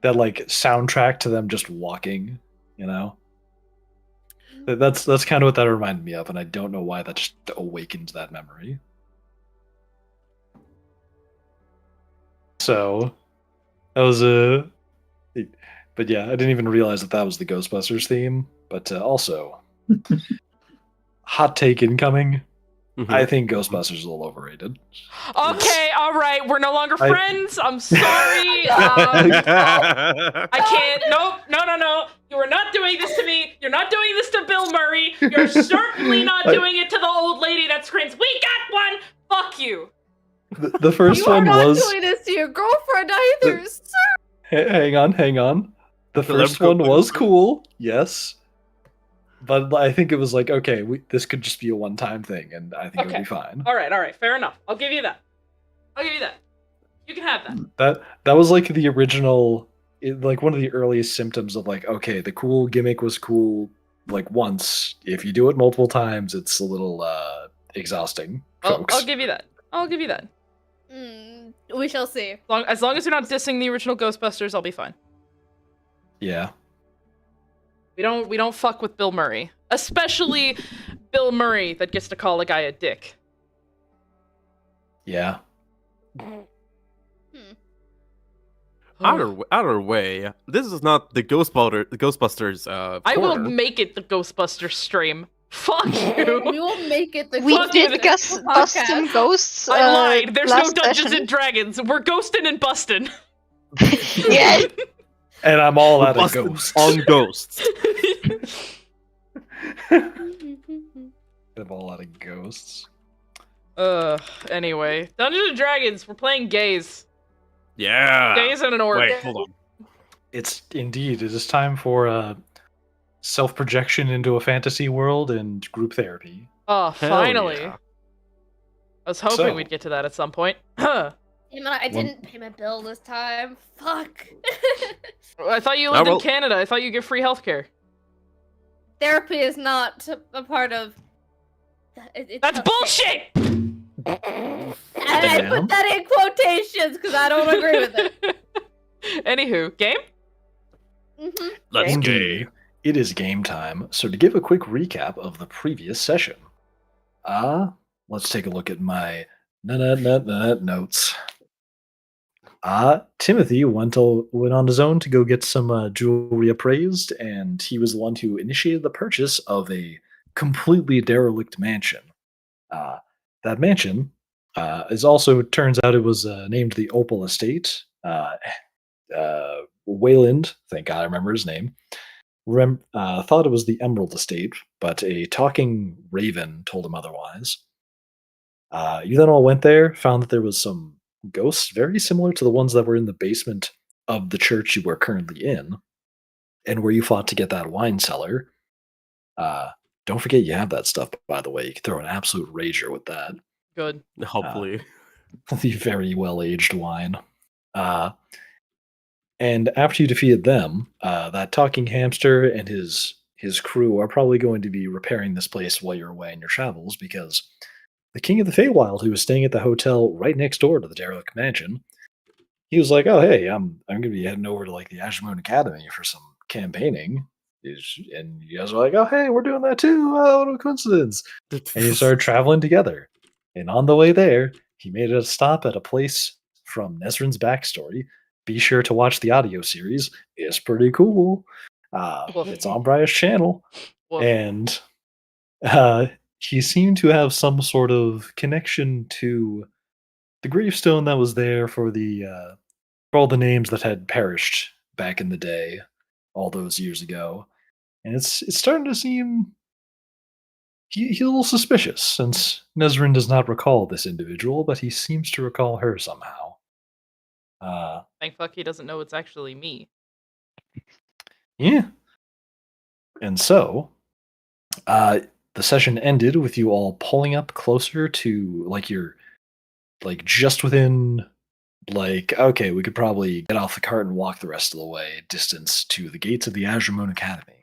that like soundtrack to them just walking, you know. That's kind of what that reminded me of, and I don't know why that just awakened that memory. So that was a, but yeah, I didn't even realize that was the Ghostbusters theme. But also, hot take incoming. I think Ghostbusters is a little overrated. Okay, all right, we're no longer I- friends. I'm sorry. I can't. Nope. No. You are not doing this to me. You're not doing this to Bill Murray. You're certainly not doing it to the old lady that screams, "We got one!" Fuck you. The first one was. You are not doing this to your girlfriend either, sir. Hang on. The first one was cool, yes. But I think it was like, okay, this could just be a one-time thing, and I think it would be fine. All right, fair enough. I'll give you that. You can have that. That was like the original, like one of the earliest symptoms of like, okay, the cool gimmick was cool like once. If you do it multiple times, it's a little exhausting, folks. I'll give you that. We shall see. As long as you're not dissing the original Ghostbusters, I'll be fine. Yeah. We don't fuck with Bill Murray. Especially Bill Murray that gets to call a guy a dick. Yeah. Either way, this is not the Ghostbusters. I will make it the Ghostbusters stream. Fuck you. We will make it the We did custom ghosts. I lied. There's no last Dungeons session. and Dragons. We're ghosting and busting. Yeah. And I'm all out of ghosts. On ghosts. I'm all out of ghosts. Anyway. Dungeons and Dragons, we're playing gays. Yeah. Gays and an orc. Wait, hold on. It is time for self-projection into a fantasy world and group therapy. Oh, finally. Yeah. I was hoping we'd get to that at some point. I didn't pay my bill this time. Fuck. I thought you lived in Canada. I thought you get free healthcare. Therapy is not a part of. That's bullshit! And I put that in quotations because I don't agree with it. Anywho, game? Let's Indeed. It is game time. So to give a quick recap of the previous session, let's take a look at my notes. Timothy went on his own to go get some jewelry appraised, and he was the one who initiated the purchase of a completely derelict mansion. That mansion is also, turns out it was named the Opal Estate. Wayland, thank God I remember his name, thought it was the Emerald Estate, but a talking raven told him otherwise. You then all went there, found that there was some ghosts very similar to the ones that were in the basement of the church you were currently in, and where you fought to get that wine cellar. Don't forget you have that stuff, by the way. You can throw an absolute rager with that. Good. Hopefully. The very well-aged wine. And after you defeated them, that talking hamster and his crew are probably going to be repairing this place while you're away on your travels, because the King of the Feywild, who was staying at the hotel right next door to the derelict mansion, he was like, "Oh, hey, I'm going to be heading over to like the Azure Moon Academy for some campaigning." And you guys are like, "Oh, hey, we're doing that too. Oh, what a coincidence!" And you started traveling together. And on the way there, he made a stop at a place from Nesrin's backstory. Be sure to watch the audio series. It's pretty cool. It's on Briar's channel. And he seemed to have some sort of connection to the gravestone that was there for all the names that had perished back in the day, all those years ago. And it's starting to seem he's a little suspicious, since Nesrin does not recall this individual, but he seems to recall her somehow. Thank fuck he doesn't know it's actually me. Yeah. And so, the session ended with you all pulling up closer to, like, you're, like, just within, like, okay, we could probably get off the cart and walk the rest of the way distance to the gates of the Azure Moon Academy.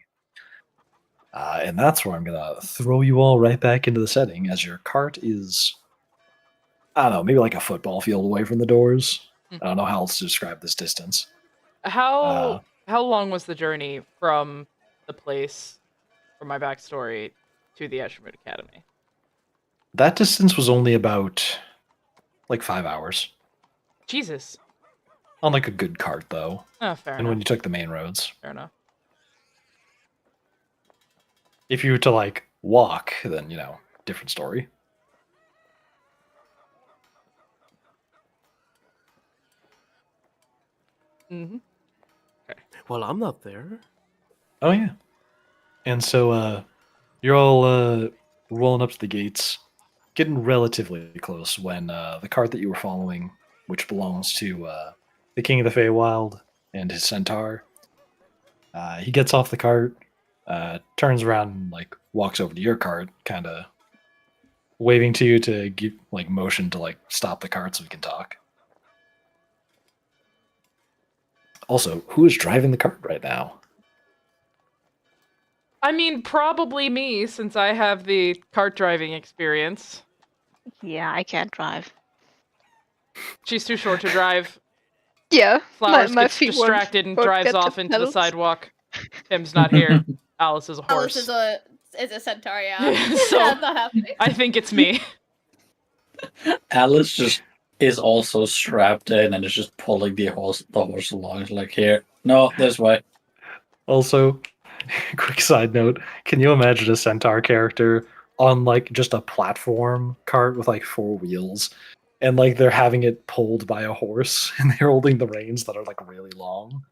And that's where I'm going to throw you all right back into the setting, as your cart is, I don't know, maybe like a football field away from the doors. I don't know how else to describe this distance. How long was the journey from the place, from my backstory, to the Eschermood Academy? That distance was only about like 5 hours. Jesus. On like a good cart, though. Oh, fair And enough. when you took the main roads. Fair enough. If you were to like walk, then different story. Mm-hmm. Well, I'm not there. Oh yeah. And so you're all rolling up to the gates, getting relatively close when the cart that you were following, which belongs to the King of the Feywild and his centaur, he gets off the cart, turns around and like walks over to your cart, kind of waving to you to give like motion to like stop the cart so we can talk. Also, who is driving the cart right now? I mean, probably me, since I have the cart driving experience. Yeah, I can't drive. She's too short to drive. Yeah, Flowers my gets feet distracted and won't drives get to off into the pedals. sidewalk. Tim's not here. Alice is a horse. Alice is a centaur, yeah. So- That's not happening. I think it's me. Alice just is also strapped in and is just pulling the horse along. It's like, here, no, this way. Also, quick side note, can you imagine a centaur character on like just a platform cart with like 4 wheels and like they're having it pulled by a horse and they're holding the reins that are like really long?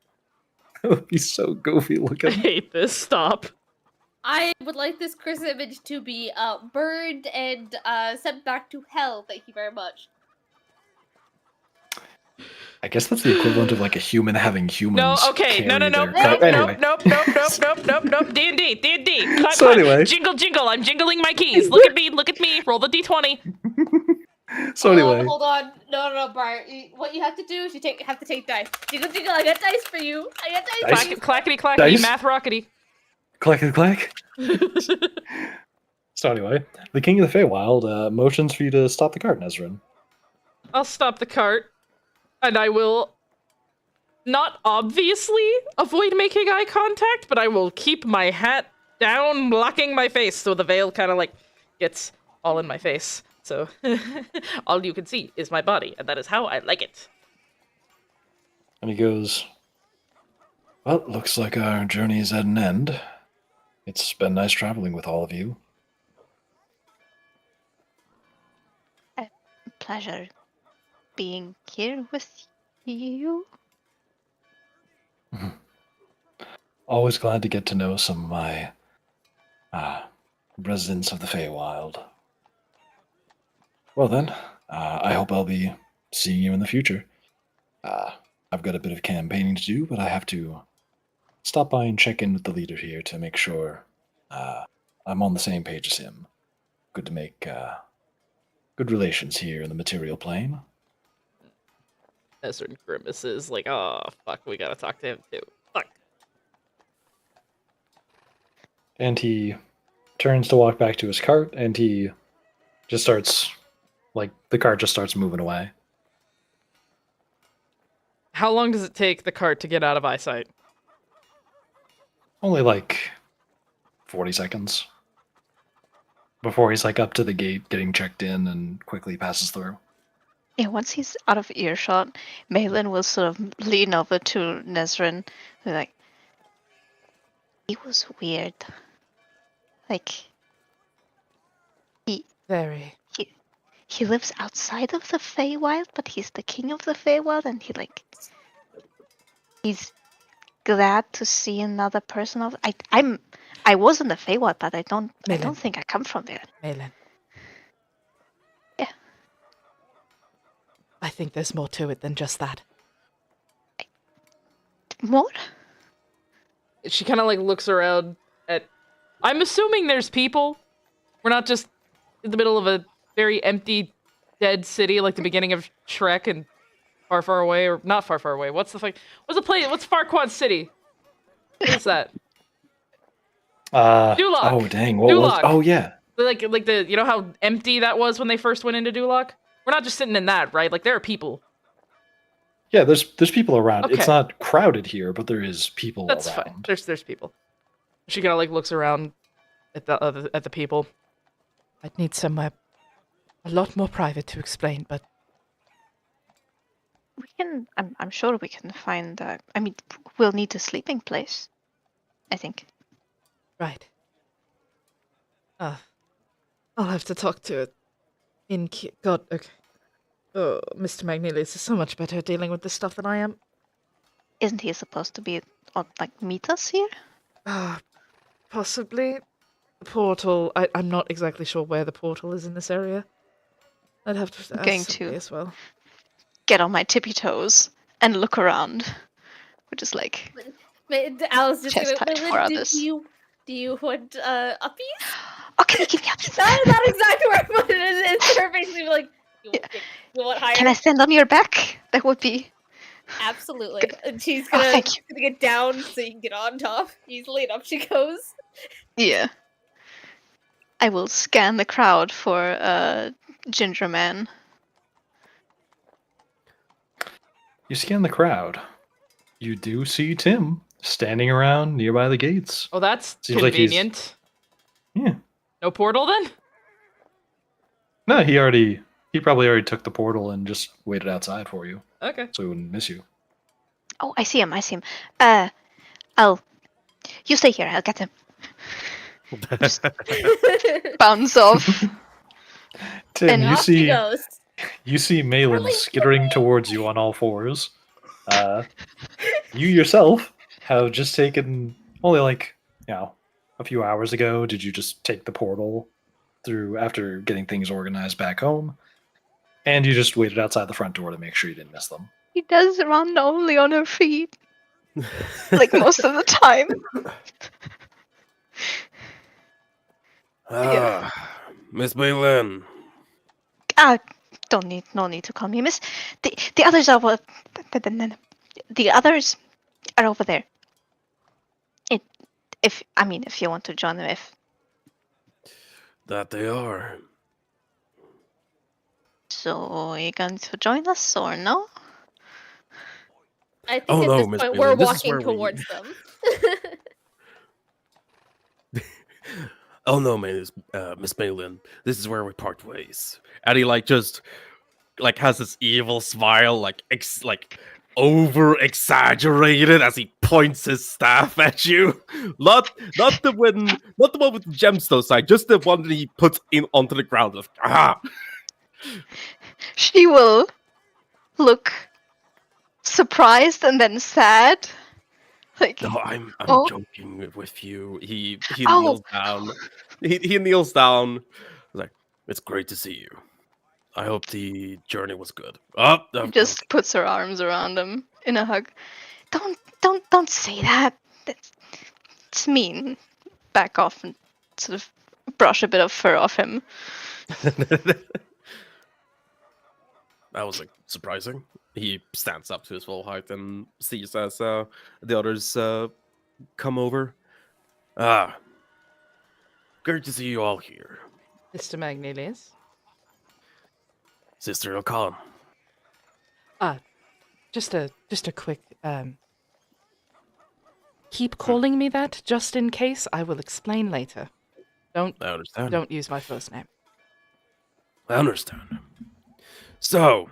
That would be so goofy I looking. hate this. Stop. I would like this Chris image to be burned and sent back to hell. Thank you very much. I guess that's the equivalent of like a human having humans. No, okay, no, carry their nope, cart. Anyway. nope, D&D, cut, So cut. anyway. Jingle, I'm jingling my keys. Look at me, roll the D20. So anyway, Hold on. No, Bart. What you have to do is have to take dice. Jingle, I got dice for you. I got dice. Dice? Clackety, clackety, Dice? math rockety. clack. So anyway, the King of the Feywild motions for you to stop the cart, Nezrin. I'll stop the cart, and I will not obviously avoid making eye contact, but I will keep my hat down, blocking my face, so the veil kind of like gets all in my face. So all you can see is my body, and that is how I like it. And he goes, well, looks like our journey is at an end. It's been nice traveling with all of you. Pleasure being here with you. Always glad to get to know some of my residents of the Feywild. Well then, I hope I'll be seeing you in the future. I've got a bit of campaigning to do, but I have to stop by and check in with the leader here to make sure I'm on the same page as him. Good to make good relations here in the material plane. Ezra grimaces like, oh, fuck, we gotta talk to him too. Fuck. And he turns to walk back to his cart, and he just starts, like, the cart just starts moving away. How long does it take the cart to get out of eyesight? Only like 40 seconds. Before he's like up to the gate, getting checked in, and quickly passes through. Yeah, once he's out of earshot, Malin will sort of lean over to Nezrin, and like, he was weird. Like, Very. he lives outside of the Feywild, but he's the king of the Feywild, and he's glad to see another person of. I was in the Feywild, but I don't think I come from there. Malin. Yeah. I think there's more to it than just that. More? She kind of like looks around at. I'm assuming there's people. We're not just in the middle of a very empty, dead city like the beginning of Shrek and Far, Far Away, or not Far, Far Away. What's the place? What's Farquaad City? What is that? Duloc. Oh dang! What was? Duloc. Oh yeah. Like the you know how empty that was when they first went into Duloc? We're not just sitting in that, right? Like there are people. Yeah, there's people around. It's Okay. not crowded here, but there is people That's around. fine. There's people. She kind of like looks around at the people. I'd need somewhere a lot more private to explain, but We can. I'm sure we can find. I mean, we'll need a sleeping place. I think. right. I'll have to talk to it. God, okay. Oh, Mr. Magnelius is so much better at dealing with this stuff than I am. Isn't he supposed to be like meet us here? Possibly. The portal. I'm not exactly sure where the portal is in this area. I'd have to ask Going somebody to as well. get on my tippy toes and look around. We're just like Alice just chest gonna. height for Do others. you want uppies? Oh, can you give me uppies? That's not exactly where I put it. It's her basically like, you, Yeah. you want higher? Can I stand on your back? That would be. Absolutely. And she's Oh, gonna, thank you. gonna get down so you can get on top easily, and up she goes. Yeah. I will scan the crowd for Ginger Man. You scan the crowd. You do see Tim standing around nearby the gates. Oh, that's Seems like he's- convenient. Yeah. No portal then? No, he probably already took the portal and just waited outside for you, Okay. so he wouldn't miss you. Oh, I see him. You stay here. I'll get him. Bounce off. Tim, And you Off she see goes. Malin Really? skittering towards you on all fours. You yourself have just taken only a few hours ago. Did you just take the portal through after getting things organized back home? And you just waited outside the front door to make sure you didn't miss them. He does run only on her feet. Like most of the time. Miss Balin. No need to call me Miss. The others are the others are over there. If you want to join them, if That they are. so, are you going to join us or no? I think Oh, at no, this Miss point Bailey, we're this is walking where we- towards them. Oh no, man, Miss Balin. This is where we part ways. And he just has this evil smile, like over exaggerated as he points his staff at you. Not the one with the gemstone side, just the one that he puts in onto the ground. Like, ah. She will look surprised and then sad. Like, No, I'm Oh. joking with you. He Oh. kneels down. He kneels down. He's like, it's great to see you. I hope the journey was good. just puts her arms around him in a hug. Don't say that. It's mean. Back off and sort of brush a bit of fur off him. That was surprising. He stands up to his full height and sees as the others come over. Great to see you all here, Mr. Magnelius. Sister O'Con. Just a quick keep calling me that just in case. I will explain later. I understand. Don't use my first name. I understand. So,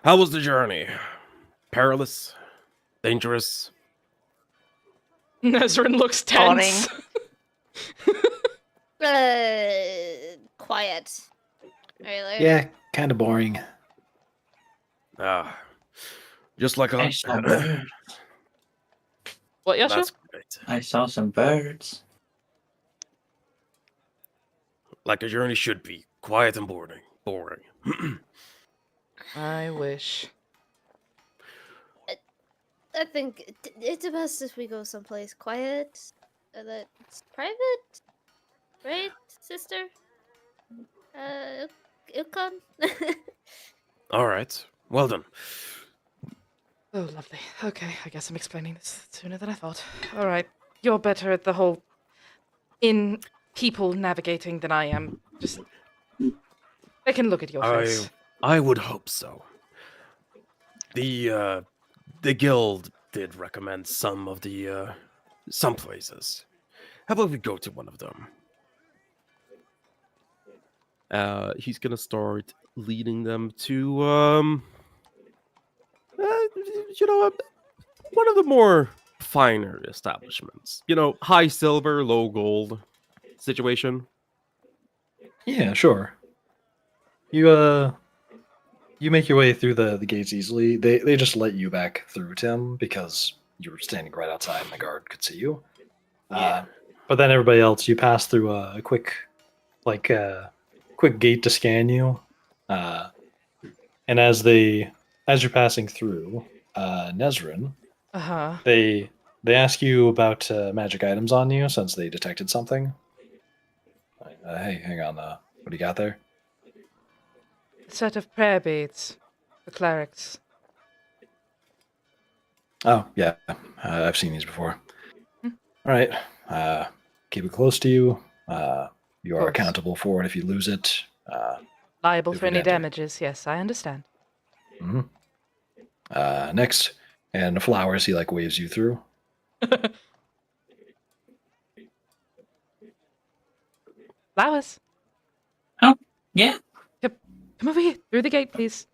how was the journey? Perilous? Dangerous? Nezrin looks tense. Quiet. Really? Yeah, kind of boring. Just like I a... saw birds. What, Yasha? That's great. I saw some birds. Like a journey should be. Quiet and boring. I wish. I think it's best if we go someplace quiet, that's private, right, sister? Ilkon? All right. Well done. Oh, lovely. Okay, I guess I'm explaining this sooner than I thought. All right, you're better at the whole people navigating than I am. Just I can look at your face. I would hope so. The guild did recommend some of the some places. How about we go to one of them? He's gonna start leading them to you know, one of the more finer establishments. You know, high silver, low gold situation. Yeah, sure. You you make your way through the gates easily. They just let you back through, Tim, because you were standing right outside and the guard could see you. Yeah. But then everybody else, you pass through a quick, like, quick gate to scan you. Uh, and as you're passing through, Nezrin, Uh huh. they ask you about magic items on you since they detected something. Hey, hang on. What do you got there? A set of prayer beads for clerics. Oh, yeah. I've seen these before. Hmm. All right. Keep it close to you. You are Course. accountable for it if you lose it. Liable If for we any get it. damages. Yes, I understand. Mhm. Next. And the flowers, he like waves you through. Flowers, Oh, yeah. come over here. Through the gate, please.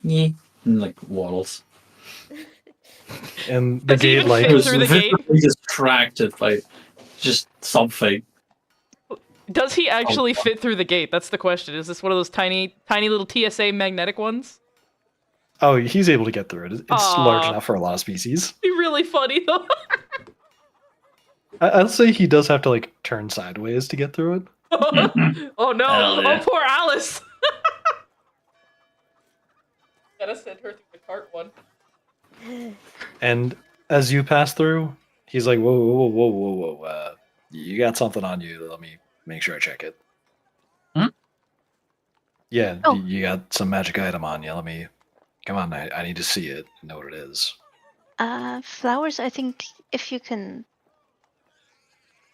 Yeah. And, like, waddles. And the Does he gate even like fit through the gate? Visibly distracted by just something. Does he actually fit through the gate? That's the question. Is this one of those tiny little TSA magnetic ones? Oh, he's able to get through it. It's large Aw. enough for a lot of species. Be really funny though. I'll say he does have to like turn sideways to get through it. Oh no! Hell yeah. Oh, poor Alice. Gotta send her through the cart one. And as you pass through, he's like, "Whoa, whoa, whoa, whoa, whoa, whoa! You got something on you? Let me make sure I check it." Hmm? Yeah, Oh. you got some magic item on you. Let me. Come on, I need to see it. Know what it is. Flowers. I think if you can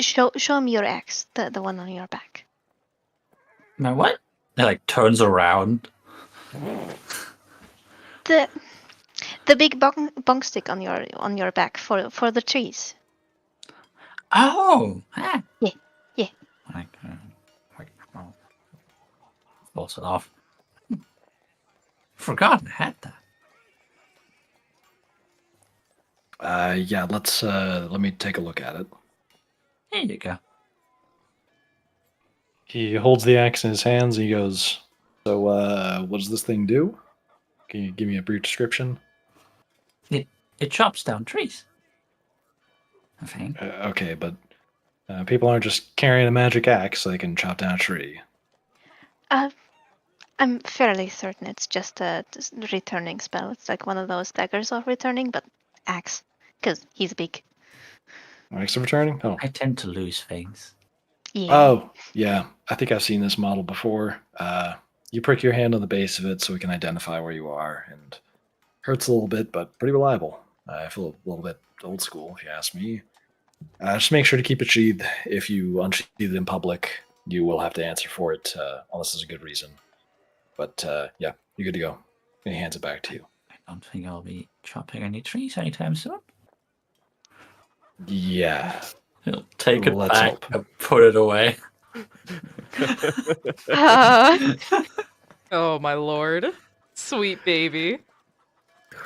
show me your axe, the one on your back. Now what? It like turns around. The big bong stick on your back for the trees. Oh, ah. Yeah. Like, oh, falls it off. Forgotten I had that. Yeah, let me take a look at it. Here you go. He holds the axe in his hands and he goes, "So, what does this thing do? Can you give me a brief description?" It chops down trees. I think. Okay, but people aren't just carrying a magic axe so they can chop down a tree. I'm fairly certain it's just a returning spell. It's like one of those daggers of returning, but axe, because he's big. Axe of returning? Oh. I tend to lose things. Yeah. Oh, yeah. I think I've seen this model before. You prick your hand on the base of it so we can identify where you are, and hurts a little bit, but pretty reliable. I feel a little bit old school, if you ask me. Just make sure to keep it sheathed. If you unsheath it in public, you will have to answer for it, unless there's a good reason. But yeah, you're good to go. And he hands it back to you. I don't think I'll be chopping any trees anytime soon. Yeah. He'll take it Let's back hope. and put it away. Oh my lord. Sweet baby.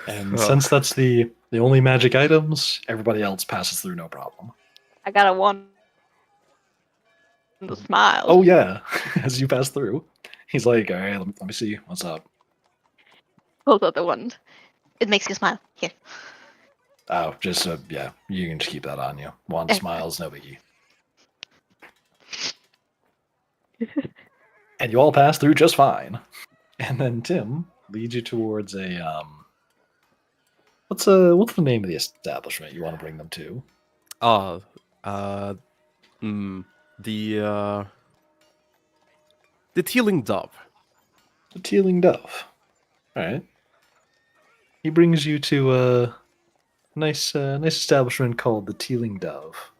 And Oh. since that's the only magic items, everybody else passes through no problem. I got a one. The smile. Oh yeah, as you pass through, he's like, "All right, let me see what's up." Pulls out the wand. It makes you smile. Here. Oh, just yeah, you can just keep that on you. One Okay. smiles, no biggie. And you all pass through just fine. And then Tim leads you towards a what's the name of the establishment you want to bring them to? The Tealing Dove. The Tealing Dove. All right. He brings you to a nice establishment called the Tealing Dove.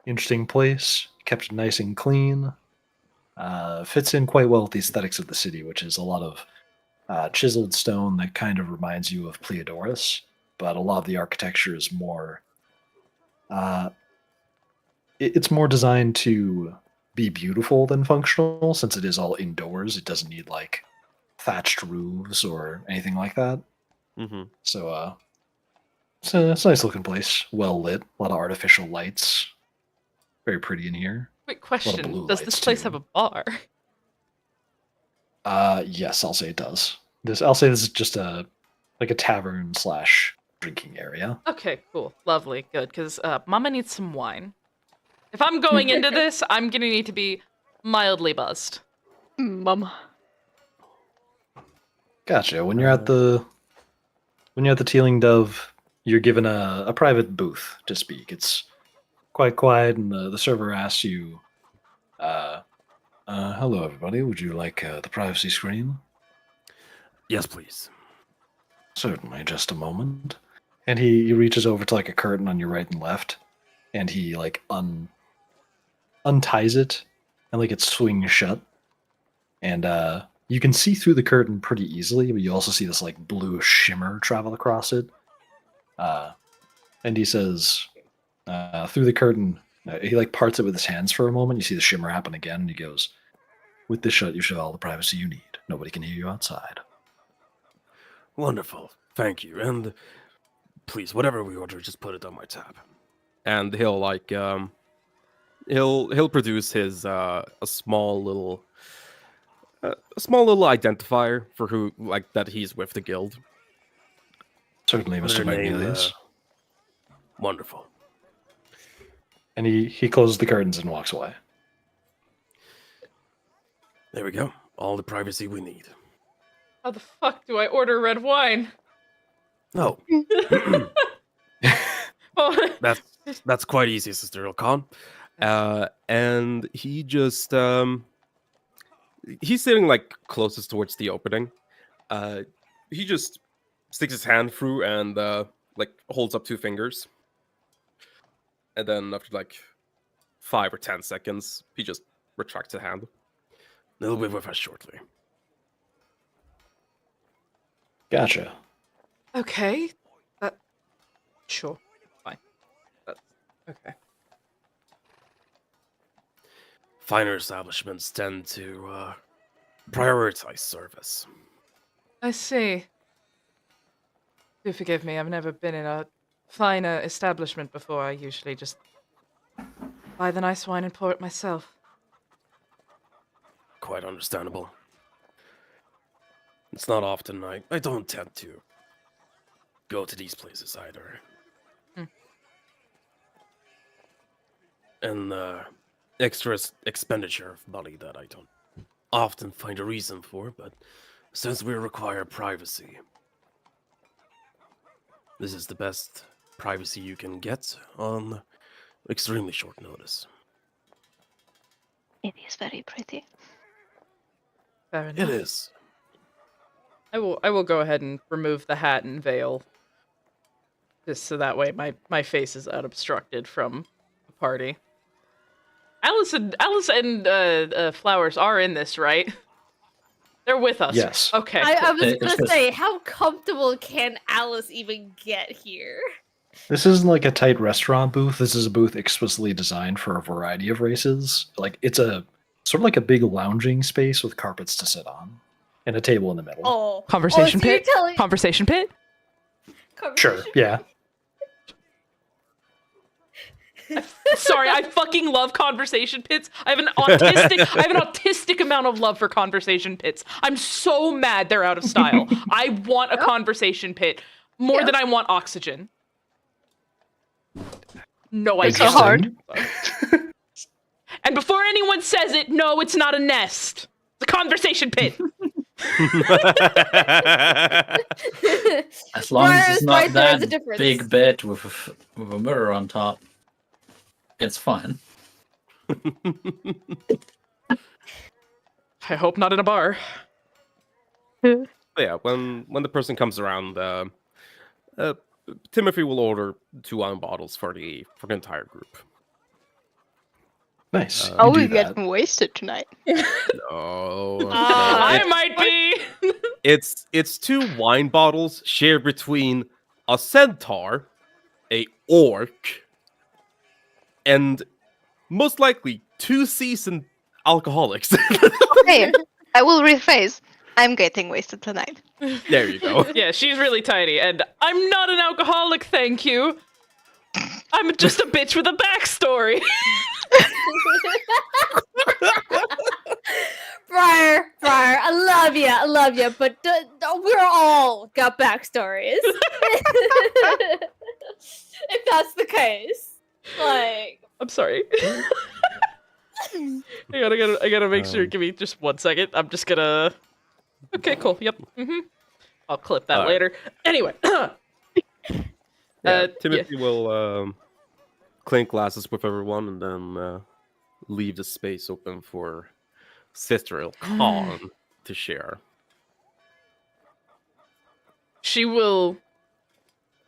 Interesting place, kept nice and clean. Fits in quite well with the aesthetics of the city, which is a lot of chiseled stone that kind of reminds you of Pleodorus, but a lot of the architecture is more. It's more designed to be beautiful than functional, since it is all indoors. It doesn't need like thatched roofs or anything like that. Mm-hmm. So, it's a nice looking place, well lit, a lot of artificial lights, very pretty in here. Wait, blue question. Does this lights, place too. have a bar? Yes, I'll say it does. I'll say this is just a tavern slash drinking area. Okay, cool. Lovely. Good. Because Mama needs some wine. If I'm going into this, I'm going to need to be mildly buzzed. Mama. Gotcha. When you're at the Tealing Dove, you're given a private booth to speak. It's quite quiet, and the server asks you, "Hello, everybody. Would you like the privacy screen?" Yes, please. Certainly. Just a moment. And he reaches over to like a curtain on your right and left, and he like unties it, and like it swings shut, and you can see through the curtain pretty easily, but you also see this like blue shimmer travel across it. And he says, through the curtain, he like parts it with his hands for a moment. You see the shimmer happen again, and he goes, "With this shut, you should have all the privacy you need. Nobody can hear you outside." Wonderful. Thank you. And please, whatever we order, just put it on my tab. And he'll like he'll produce his a small little identifier for who like that he's with the guild. Certainly, Mr. Their name, Magnelius. Wonderful. And he closes the curtains and walks away. There we go. All the privacy we need. How the fuck do I order red wine? No. Oh, That's quite easy, Sister Ilkan. And he just he's sitting like closest towards the opening. He just sticks his hand through and like holds up 2 fingers. And then after like 5 or 10 seconds, he just retracts the hand. They'll be with us shortly. Gotcha. okay. Sure. Fine. That's okay. Finer establishments tend to prioritize service. I see. Do forgive me, I've never been in a finer establishment before. I usually just buy the nice wine and pour it myself. Quite understandable. It's not often I don't tend to go to these places either. And extra expenditure of money that I don't often find a reason for, but since we require privacy, this is the best privacy you can get on extremely short notice. It is very pretty. Fair It enough. is. I will go ahead and remove the hat and veil. Just so that way my face is unobstructed from the party. Alice and Flowers are in this, right? They're with us. Yes. Okay. I cool. was It's gonna just- say, how comfortable can Alice even get here? This isn't like a tight restaurant booth. This is a booth explicitly designed for a variety of races. Like it's a sort of like a big lounging space with carpets to sit on and a table in the middle. Oh, Conversation so you're pit? telling- Conversation pit? Sure, yeah. Sorry, I fucking love conversation pits. I have an autistic amount of love for conversation pits. I'm so mad they're out of style. I want a conversation pit more than I want oxygen. No It's idea. so hard. And before anyone says it, no, it's not a nest. It's a conversation pit. As long as Briar's it's not right, there is a that difference. big bed with a mirror on top, it's fine. I hope not in a bar. But yeah, when the person comes around, Timothy will order 2 wine bottles for the entire group. Nice. Oh, Oh, You do we're that. getting wasted tonight. No, I it- might be. It's two wine bottles shared between a centaur, a orc, and most likely two seasoned alcoholics. Okay, I will rephrase. I'm getting wasted tonight. There you go. Yeah, she's really tiny, and I'm not an alcoholic, thank you. I'm just a bitch with a backstory. Briar, I love you, but we're all got backstories. If that's the case, like, I'm sorry. I gotta make sure. Give me just 1 second. I'm just gonna. Okay, cool. Yep. I'll clip that Alright. later. Anyway. Timothy will clink glasses with everyone and then leave the space open for Cithril Khan to share. She will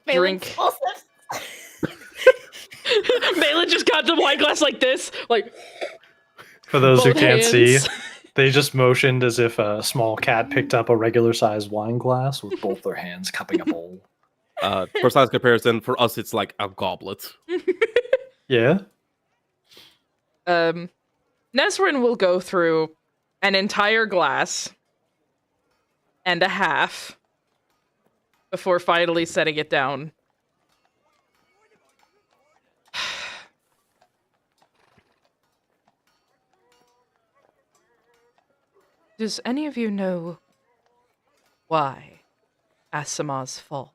drink. Malin just got the wine glass like this, like. For those who Both can't see, hands. they just motioned as if a small cat picked up a regular sized wine glass with both their hands cupping a bowl. For size comparison, for us it's like a goblet. Yeah? Nesrin will go through an entire glass and a half before finally setting it down. Does any of you know why Asimar's fall?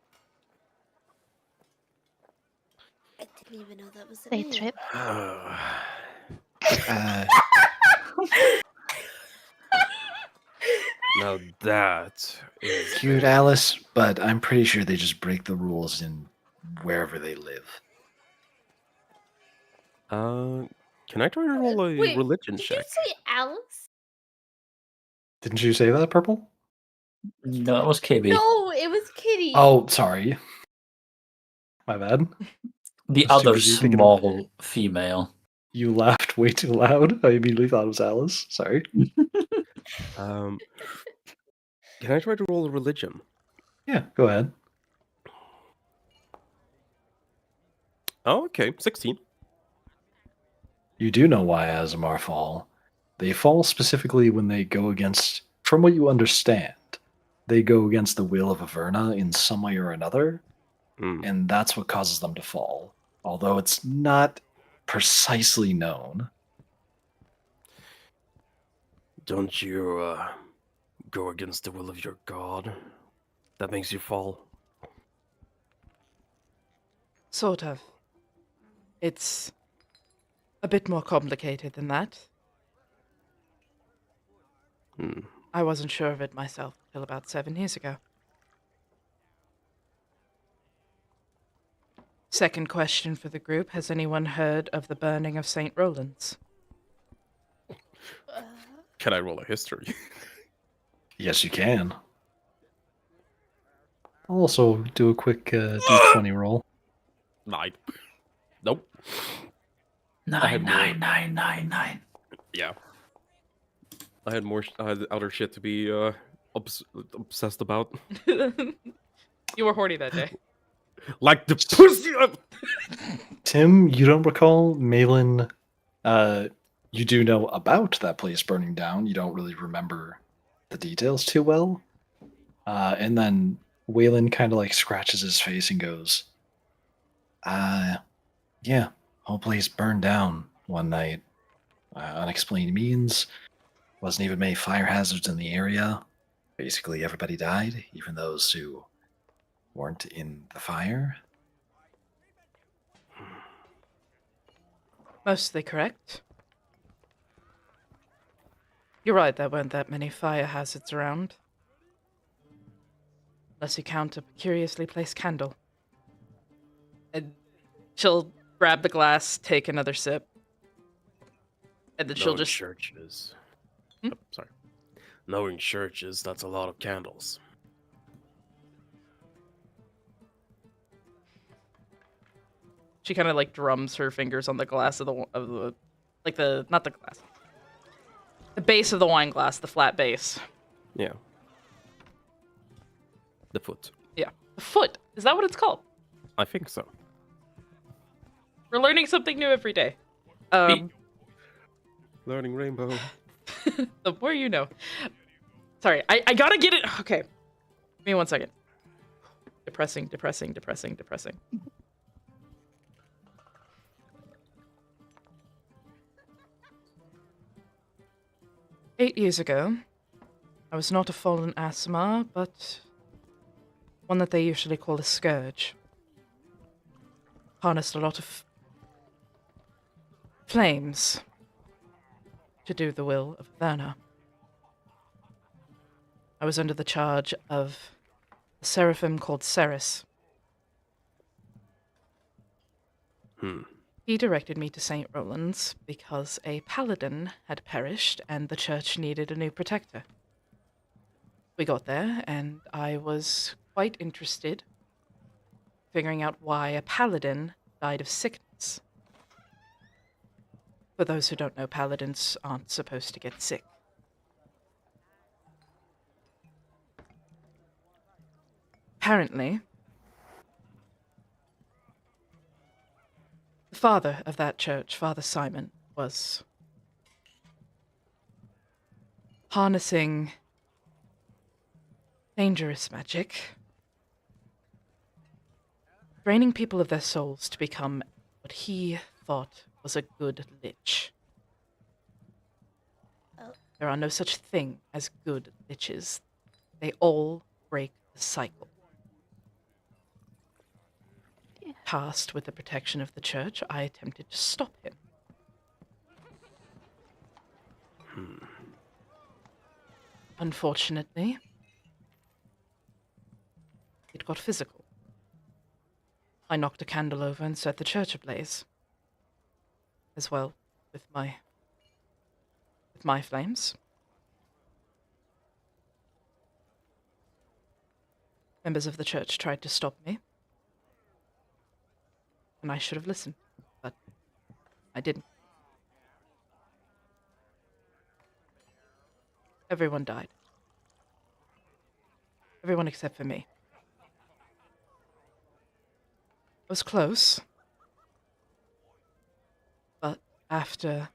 I didn't even know that was the They name. trip. Now that is Cute Alice, but I'm pretty sure they just break the rules in wherever they live. Can I try to roll a Wait, religion Did check? you say Alice? Didn't you say that, Purple? No, it was KB. No, it was Kitty. Oh, sorry. My bad. The I was too other busy thinking small female. You laughed way too loud. I immediately thought it was Alice. Sorry. Can I try to roll a religion? Yeah, go ahead. Oh, okay, 16. You do know why Azamar fall. They fall specifically when they go against, from what you understand, they go against the will of Averna in some way or another, Hmm. and that's what causes them to fall. Although it's not precisely known. Don't you go against the will of your god? That makes you fall. Sort of. It's a bit more complicated than that. Hmm. I wasn't sure of it myself until about 7 years ago. Second question for the group. Has anyone heard of the burning of St. Roland's? Can I roll a history? Yes, you can. I'll also do a quick d20 roll. 9. Nope. 9. Yeah. I had other shit to be obsessed about. You were horny that day. Like the pussy. Tim, you don't recall Malin, you do know about that place burning down. You don't really remember the details too well. And then Waylon kind of like scratches his face and goes, yeah, whole place burned down one night. Unexplained means. Wasn't even many fire hazards in the area. Basically, everybody died, even those who weren't in the fire. Mostly correct. You're right, there weren't that many fire hazards around. Unless you count a curiously placed candle. And she'll grab the glass, take another sip. And then she'll Knowing just... churches. Oh, sorry. Knowing churches, that's a lot of candles. She kind of like drums her fingers on the glass of the like the not the glass, the base of the wine glass, the flat base. Yeah. The foot. Yeah. The foot. Is that what it's called? I think so. We're learning something new every day. Learning rainbow. The more you know. Sorry, I gotta get it. Okay. Give me 1 second. Depressing. 8 years ago, I was not a fallen asthma, but one that they usually call a scourge. Harnessed a lot of flames to do the will of Werner. I was under the charge of a seraphim called Ceres. He directed me to St. Roland's because a paladin had perished and the church needed a new protector. We got there, and I was quite interested figuring out why a paladin died of sickness. For those who don't know, paladins aren't supposed to get sick. Apparently, the father of that church, Father Simon, was harnessing dangerous magic, draining people of their souls to become what he thought was a good lich. Oh. There are no such thing as good liches. They all break the cycle. Tasked with the protection of the church, I attempted to stop him. Unfortunately, it got physical. I knocked a candle over and set the church ablaze. As well, with my flames. Members of the church tried to stop me. And I should have listened, but I didn't. Everyone died. Everyone except for me. I was close. But after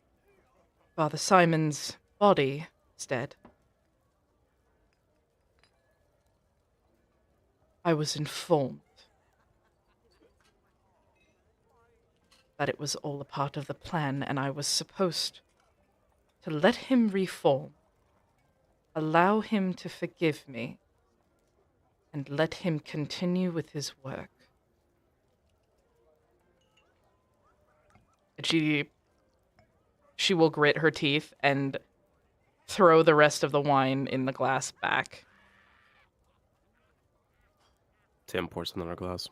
Father Simon's body was dead, I was informed that it was all a part of the plan, and I was supposed to let him reform, allow him to forgive me, and let him continue with his work. She will grit her teeth and throw the rest of the wine in the glass back. Tim pours another glass.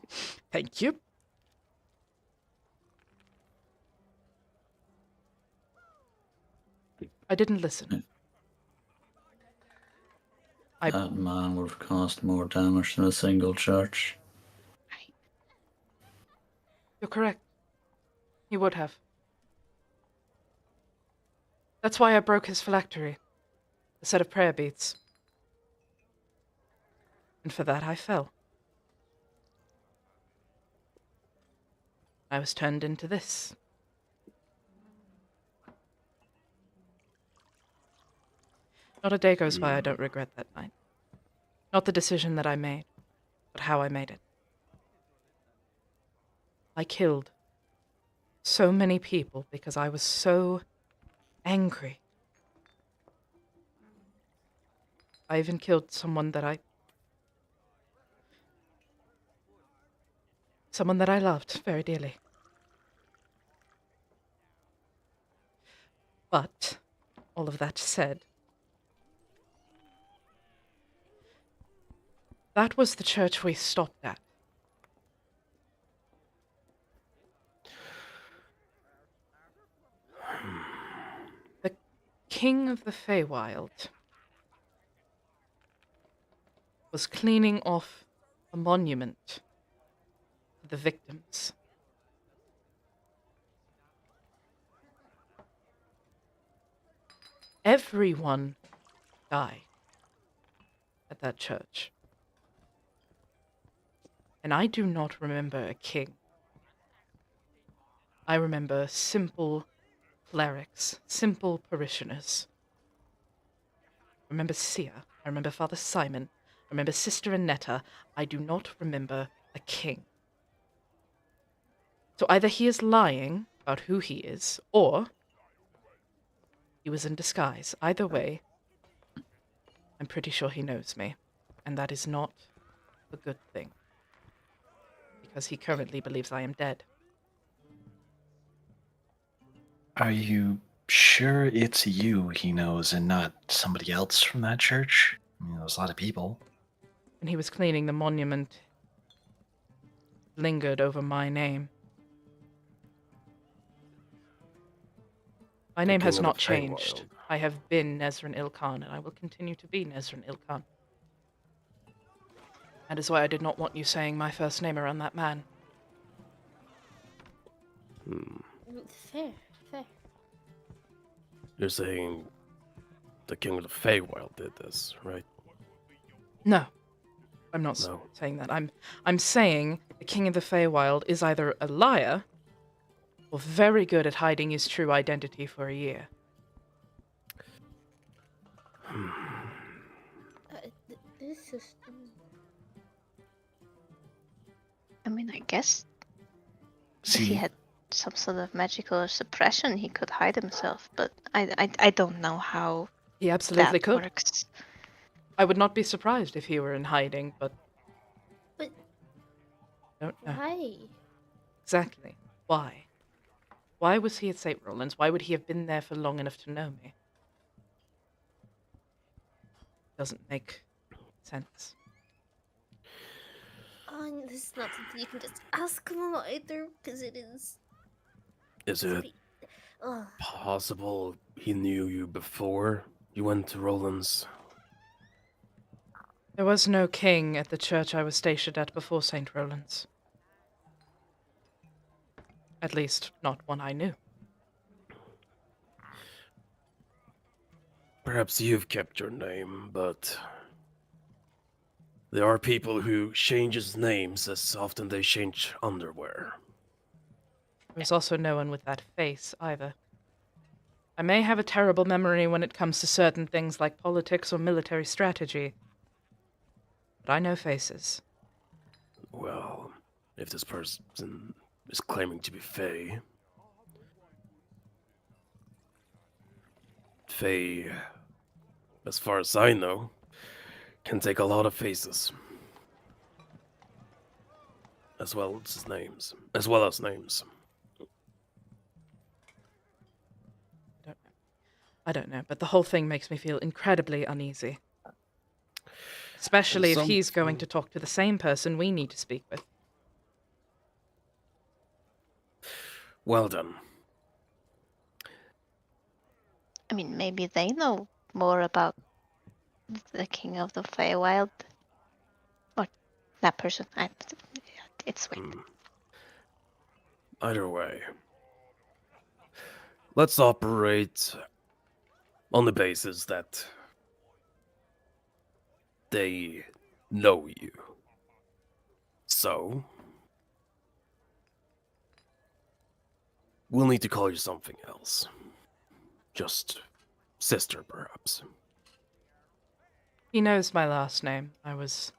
Thank you. I didn't listen. That man would have caused more damage than a single church. You're correct. He would have. That's why I broke his phylactery, a set of prayer beads. And for that I fell. I was turned into this. Not a day goes by I don't regret that night. Not the decision that I made, but how I made it. I killed so many people because I was so angry. I even killed someone that I loved very dearly. But, all of that said, that was the church we stopped at. The King of the Feywild was cleaning off a monument to the victims. Everyone died at that church. And I do not remember a king. I remember simple clerics, simple parishioners. I remember Sia. I remember Father Simon. I remember Sister Annetta. I do not remember a king. So either he is lying about who he is, or he was in disguise. Either way, I'm pretty sure he knows me. And that is not a good thing. Because he currently believes I am dead. Are you sure it's you he knows and not somebody else from that church? I mean, there's a lot of people. When he was cleaning the monument, lingered over my name. My The name king has of the not changed. Feywild. I have been Nezran Ilkhan, and I will continue to be Nezran Ilkhan. That is why I did not want you saying my first name around that man. Fair, fair. You're saying the king of the Feywild did this, right? No, I'm not No. saying that. I'm saying the King of the Feywild is either a liar or very good at hiding his true identity for a year. This is. I mean, I guess if he See, had some sort of magical suppression, he could hide himself. But I don't know how He absolutely that could. works. I would not be surprised if he were in hiding, but But don't know why? exactly why. Why was he at St. Roland's? Why would he have been there for long enough to know me? Doesn't make sense. This is not something you can just ask him either, because it is. Is it Ugh. possible he knew you before you went to Roland's? There was no king at the church I was stationed at before St. Roland's. At least, not one I knew. Perhaps you've kept your name, but there are people who changes names as often they change underwear. There was also no one with that face, either. I may have a terrible memory when it comes to certain things like politics or military strategy, but I know faces. Well, if this person is claiming to be Fae, as far as I know, can take a lot of faces. As well as names. I don't know, but the whole thing makes me feel incredibly uneasy. Especially if he's going to talk to the same person we need to speak with. Well done. I mean, maybe they know more about the king of the Feywild. Or that person. It's weird. Either way, let's operate on the basis that they know you. So, we'll need to call you something else. Just sister, perhaps. He knows my last name. I was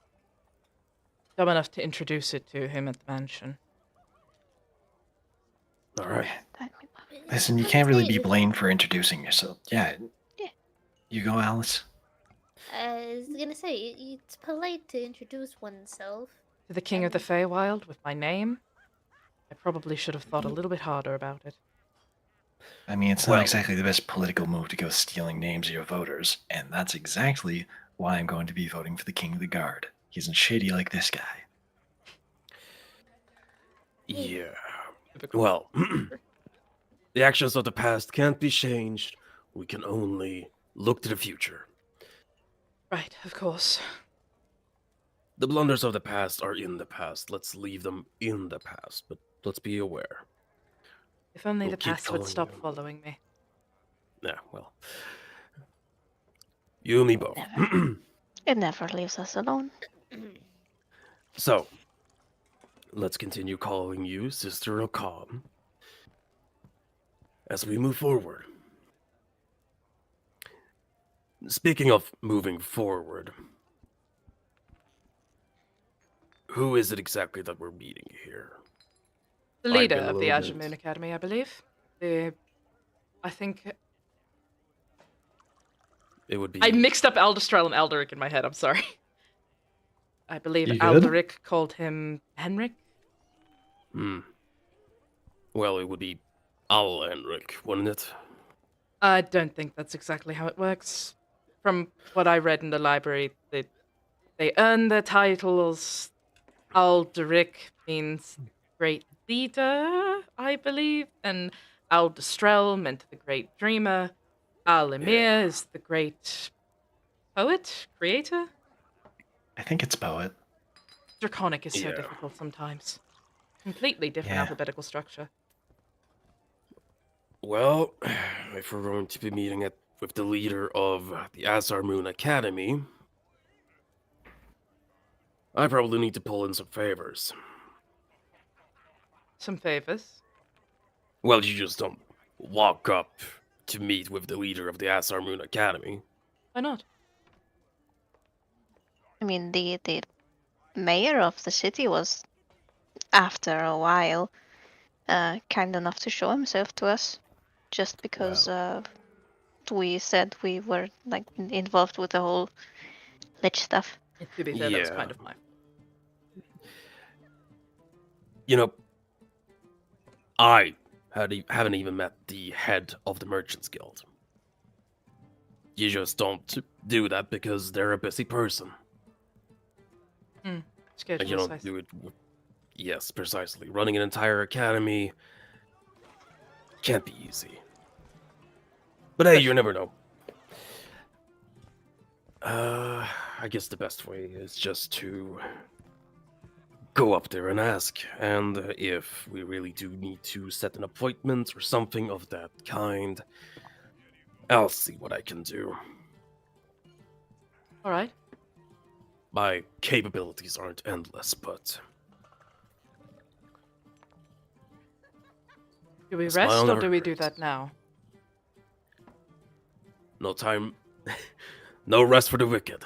dumb enough to introduce it to him at the mansion. All right. listen, you can't really be blamed for introducing yourself. Yeah. Yeah. You go, Alice. I was gonna say, it's polite to introduce oneself. To the King of the Feywild with my name? I probably should have thought a little bit harder about it. I mean, it's Well- not exactly the best political move to go stealing names of your voters, and that's exactly why I'm going to be voting for the King of the Guard. He isn't shady like this guy. Yeah. Well, the actions of the past can't be changed. We can only look to the future. Right, of course. The blunders of the past are in the past. Let's leave them in the past, but let's be aware. If only We'll the keep past would following stop you. following me. Yeah, well. You and me both. It never leaves us alone. So, let's continue calling you Sister Okam as we move forward. Speaking of moving forward, who is it exactly that we're meeting here? The I've leader been a of the little bit- Ajamoon Academy, I believe. I think It would be. I mixed up Aldestrel and Alderic in my head. I'm sorry. I believe You good? Alderic called him Henrik. Well, it would be Owl Henrik, wouldn't it? I don't think that's exactly how it works. From what I read in the library, they earn their titles. Alderic means great leader, I believe, and Aldestrel meant the great dreamer. Alimir is the great poet, creator. I think it's poet. Draconic is so Yeah. difficult sometimes. Completely different Yeah. alphabetical structure. Well, if we're going to be meeting with the leader of the Azar Moon Academy, I probably need to pull in some favors. Some favors. Well, you just don't walk up to meet with the leader of the Azar Moon Academy. Why not? I mean, the mayor of the city was, after a while, kind enough to show himself to us, just because we said we were like involved with the whole lich stuff. To be fair, that was Yeah. kind of my. You know, I haven't even met the head of the Merchants Guild. You just don't do that because they're a busy person. And Schedule you don't size. do it yes, precisely. Running an entire academy can't be easy. But hey, you never know. I guess the best way is just to go up there and ask. And if we really do need to set an appointment or something of that kind, I'll see what I can do. All right. My capabilities aren't endless, but Do we Smile rest or never do we do hurts. that now? no time, no rest for the wicked.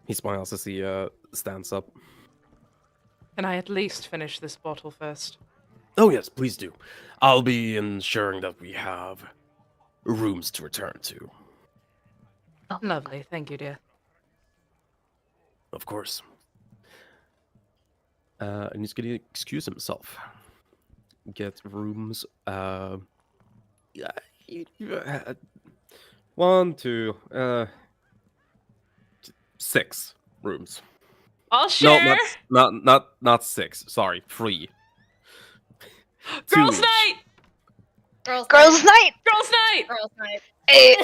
He smiles as he stands up. Can I at least finish this bottle first? Oh yes, please do. I'll be ensuring that we have rooms to return to. Lovely, thank you, dear. Of course. And he's gonna excuse himself. Get rooms. One, two, 6 rooms. I'll share. No, not 6. Sorry, 3. Girls' 2 each. night. Girls' Girls' night! Girls' night. Girls' night. Eh,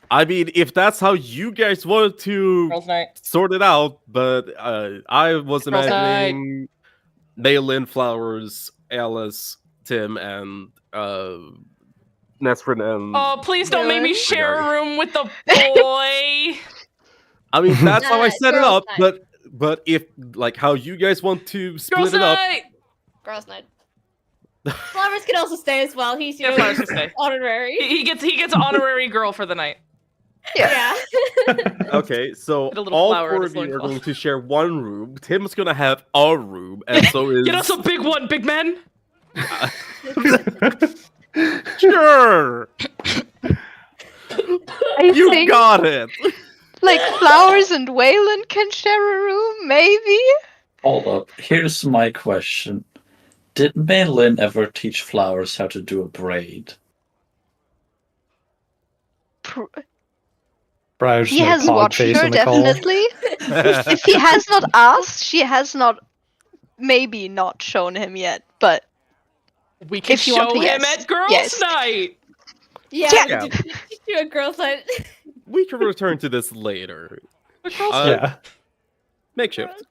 I mean, if that's how you guys want to Girls' night. sort it out, but I was Girls' night. imagining Malin, Flowers, Alice, Tim, and Nesrin and Oh, please don't make me Dylan? share a room with the boy. I mean that's how I set it Girls' up, night. but if like how you guys want to split Girls' it up, night. Girls' night. Flowers can also stay as well. He's Yeah, your Flowers can stay. honorary. He gets honorary girl for the night. Yeah. okay, so Get a little all flower in 4 his of you are loincloth. going to share one room. Tim's gonna have a room, and so is Get us a big one, big man. sure. I You think got it. like Flowers and Waylon can share a room, maybe? Hold up. Here's my question. Did Maylin ever teach Flowers how to do a braid? Briar's He no has pog watched face her, on the call. definitely. If he has not asked, she has not, maybe not shown him yet, but We can If you want show to, him yes. at girls' Yes. night. Yeah. Yeah. Just do a girls' night. We can return to this later. At girls' Uh, night. Yeah. Makeshift.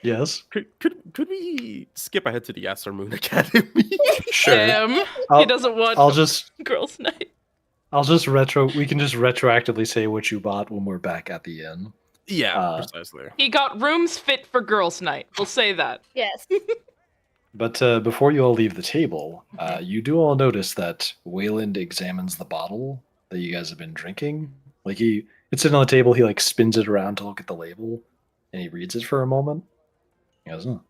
Yes. Could we skip ahead to the Azar Moon Academy? Sure. He I'll- doesn't want I'll just girls' night. we can just retroactively say what you bought when we're back at the inn. Yeah, precisely. He got rooms fit for girls' night. We'll say that. Yes. But before you all leave the table, you do all notice that Wayland examines the bottle that you guys have been drinking. Like it's sitting on the table. He like spins it around to look at the label, and he reads it for a moment. He goes, "Oh,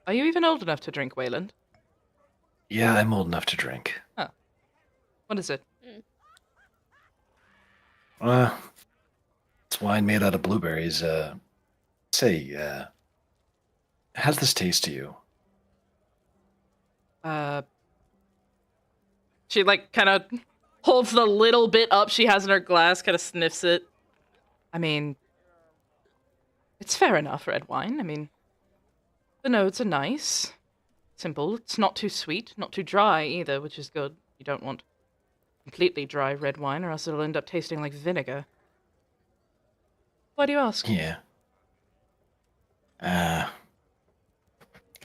Are you even old enough to drink, Wayland? yeah, I'm old enough to drink. What is it? It's wine made out of blueberries. Say, how's this taste to you?" She like kind of holds the little bit up she has in her glass, kind of sniffs it. I mean, it's fair enough, red wine. I mean, the notes are nice, simple. It's not too sweet, not too dry either, which is good. You don't want completely dry red wine, or else it'll end up tasting like vinegar. Why do you ask? Yeah.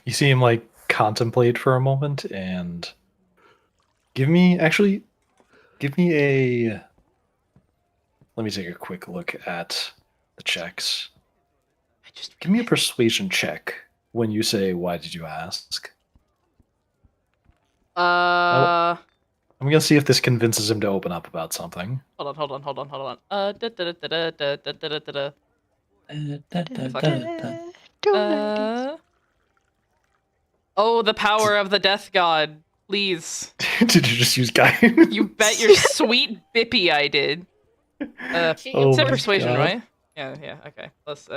You see him like contemplate for a moment and give me a. Let me take a quick look at the checks. Give me a persuasion check when you say, "Why did you ask?" I'm gonna see if this convinces him to open up about something. Hold on. Oh, the power of the death god. Please. Did you just use guy? You bet your sweet bippy I did. Oh It's a my persuasion, God. right? Yeah, okay. Plus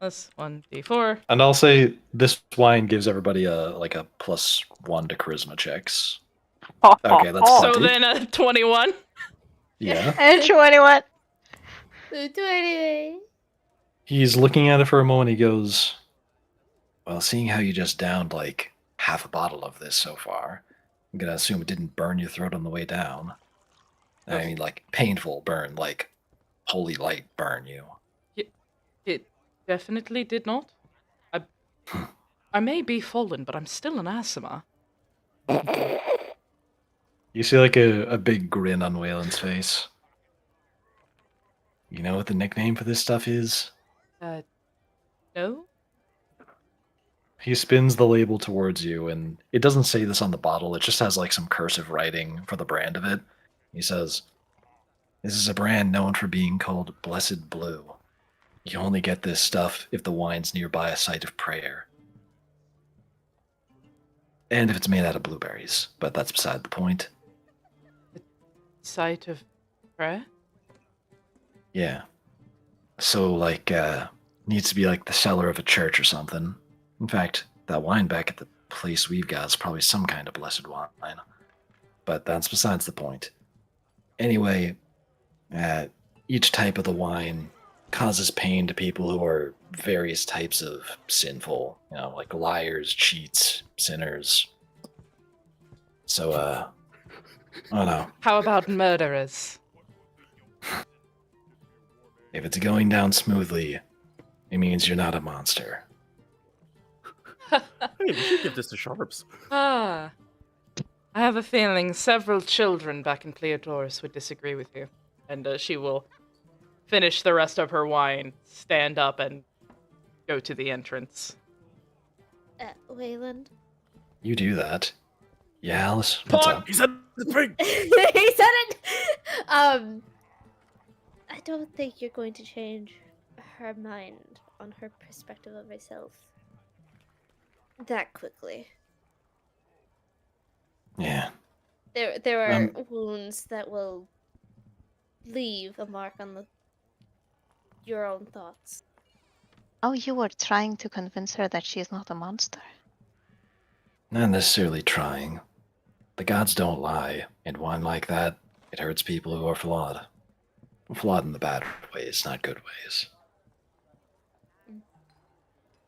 1d4. And I'll say this wine gives everybody a +1 to charisma checks. Okay, that's So plenty. then a 21. Yeah. And 21. 20. He's looking at it for a moment. He goes, "Well, seeing how you just downed like half a bottle of this so far, I'm gonna assume it didn't burn your throat on the way down. I mean, like painful burn, like holy light burn you." It definitely did not. I may be fallen, but I'm still an asthma. You see like a big grin on Waylon's face. You know what the nickname for this stuff is? No? He spins the label towards you, and it doesn't say this on the bottle. It just has like some cursive writing for the brand of it. He says, "This is a brand known for being called Blessed Blue. You only get this stuff if the wine's nearby a site of prayer. And if it's made out of blueberries, but that's beside the point." Site of prayer? Yeah. So, like, needs to be like the cellar of a church or something. In fact, that wine back at the place we've got is probably some kind of blessed wine. But that's besides the point. Anyway, each type of the wine causes pain to people who are various types of sinful, like liars, cheats, sinners. So, I don't know. How about murderers? If it's going down smoothly, it means you're not a monster. Hey, we should give this to Sharps. I have a feeling several children back in Cleodoris would disagree with you. And she will finish the rest of her wine, stand up, and go to the entrance. Wayland? You do that. Yeah, Alice? What's What? up? He said the thing! He said it! I don't think you're going to change her mind on her perspective of herself that quickly. Yeah. There are wounds that will leave a mark on your own thoughts. Oh, you were trying to convince her that she is not a monster. Not necessarily trying. The gods don't lie, and wine like that, it hurts people who are flawed. Flawed in the bad ways, not good ways.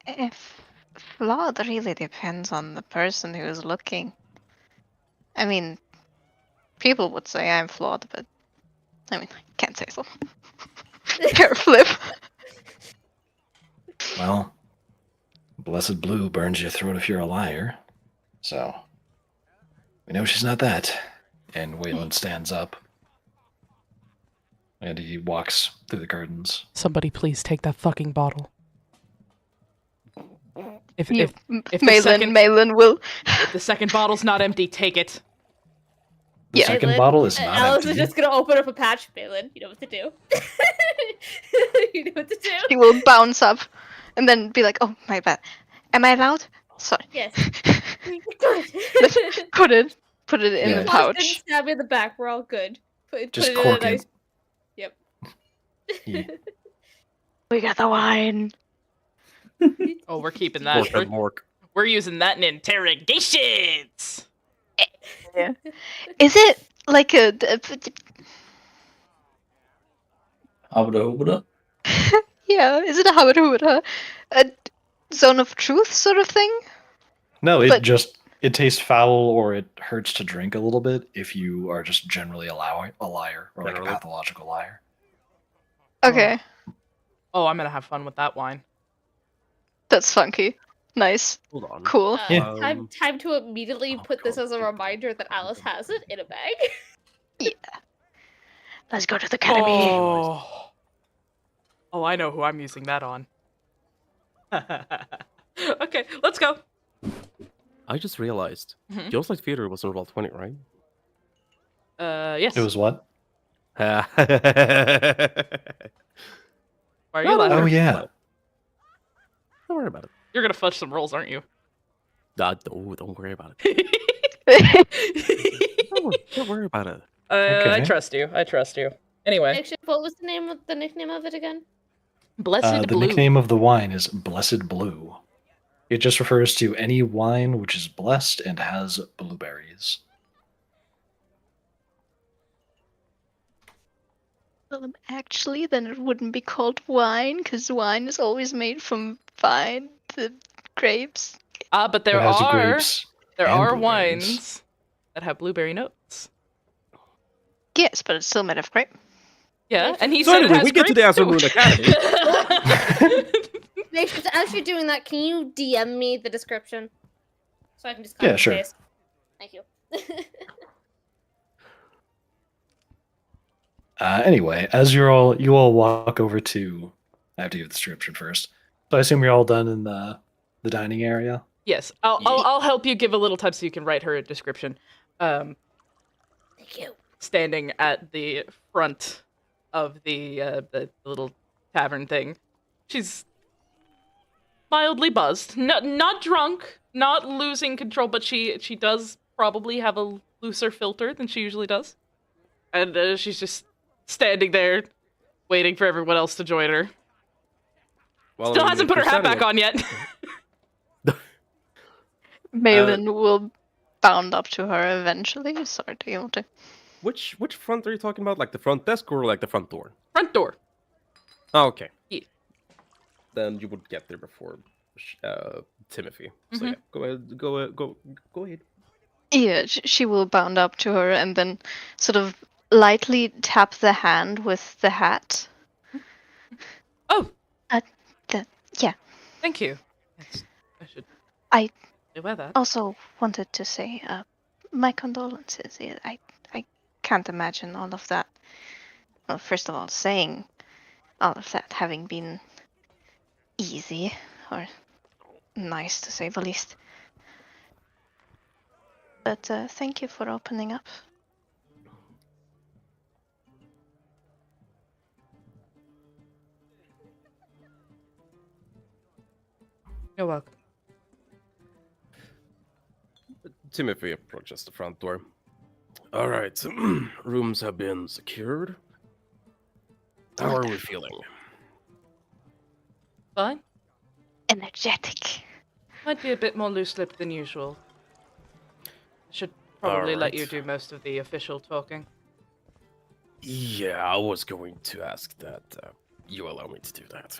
If flawed really depends on the person who is looking. I mean, people would say I'm flawed, but I mean, I can't say so. Hair flip. Well, Blessed Blue burns your throat if you're a liar. So, we know she's not that. And Wayland stands up. And he walks through the gardens. Somebody please take that fucking bottle. If You, if the second Malin will. if the second bottle's not empty, take it. The Yeah. second Malin- bottle is not Alice empty. is just gonna open up a patch, Balin. You know what to do. You know what to do. She will bounce up, and then be like, "Oh my bad. Am I allowed? Sorry." Yes. Good. Put it in Yeah. the Claws didn't pouch. stab me in the back. We're all good. Put Just it in a cork nice. it. Yep. Yeah. We got the wine. Oh, we're keeping that. Mork and Mork. We're using that in interrogations. Is it like a? Abra. Yeah, is it a habadooda? A zone of truth sort of thing? No, But- it tastes foul or it hurts to drink a little bit if you are just generally a liar or like a Generally. pathological liar. Okay, Oh, I'm gonna have fun with that wine. that's funky. Nice. Hold on. Cool. Yeah. Time to immediately Oh, put this God. as a reminder that Alice has it in a bag. Let's go to the academy. Oh, I know who I'm using that on. Okay, let's go. I just realized. Mhm. Feels like theater was in roll 20, right? Yes. It was what? Why are you laughing? Oh yeah. Don't worry about it. You're gonna fudge some rolls, aren't you? Don't worry about it. Don't worry about it. I Okay. trust you. I trust you. Anyway, Actually, what was the nickname of it again? Blessed The Blue. nickname of the wine is Blessed Blue. It just refers to any wine which is blessed and has blueberries. Actually, then it wouldn't be called wine, because wine is always made from the grapes. But there It has are grapes there and are blueberries. wines that have blueberry notes. Yes, but it's still made of grape. Yeah, and he So said anyway, it has we get to the grapes, Azure Moon too. Academy. Nation, as you're doing that, can you DM me the description so I can just Yeah, copy and sure. paste? Thank you. Anyway, as you all walk over to. I have to give the description first. So I assume you're all done in the dining area. Yes, I'll help you give a little time so you can write her a description. Thank you. Standing at the front of the little tavern thing, she's mildly buzzed, not drunk, not losing control, but she does probably have a looser filter than she usually does, and she's just standing there, waiting for everyone else to join her. Well, Still I mean, hasn't if put her you're hat standing back on yet. Malin will bound up to her eventually. Sorry, do you want to? Which front are you talking about? Like the front desk or like the front door? Front door. Oh, okay. Yeah. Then you would get there before Timothy. So Mhm. yeah, go ahead. Yeah, she will bound up to her and then sort of lightly tap the hand with the hat. Oh, Yeah. thank you. Yes, I should. I- wear that. Also wanted to say, my condolences. I can't imagine all of that. Well, first of all, saying all of that having been easy or nice to say the least. But thank you for opening up. You're welcome. Timothy approaches the front door. All right, rooms have been secured. How are we feeling? Fine. Energetic. Might be a bit more loose-lipped than usual. I should probably let you Alright. do most of the official talking. Yeah, I was going to ask that. You allow me to do that.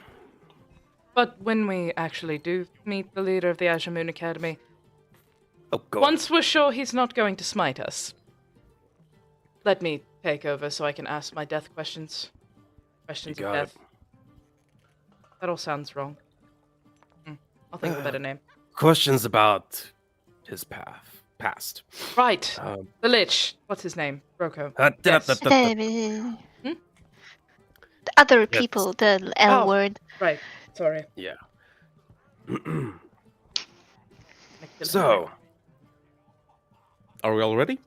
But when we actually do meet the leader of the Azure Moon Academy, Oh, go once we're sure he's not going to smite us, let me take over so I can ask my death questions. Questions You of got death. That all sounds wrong. I'll think of a better name. Questions about his past. Right. Um, The Lich. What's his name? Roko. uh, Yes. da- da- da- da- other people, the L Oh. word. Right. Sorry. Yeah. Make it So, are we all ready?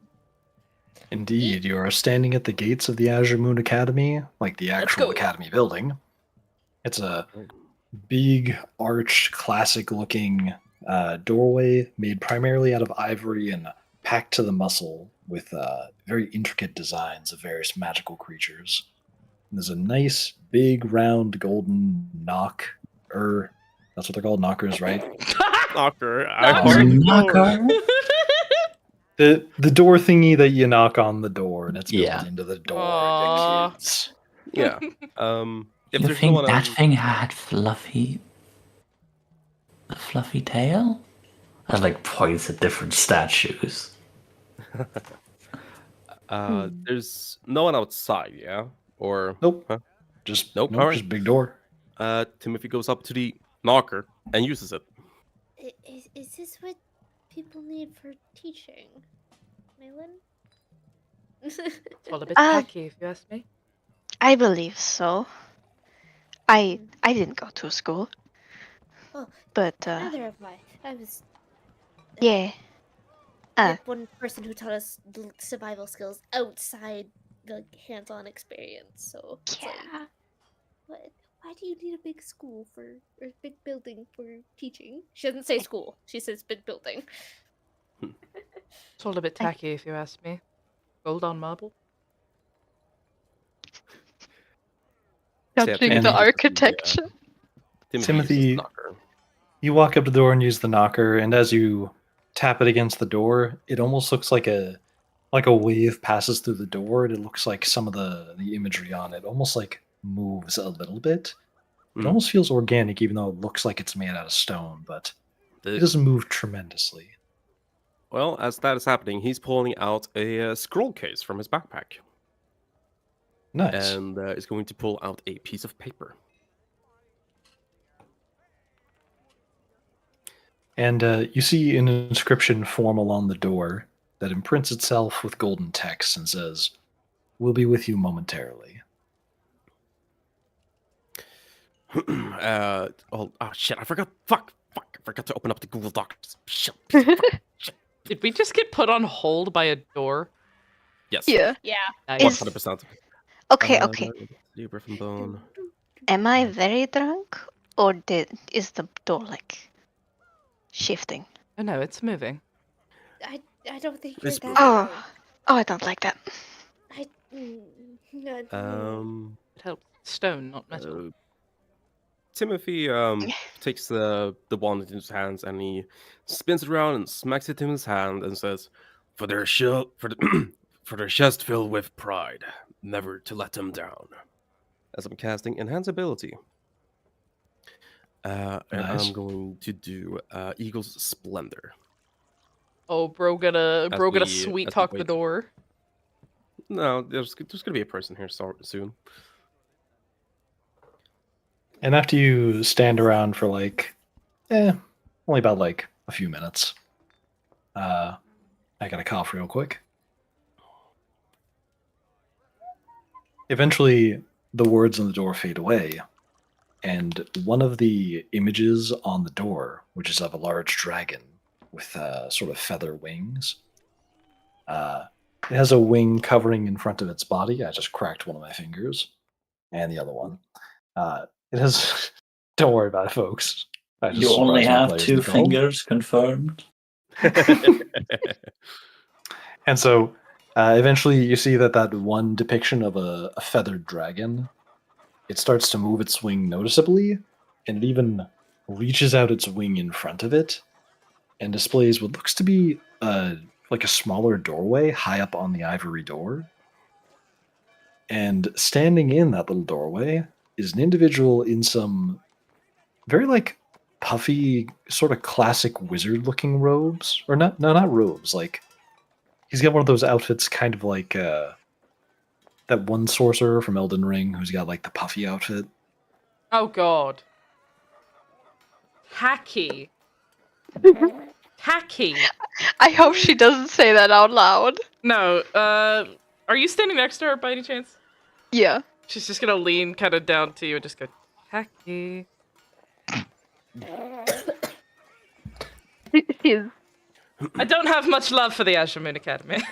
Indeed, you are standing at the gates of the Azure Moon Academy, like the Let's actual go. academy building. It's a big, arched, classic-looking doorway made primarily out of ivory and packed to the muscle with very intricate designs of various magical creatures. And there's a nice, big, round, golden knock. That's what they're called, knockers, right? Knocker. Knocker. I heard the door. Knocker? The door thingy that you knock on the door and it's Yeah. built into the door. Aw. You kids. Yeah. If You there's no think one that else, thing had a fluffy tail? I like points at different statues. there's no one outside, yeah? Or Nope. Huh? Just Nope, nope. alright. Just big door. Timothy goes up to the knocker and uses it. Is this what people need for teaching, Malin? It's all a bit Ah. tacky, if you ask me. I believe so. I didn't go to school, Oh, but neither have I. I was yeah. we had one person who taught us survival skills outside the hands-on experience. So it's like, Yeah. why do you need a big school or a big building for teaching? She doesn't say school. She says big building. It's all a bit tacky, if you ask me. Gold on marble. Judging And- the architecture. Timothy- uses the knocker. You walk up to the door and use the knocker, and as you tap it against the door, it almost looks like a wave passes through the door, and it looks like some of the imagery on it almost like moves a little bit. It Mm. almost feels organic, even though it looks like it's made out of stone, but it The- doesn't move tremendously. Well, as that is happening, he's pulling out a scroll case from his backpack Nice. and is going to pull out a piece of paper. And you see an inscription form along the door that imprints itself with golden text and says, "We'll be with you momentarily." Oh shit! I forgot. Fuck! I forgot to open up the Google Docs. Shit! Fuck, shit. Did we just get put on hold by a door? Yes. Yeah. Yeah. Nice. Is- 100%. Okay, okay. Libra from Bone. Am I very drunk, or is the door like shifting? Oh no, it's moving. I don't think you're It's that. moving. drunk. Oh, I don't like that. It helps. Stone, not metal. Timothy takes the wand into his hands and he spins it around and smacks it in his hand and says, "For their for their chest filled with pride, never to let them down." As I'm casting enhance ability, and Nice. I'm going to do Eagle's Splendor. Oh, bro, gonna we- sweet as we talk the wait. door. No, there's gonna be a person here soon. And after you stand around for only about like a few minutes, I gotta cough real quick. Eventually, the words on the door fade away, and one of the images on the door, which is of a large dragon with sort of feather wings, it has a wing covering in front of its body. I just cracked one of my fingers, and the other one. It has. Don't worry about it, folks. I just You only surprised my have players 2 in the call. fingers confirmed. And so eventually you see that one depiction of a feathered dragon, it starts to move its wing noticeably, and it even reaches out its wing in front of it and displays what looks to be like a smaller doorway high up on the ivory door. And standing in that little doorway is an individual in some very like puffy, sort of classic wizard-looking robes, or not robes. Like he's got one of those outfits, kind of like that one sorcerer from Elden Ring who's got like the puffy outfit. Oh god. Tacky. Tacky. I hope she doesn't say that out loud. No, are you standing next to her by any chance? Yeah. She's just gonna lean kind of down to you and just go, tacky. She's I don't have much love for the Azure Moon Academy.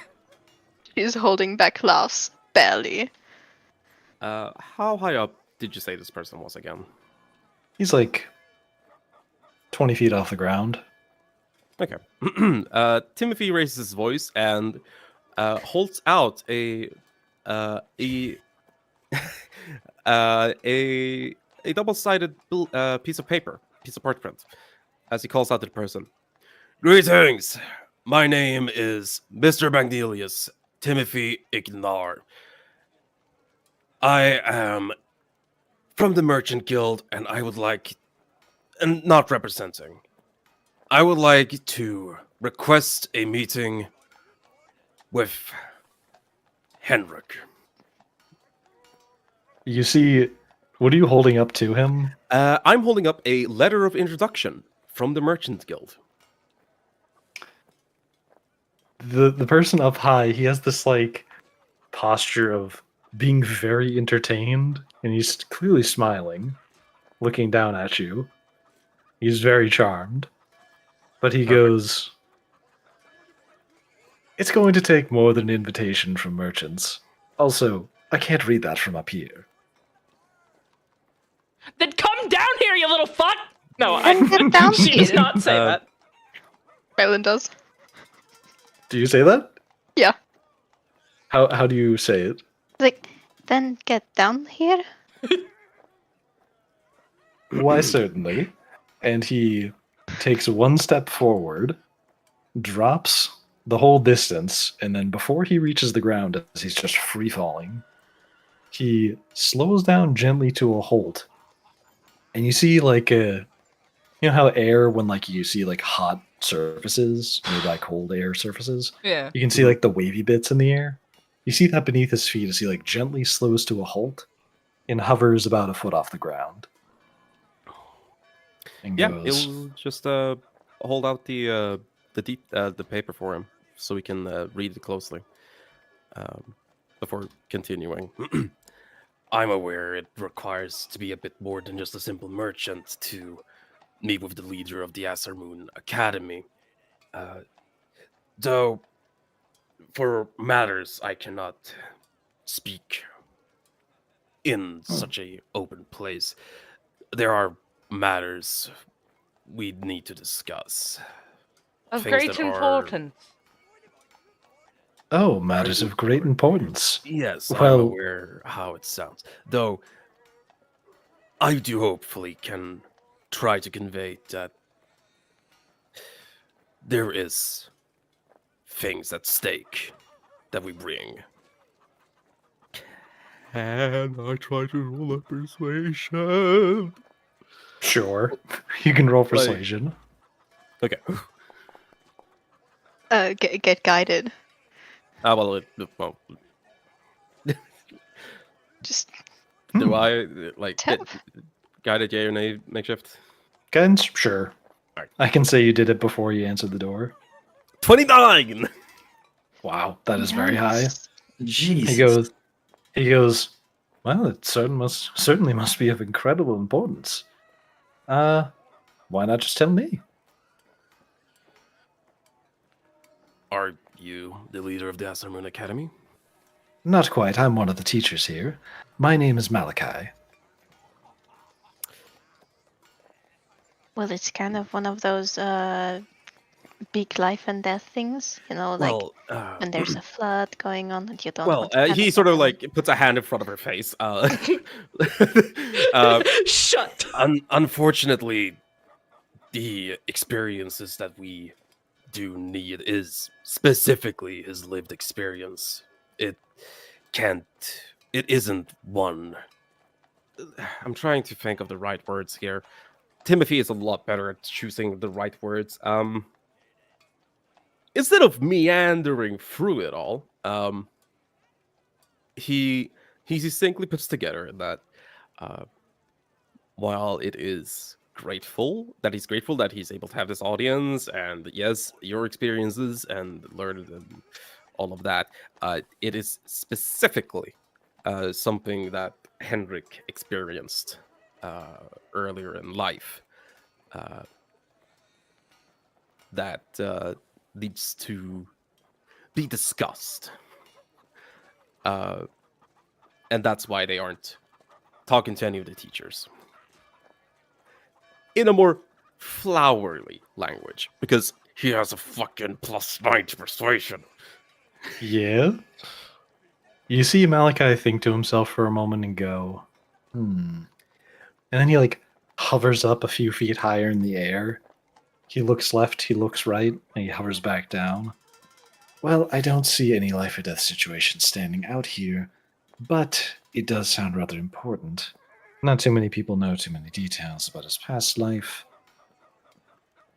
she's holding back laughs barely. How high up did you say this person was again? He's like 20 feet off the ground. Okay. Timothy raises his voice and holds out a double-sided piece of paper, piece of parchment, as he calls out to the person. Greetings. My name is Mr. Magnelius Timothy Ignar. I am from the Merchant Guild, and I would like, and not representing, I would like to request a meeting with Henrik. You see, what are you holding up to him? I'm holding up a letter of introduction from the Merchant Guild. The person up high, he has this like posture of being very entertained, and he's clearly smiling, looking down at you. He's very charmed. But he goes, "It's going to take more than an invitation from merchants. Also, I can't read that from up here." Then come down here, you little fuck! No, Then get down she does here. not say that. Rylan does. Do you say that? Yeah. How do you say it? Like, then get down here? Why, certainly. And he takes one step forward, drops the whole distance, and then before he reaches the ground, as he's just free falling, he slows down gently to a halt. And you see like you know how air, when like you see like hot surfaces made by cold air surfaces, Yeah. you can see like the wavy bits in the air. You see that beneath his feet as he like gently slows to a halt and hovers about a foot off the ground. And Yeah, goes, it'll just hold out the paper for him so we can read it closely before continuing. I'm aware it requires to be a bit more than just a simple merchant to meet with the leader of the Azure Moon Academy. Though, for matters I cannot speak in such a open place, there are matters we need to discuss. Of Things great that are- importance. "Oh, matters of great importance." Yes, I'm Well- aware how it sounds. Though, I do hopefully can try to convey that there is things at stake that we bring. Can I try to roll a persuasion? Sure. You can roll persuasion. Okay. Get guided. Well, Just do I like Tap. guided yay or nay makeshift? Guidance? Sure. Alright. I can say you did it before you answered the door. 29. Wow, that is very high. Nice. Jesus. He goes, "Well, it certainly must be of incredible importance. Why not just tell me?" Are you the leader of the Azure Moon Academy? "Not quite. I'm one of the teachers here. My name is Malachi." Well, it's kind of one of those big life and death things, you know, like when there's a flood going on and you don't well, want to he panic sort of and like puts a hand in front of her face. Shut. Unfortunately, the experiences that we do need is specifically his lived experience. It isn't one. I'm trying to think of the right words here. Timothy is a lot better at choosing the right words. Instead of meandering through it all, he succinctly puts together that while it is grateful that he's able to have this audience, and yes, your experiences and learn and all of that, it is specifically something that Henrik experienced earlier in life that needs to be discussed. And that's why they aren't talking to any of the teachers. In a more flowery language, because he has a fucking +9 to persuasion. Yeah. You see Malachi think to himself for a moment and go, And then he like hovers up a few feet higher in the air. He looks left, he looks right, and he hovers back down. Well, I don't see any life or death situation standing out here, but it does sound rather important. Not too many people know too many details about his past life.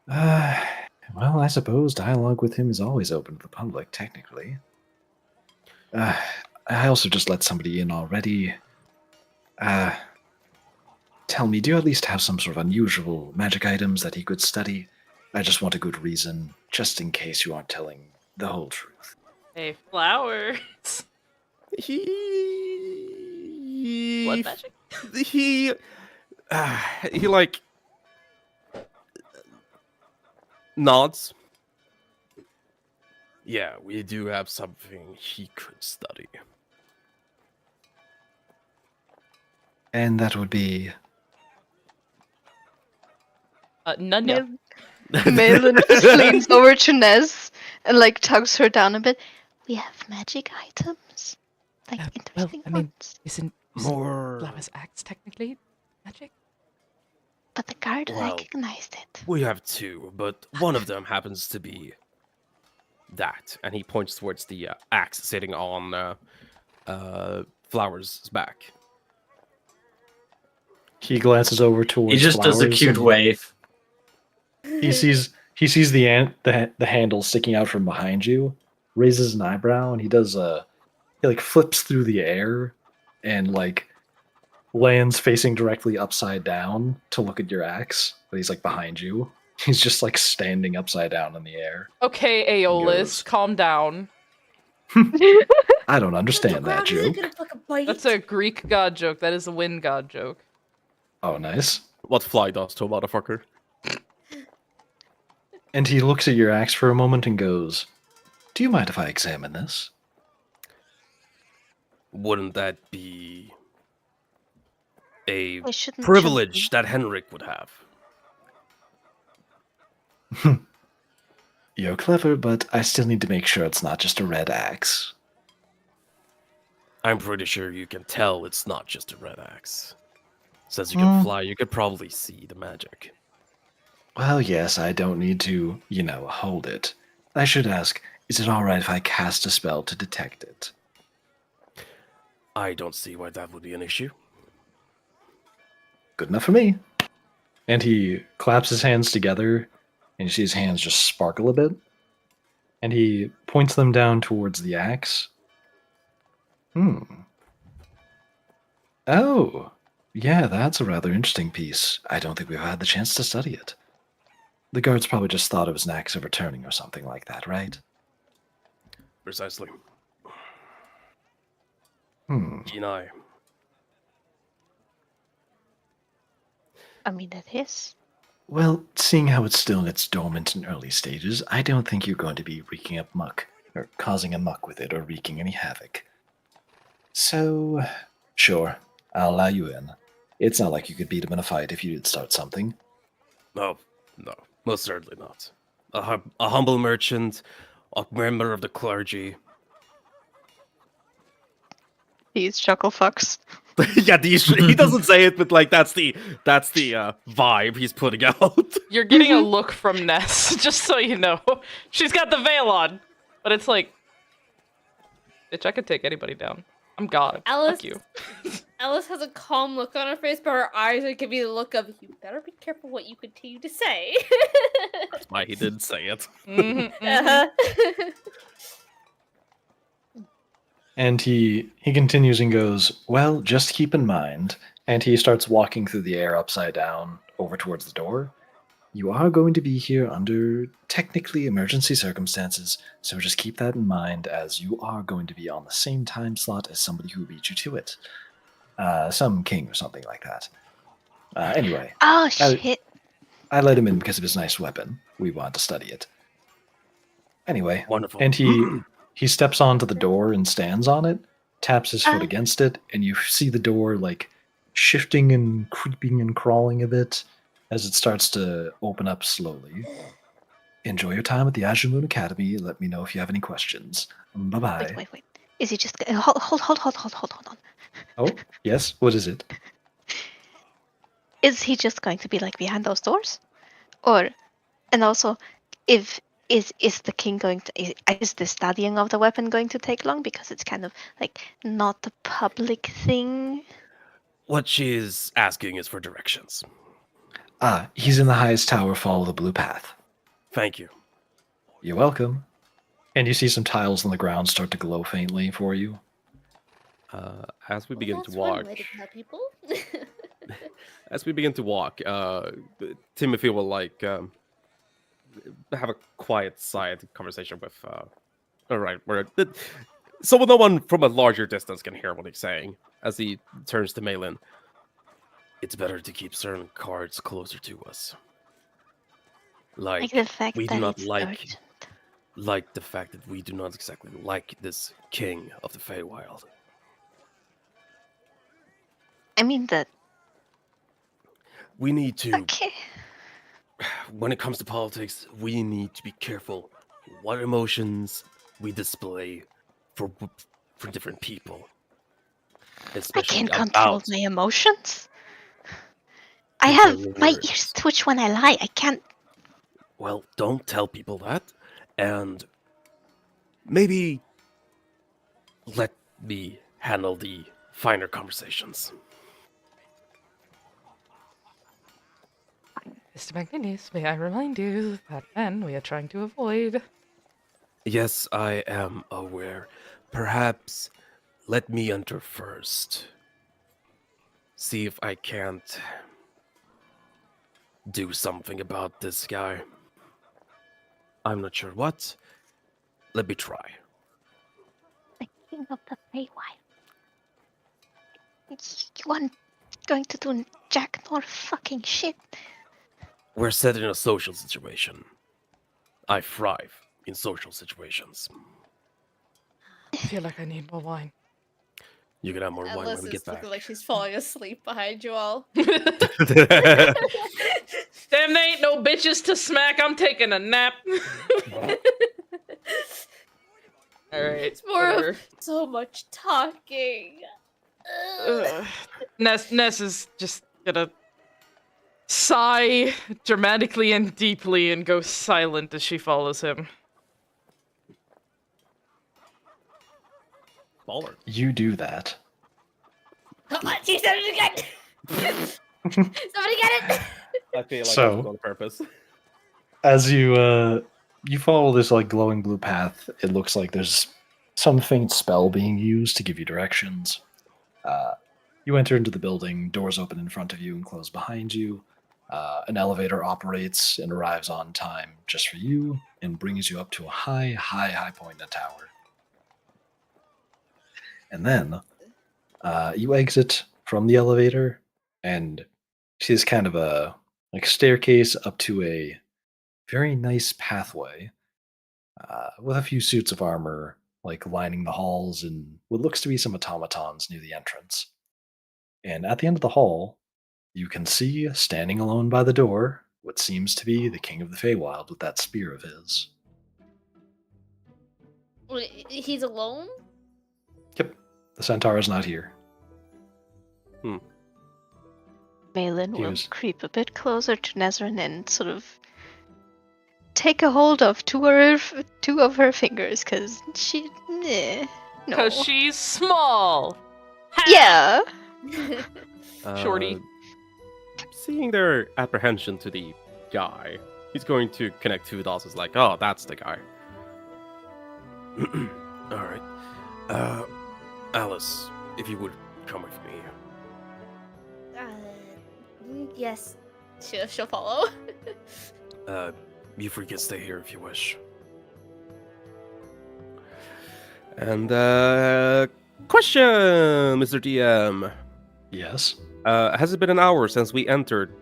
Well, I suppose dialogue with him is always open to the public, technically. I also just let somebody in already. Tell me, do you at least have some sort of unusual magic items that he could study? I just want a good reason, just in case you aren't telling the whole truth. Hey, flowers. He Blood magic? he like nods. Yeah, we do have something he could study. And that would be... Nanya. Malin just leans over to Nez and like tugs her down a bit. We have magic items, like interesting ones. Isn't More. Flowers Axe technically magic? But the guard Well, recognized it. We have two, but one of them happens to be that, and he points towards the axe sitting on Flower's back. He glances over towards He just does a Flowers cute and wave. He sees the handle sticking out from behind you, raises an eyebrow, and he like flips through the air and like lands facing directly upside down to look at your axe. But he's like behind you. He's just like standing upside down in the air. Okay, Aeolus, Goes. calm down. I don't understand that joke. That's a Greek god joke. That is a wind god joke. Oh, nice. What fly does to a motherfucker? And he looks at your axe for a moment and goes, "Do you mind if I examine this?" Wouldn't that be a I shouldn't privilege that Henrik would have? You're clever, but I still need to make sure it's not just a red axe. I'm pretty sure you can tell it's not just a red axe. Says you can fly, you could probably see the magic. Well, yes, I don't need to, hold it. I should ask, is it alright if I cast a spell to detect it? I don't see why that would be an issue. Good enough for me. And he claps his hands together, and you see his hands just sparkle a bit. And he points them down towards the axe. Oh, yeah, that's a rather interesting piece. I don't think we've had the chance to study it. The guards probably just thought it was an axe of returning or something like that, right? Precisely. Hmm. He and I. I mean, it is. Well, seeing how it's still in its dormant and early stages, I don't think you're going to be wreaking up muck, or causing a muck with it, or wreaking any havoc. So, sure, I'll allow you in. It's not like you could beat him in a fight if you did start something. No, most certainly not. A humble merchant, a member of the clergy. These chuckle fucks. Yeah, he doesn't say it, but like that's the vibe he's putting out. You're getting a look from Ness, just so you know. She's got the veil on, but it's like, bitch, I could take anybody down. I'm God. Alice, Fuck you. Alice has a calm look on her face, but her eyes are giving you the look of, you better be careful what you continue to say. That's why he didn't say it. Uh-huh. And he continues and goes, well, just keep in mind. And he starts walking through the air upside down over towards the door. you are going to be here under technically emergency circumstances, so just keep that in mind as you are going to be on the same time slot as somebody who beat you to it. Some king or something like that. Anyway, Oh shit! I let him in because of his nice weapon. We wanted to study it. Anyway, Wonderful. and he steps onto the door and stands on it, taps his foot Ah. against it, and you see the door like shifting and creeping and crawling a bit as it starts to open up slowly. Enjoy your time at the Azure Moon Academy. Let me know if you have any questions. Bye bye. Wait. Is he just hold on? Oh, yes. What is it? Is he just going to be like behind those doors, or, and also, if is the king going to is the studying of the weapon going to take long because it's kind of like not a public thing? What she is asking is for directions. He's in the highest tower. Follow the blue path. Thank you. You're welcome. And you see some tiles on the ground start to glow faintly for you. As we begin to That's one walk, way to tell people. Timothy will like have a quiet side conversation with. All right, where so no one from a larger distance can hear what he's saying as he turns to Malin. It's better to keep certain cards closer to us. Like the fact we that do not it's like urgent. the fact that we do not exactly like this king of the Feywild. I mean that. We need to, Okay. when it comes to politics, we need to be careful what emotions we display for different people. I Especially can't control about my emotions. I control have your my words. ears twitch when I lie. I can't. Well, don't tell people that, and maybe let me handle the finer conversations. Mr. Magninius, may I remind you that men we are trying to avoid. Yes, I am aware. Perhaps let me enter first. See if I can't do something about this guy. I'm not sure what. Let me try. The king of the Feywild. You aren't going to do jack nor fucking shit. We're set in a social situation. I thrive in social situations. I feel like I need more wine. You can have more wine when Alice we is get back. looking like she's falling asleep behind you all. Damn, they ain't no bitches to smack. I'm taking a nap. Alright. It's more of so much talking. Ness is just gonna sigh dramatically and deeply and go silent as she follows him. Baller. You do that. Come on, she said it again! Somebody get it! I feel like So- that's on purpose. As you follow this like glowing blue path, it looks like there's some faint spell being used to give you directions. You enter into the building, doors open in front of you and close behind you. An elevator operates and arrives on time just for you and brings you up to a high point in the tower. And then you exit from the elevator and see this kind of a like staircase up to a very nice pathway with a few suits of armor like lining the halls and what looks to be some automatons near the entrance. And at the end of the hall, you can see standing alone by the door what seems to be the king of the Feywild with that spear of his. Wait, he's alone? Yep, the centaur is not here. Malin He will was- creep a bit closer to Nezrin and sort of take a hold of two of her fingers, because she... no. Because she's small. Ha! Yeah. Shorty. Seeing their apprehension to the guy, he's going to connect two dots. It's like, oh, that's the guy. All right. Alice, if you would come with me. Yes. She'll follow. You three can stay here if you wish. And question, Mr. DM. Yes. Has it been an hour since we entered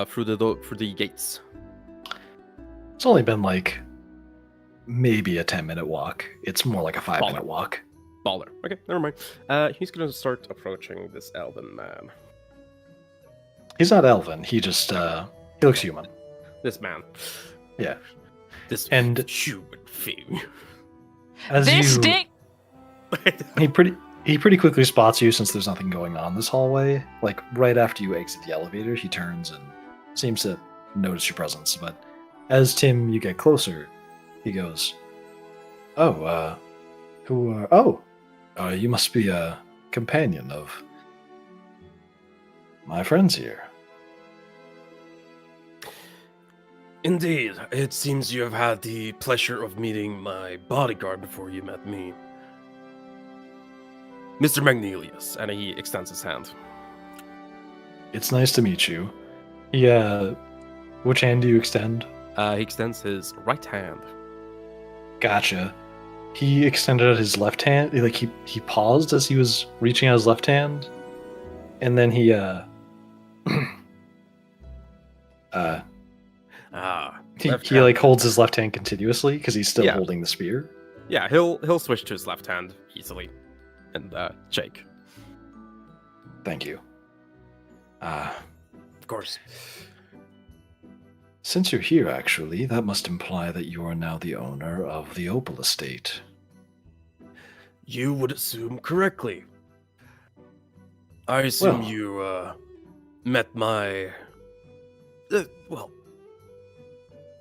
through the gates? It's only been like maybe a 10-minute walk. It's more like a 5-minute walk. Baller. Okay, never mind. He's gonna start approaching this elven man. He's not elven. He just he looks human. This man. Yeah. This And- human thing. As This you, dick. he pretty quickly spots you since there's nothing going on this hallway. Like right after you exit the elevator, he turns and seems to notice your presence. But as Tim, you get closer, he goes, "Oh, who are? Oh, you must be a companion of my friends here." Indeed, it seems you have had the pleasure of meeting my bodyguard before you met me. Mr. Magnelius, and he extends his hand. It's nice to meet you. Yeah. Which hand do you extend? He extends his right hand. Gotcha. He extended his left hand. Like he paused as he was reaching out his left hand, and then he Left he hand. like holds his left hand continuously because he's still Yeah. holding the spear. Yeah, he'll switch to his left hand easily, and shake. Thank you. Of course. Since you're here, actually, that must imply that you are now the owner of the Opal Estate. You would assume correctly. I assume Well- you met my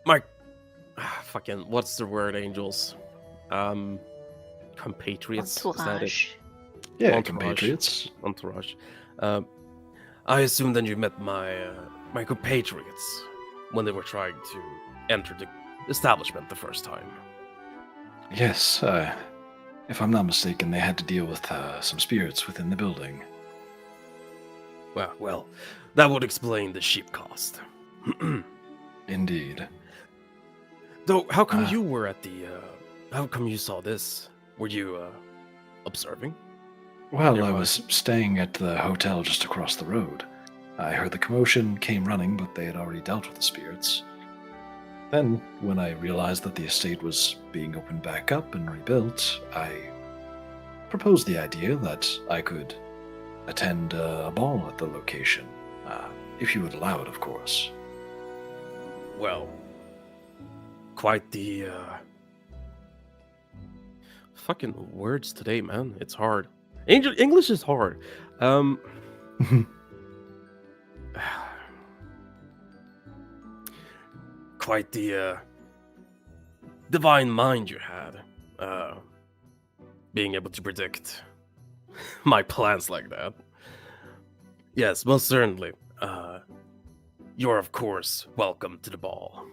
my fucking what's the word, angels? Compatriots. Is that it? Entourage. Yeah, Entourage. compatriots. Entourage. I assume then you met my my compatriots when they were trying to enter the establishment the first time. Yes, if I'm not mistaken, they had to deal with some spirits within the building. Well, that would explain the sheep cost. Indeed. Though, how come Ah. you were at the? How come you saw this? Were you observing? Well, Never I mind. was staying at the hotel just across the road. I heard the commotion, came running, but they had already dealt with the spirits. Then, when I realized that the estate was being opened back up and rebuilt, I proposed the idea that I could attend a ball at the location, if you would allow it, of course. Well, quite the fucking words today, man. It's hard. English is hard. Quite the divine mind you had, being able to predict my plans like that. Yes, most certainly. You're of course welcome to the ball,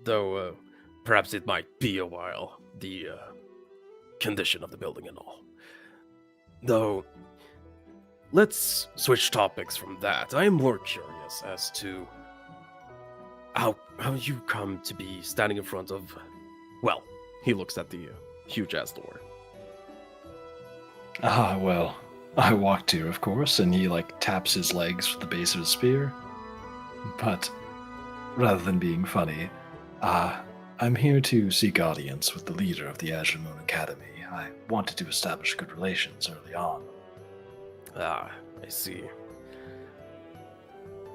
though perhaps it might be a while. The condition of the building and all. Though, let's switch topics from that. I am more curious as to how you come to be standing in front of. Well, he looks at the huge ass door. Well, I walked here, of course, and he, taps his legs with the base of his spear. But, rather than being funny, I'm here to seek audience with the leader of the Azure Moon Academy. I wanted to establish good relations early on. I see.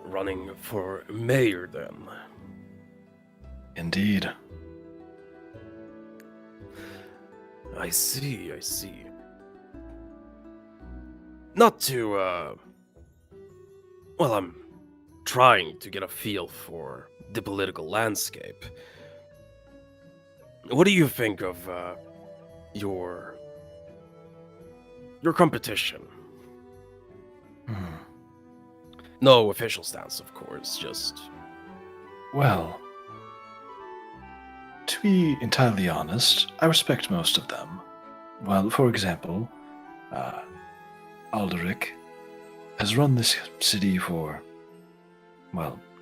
Running for mayor, then. Indeed. I see. Not to, well, I'm trying to get a feel for the political landscape. What do you think of, your competition? Hmm. No official stance, of course, just... Well, to be entirely honest, I respect most of them. Well, for example, Alderic has run this city for,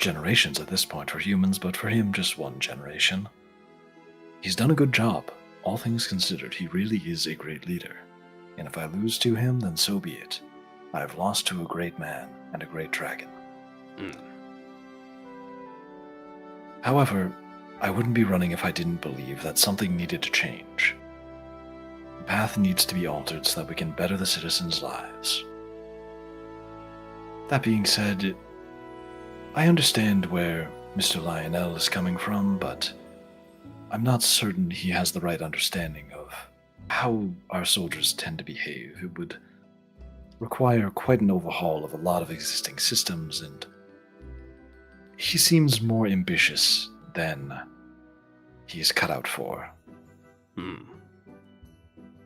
generations at this point for humans, but for him, just one generation. He's done a good job. All things considered, he really is a great leader. And if I lose to him, then so be it. I have lost to a great man and a great dragon. However, I wouldn't be running if I didn't believe that something needed to change. The path needs to be altered so that we can better the citizens' lives. That being said, I understand where Mr. Lionel is coming from, but I'm not certain he has the right understanding of how our soldiers tend to behave. It would require quite an overhaul of a lot of existing systems, and he seems more ambitious than he's cut out for.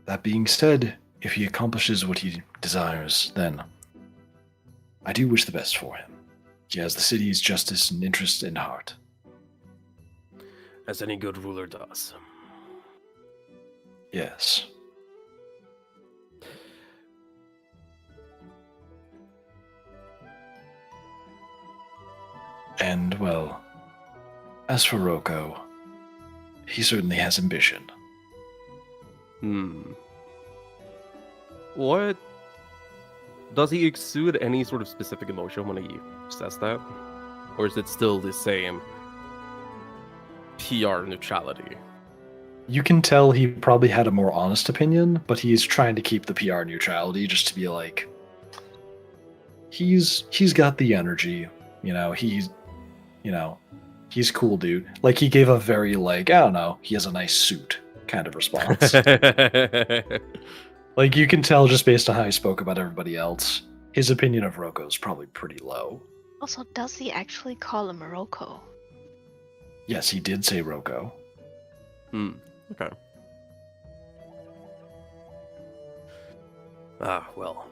That being said, if he accomplishes what he desires, then I do wish the best for him. He has the city's justice and interest in heart. As any good ruler does. Yes. And, well, as for Roko, he certainly has ambition. What? Does he exude any sort of specific emotion when he says that? Or is it still the same PR neutrality? You can tell he probably had a more honest opinion, but he's trying to keep the PR neutrality just to be like, he's got the energy, he's cool, dude. Like, he gave a very, like, I don't know, he has a nice suit kind of response. Like, you can tell just based on how he spoke about everybody else, his opinion of Roko is probably pretty low. Also, does he actually call him Morocco? Yes, he did say Roko. Okay. Well.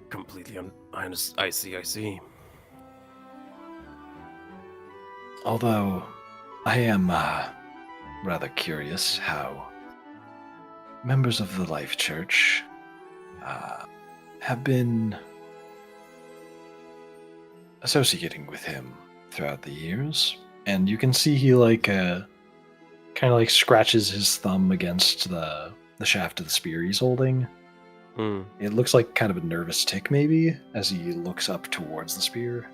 Completely I see. Although, I am rather curious how members of the Life Church have been associating with him throughout the years. And you can see he kind of scratches his thumb against the shaft of the spear he's holding. It looks like kind of a nervous tick, maybe, as he looks up towards the spear.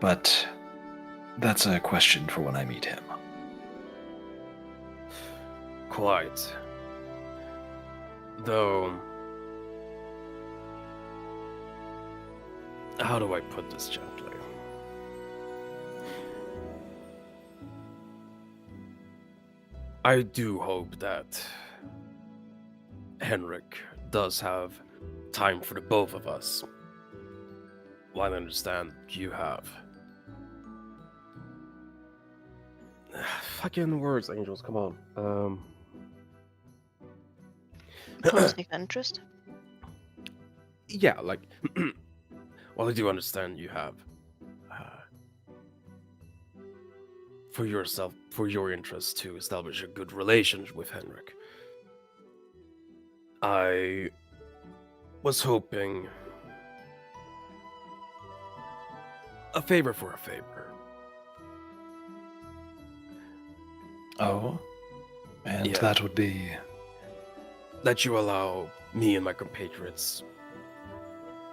But that's a question for when I meet him. Quite. Though, how do I put this gently? I do hope that Henrik does have time for the both of us. Well, I understand you have. Fucking words, angels, come on. Conflict of interest? Yeah, like, well, I do understand you have, for yourself, for your interest, to establish a good relationship with Henrik. I was hoping a favor for a favor. Oh? And Yeah. that would be... That you allow me and my compatriots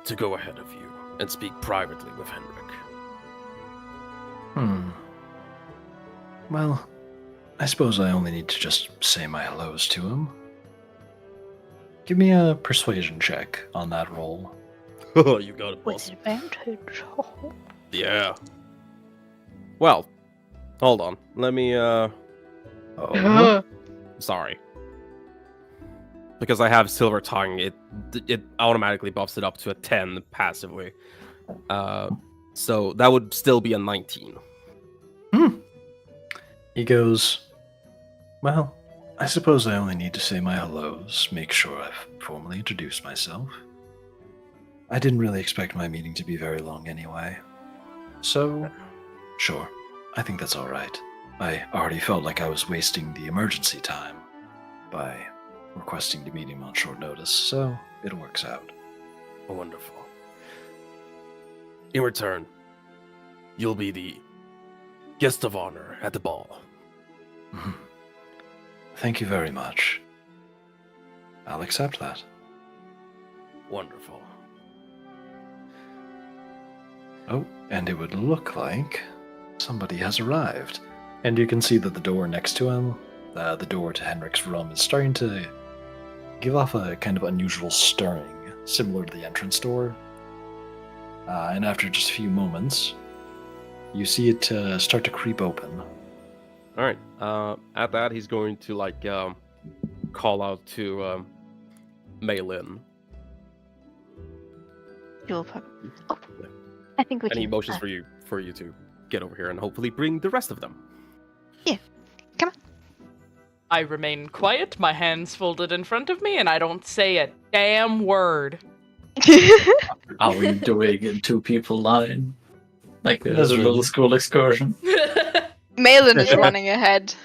to go ahead of you and speak privately with Henrik. Well, I suppose I only need to just say my hellos to him. Give me a persuasion check on that roll. Oh, you got it, With boss. advantage. Yeah. Well, hold on. Let me, Oh. sorry. Because I have Silver Tongue, it automatically buffs it up to a 10 passively. So that would still be a 19. He goes, well, I suppose I only need to say my hellos, make sure I've formally introduced myself. I didn't really expect my meeting to be very long anyway. So, sure, I think that's alright. I already felt like I was wasting the emergency time by requesting to meet him on short notice, so it works out. Wonderful. In return, you'll be the guest of honor at the ball. Mhm. Thank you very much. I'll accept that. Wonderful. Oh, and it would look like somebody has arrived. And you can see that the door next to him, the door to Henrik's room, is starting to give off a kind of unusual stirring, similar to the entrance door. And after just a few moments, you see it start to creep open. All right. At that, he's going to call out to Maylin. Oh, I think we Any can. motions for you to get over here and hopefully bring the rest of them. Yeah, come I remain quiet, my hands folded in front of me, and I don't say a damn word. on. Are we doing in 2 people line? Like a That's little really- school excursion? Malin is running ahead.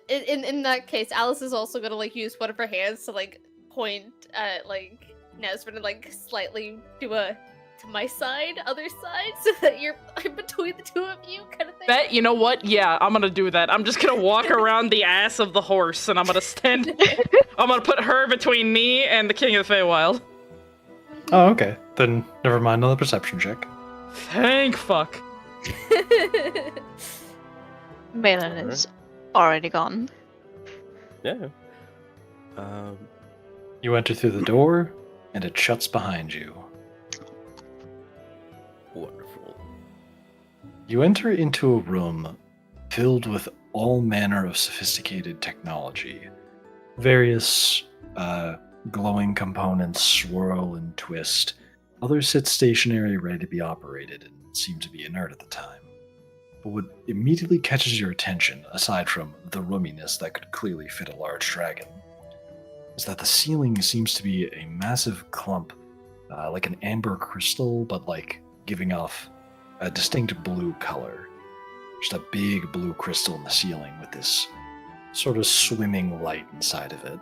In that case, Alice is also gonna like use one of her hands to like point at like Nesrin and like slightly do a to my side, other side, so that you're in between the two of you, kind of thing. Bet, you know what? Yeah, I'm gonna do that. I'm just gonna walk around the ass of the horse, and I'm gonna stand. I'm gonna put her between me and the King of the Feywild. Oh, okay. Then never mind on the perception check. Thank fuck. Malin is already gone. Yeah. You enter through the door, and it shuts behind you. Wonderful. You enter into a room filled with all manner of sophisticated technology. Various glowing components swirl and twist. Others sit stationary, ready to be operated, and seem to be inert at the time. But what immediately catches your attention, aside from the roominess that could clearly fit a large dragon, is that the ceiling seems to be a massive clump, like an amber crystal, but like giving off a distinct blue color. Just a big blue crystal in the ceiling with this sort of swimming light inside of it.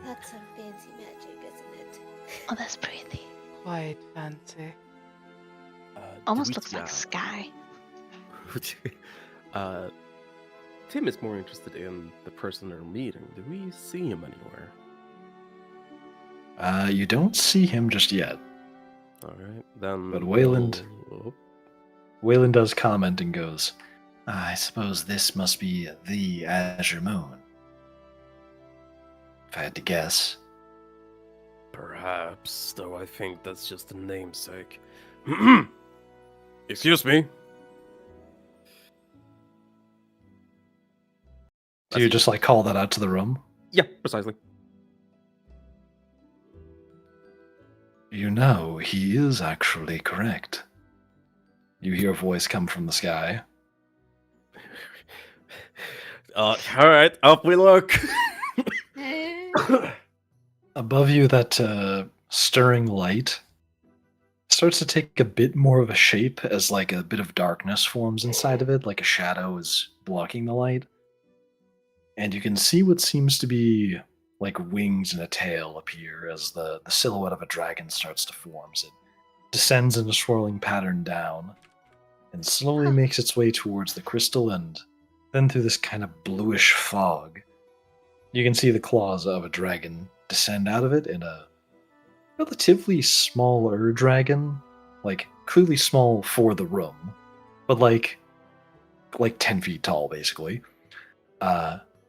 That's some fancy magic, isn't it? Oh, that's pretty. Quite fancy. Almost looks like sky. Tim is more interested in the person they're meeting. Do we see him anywhere? You don't see him just yet. All right, then. But Wayland- we'll- Wayland does comment and goes, I suppose this must be the Azure Moon. If I had to guess. Perhaps, though I think that's just a namesake. Excuse me. Do you just like call that out to the room? Yeah, precisely. You know, he is actually correct. You hear a voice come from the sky. All right, up we look. Above you, that stirring light starts to take a bit more of a shape as like a bit of darkness forms inside of it, like a shadow is blocking the light. And you can see what seems to be like wings and a tail appear as the silhouette of a dragon starts to form. It descends in a swirling pattern down and slowly makes its way towards the crystal and then through this kind of bluish fog. You can see the claws of a dragon descend out of it in a relatively smaller dragon, like clearly small for the room, but like 10 feet tall basically.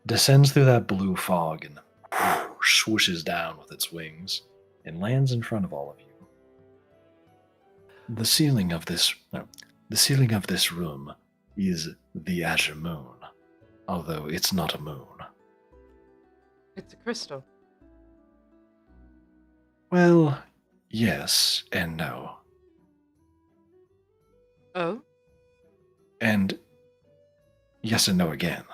Descends through that blue fog and swooshes down with its wings and lands in front of all of you. The ceiling of this room is the Azure Moon, although it's not a moon. It's a crystal. Well, yes and no. Oh? And yes and no again.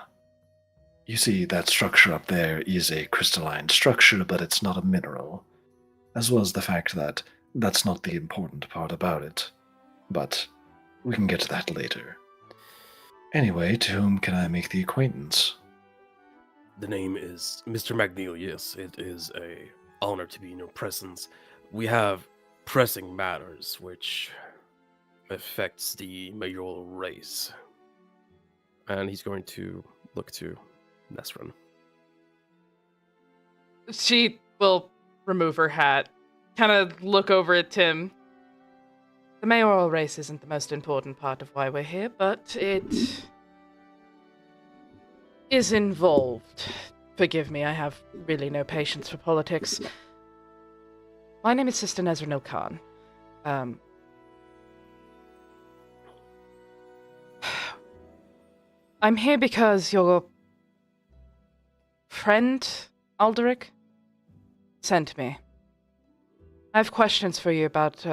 You see, that structure up there is a crystalline structure, but it's not a mineral, as well as the fact that that's not the important part about it. But we can get to that later. Anyway, to whom can I make the acquaintance? The name is Mr. McNeil. Yes, it is a honor to be in your presence. We have pressing matters which affects the mayoral race. And he's going to look to Nesrin. She will remove her hat, kind of look over at Tim. The mayoral race isn't the most important part of why we're here, but it is involved. Forgive me, I have really no patience for politics. My name is Sister Nesrin Khan. I'm here because your friend, Alderic, sent me. I have questions for you about,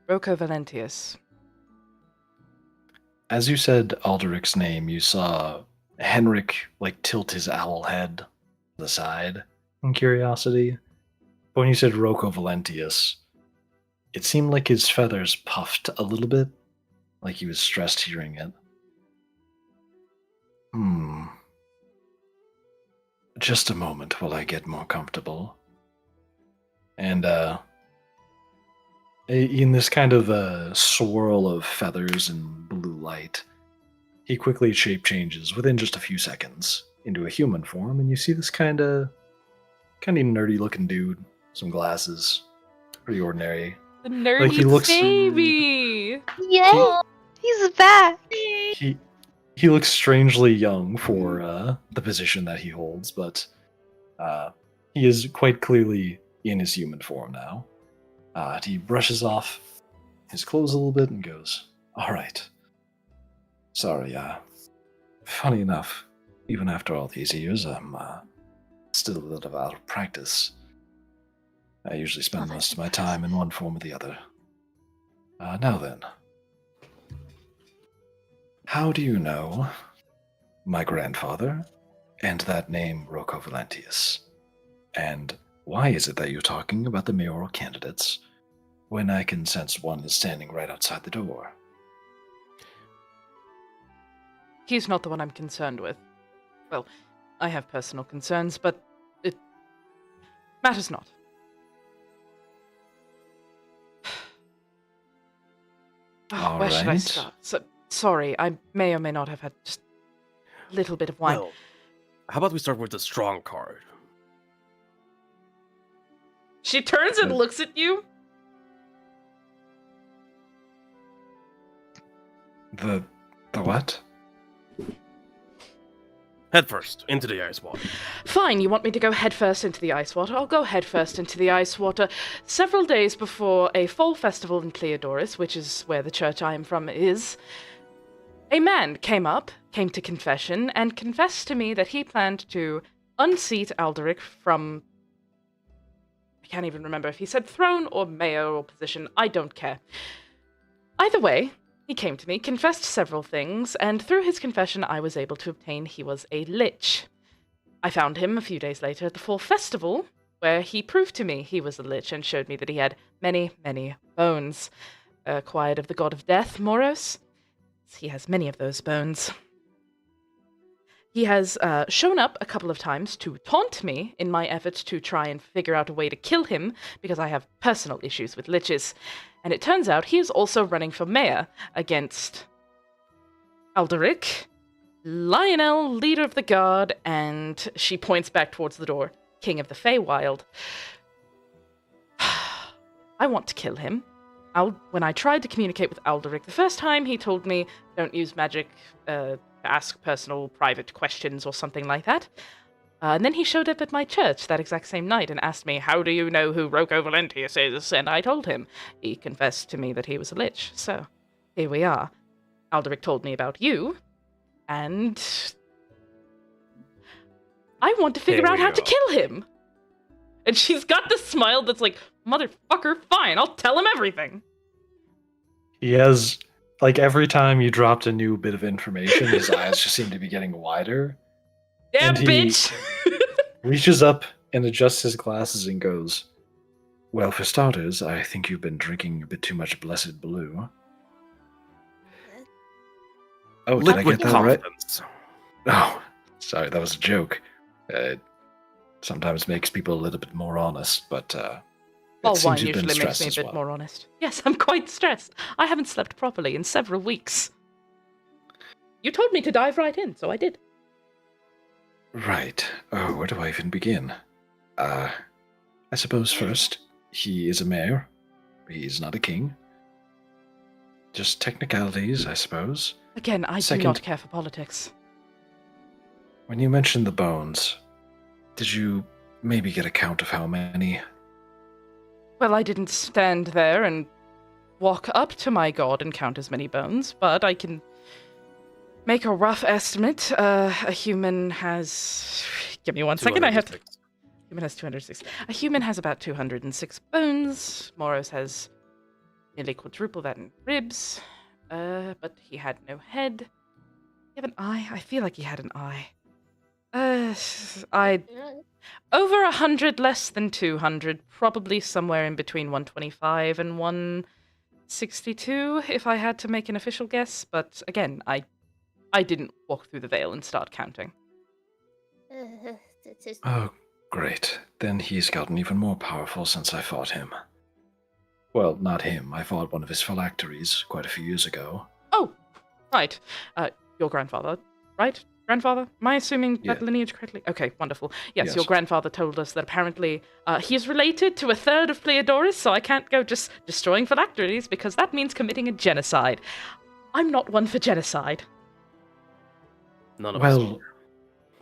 Rocco Valentius. As you said Alderic's name, you saw Henrik tilt his owl head to the side in curiosity. But when you said Rocco Valentius, it seemed like his feathers puffed a little bit, like he was stressed hearing it. Just a moment while I get more comfortable. And, in this kind of swirl of feathers and blue light, he quickly shape changes within just a few seconds into a human form, and you see this kind of nerdy looking dude, some glasses, pretty ordinary. The nerdy he looks- baby! Yeah, he's back. He looks strangely young for the position that he holds, but he is quite clearly in his human form now. He brushes off his clothes a little bit and goes, "All right. Sorry, funny enough, even after all these years, I'm still a little out of practice. I usually spend most of my time in one form or the other. Now then, how do you know my grandfather and that name Rocco Valentius? And why is it that you're talking about the mayoral candidates when I can sense one is standing right outside the door?" He's not the one I'm concerned with. Well, I have personal concerns, but it matters not. All Where should I right. start? Sorry, I may or may not have had just a little bit of wine. Well, how about we start with the strong card? She turns and looks at you. The what? Head first, into the ice water. Fine, you want me to go headfirst into the ice water? I'll go headfirst into the ice water. Several days before a fall festival in Cleodoris, which is where the church I am from is, a man came to confession, and confessed to me that he planned to unseat Alderic from... I can't even remember if he said throne or mayoral position. I don't care. Either way, he came to me, confessed several things, and through his confession I was able to obtain he was a lich. I found him a few days later at the fall festival, where he proved to me he was a lich and showed me that he had many, many bones. Acquired of the god of death, Moros. He has many of those bones. He has shown up a couple of times to taunt me in my efforts to try and figure out a way to kill him, because I have personal issues with liches. And it turns out he is also running for mayor against Alderic, Lionel, leader of the guard, and she points back towards the door, king of the Feywild. I want to kill him. When I tried to communicate with Alderic the first time, he told me, don't use magic to ask personal, private questions or something like that. And then he showed up at my church that exact same night and asked me, how do you know who Rocco Valentius is? And I told him. He confessed to me that he was a lich. So, here we are. Alderic told me about you, and I want to figure out how to kill him. And she's got this smile that's like, motherfucker, fine, I'll tell him everything. He has, every time you dropped a new bit of information, his eyes just seem to be getting wider. Yeah, And he bitch! reaches up and adjusts his glasses and goes, "Well, for starters, I think you've been drinking a bit too much Blessed Blue." Oh, did I Liquid get that right? confidence. Oh, sorry, that was a joke. It sometimes makes people a little bit more honest, but Well, seems wine you've been usually makes stressed me a as bit well. more honest. Yes, I'm quite stressed. I haven't slept properly in several weeks. You told me to dive right in, so I did. Right. Oh, where do I even begin? I suppose first, he is a mayor. He's not a king. Just technicalities, I suppose. Again, I do Second- not care for politics. When you mentioned the bones, did you maybe get a count of how many? Well, I didn't stand there and walk up to my god and count as many bones, but I can make a rough estimate. A human has... Give me 1 second, I have to... 206. Human has 206. A human has about 206 bones. Moros has nearly quadruple that in ribs. But he had no head. He have an eye? I feel like he had an eye. Over 100, less than 200. Probably somewhere in between 125 and 162, if I had to make an official guess. But again, I didn't walk through the veil and start counting. Oh, great. Then he's gotten even more powerful since I fought him. Well, not him. I fought one of his phylacteries quite a few years ago. Oh, right. Your grandfather, right? Grandfather? Am I assuming that Yeah. lineage correctly? Okay, wonderful. Yes, Yes. your grandfather told us that apparently he is related to a third of Pleiodorus, so I can't go just destroying phylacteries because that means committing a genocide. I'm not one for genocide. None of us. Well,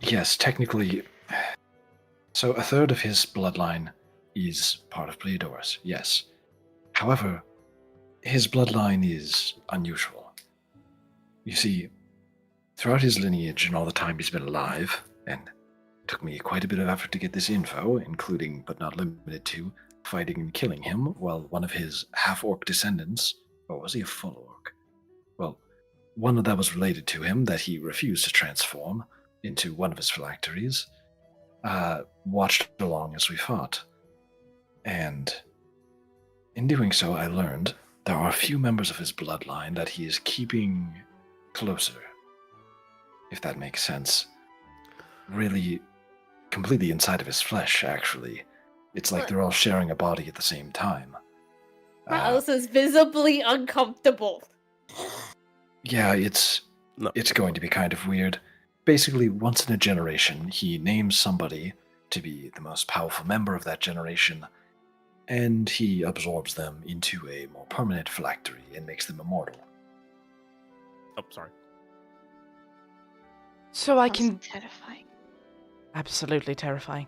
yes, technically. So a third of his bloodline is part of Pleiodorus, yes. However, his bloodline is unusual. You see, throughout his lineage and all the time he's been alive, and it took me quite a bit of effort to get this info, including but not limited to fighting and killing him, while one of his half-orc descendants, or was he a full orc? Well, one that was related to him that he refused to transform into one of his phylacteries, watched along as we fought. And in doing so, I learned there are a few members of his bloodline that he is keeping closer, if that makes sense. Really, completely inside of his flesh, actually. It's like they're all sharing a body at the same time. Alice is visibly uncomfortable. Yeah, it's going to be kind of weird. Basically, once in a generation, he names somebody to be the most powerful member of that generation, and he absorbs them into a more permanent phylactery and makes them immortal. Oh, sorry. So I That's can... terrifying. Absolutely terrifying.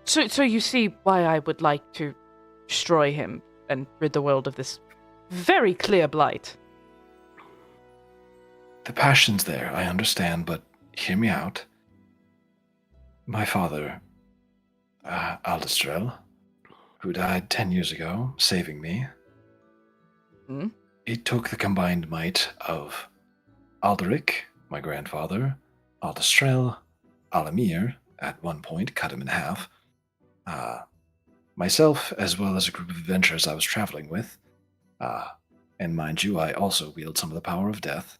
So you see why I would like to destroy him and rid the world of this very clear blight. The passion's there, I understand, but hear me out. My father, Aldestrel, who died 10 years ago, saving me, it took the combined might of Alderic, my grandfather, Aldestrel, Alamir, at one point cut him in half, myself, as well as a group of adventurers I was traveling with, and mind you, I also wield some of the power of death.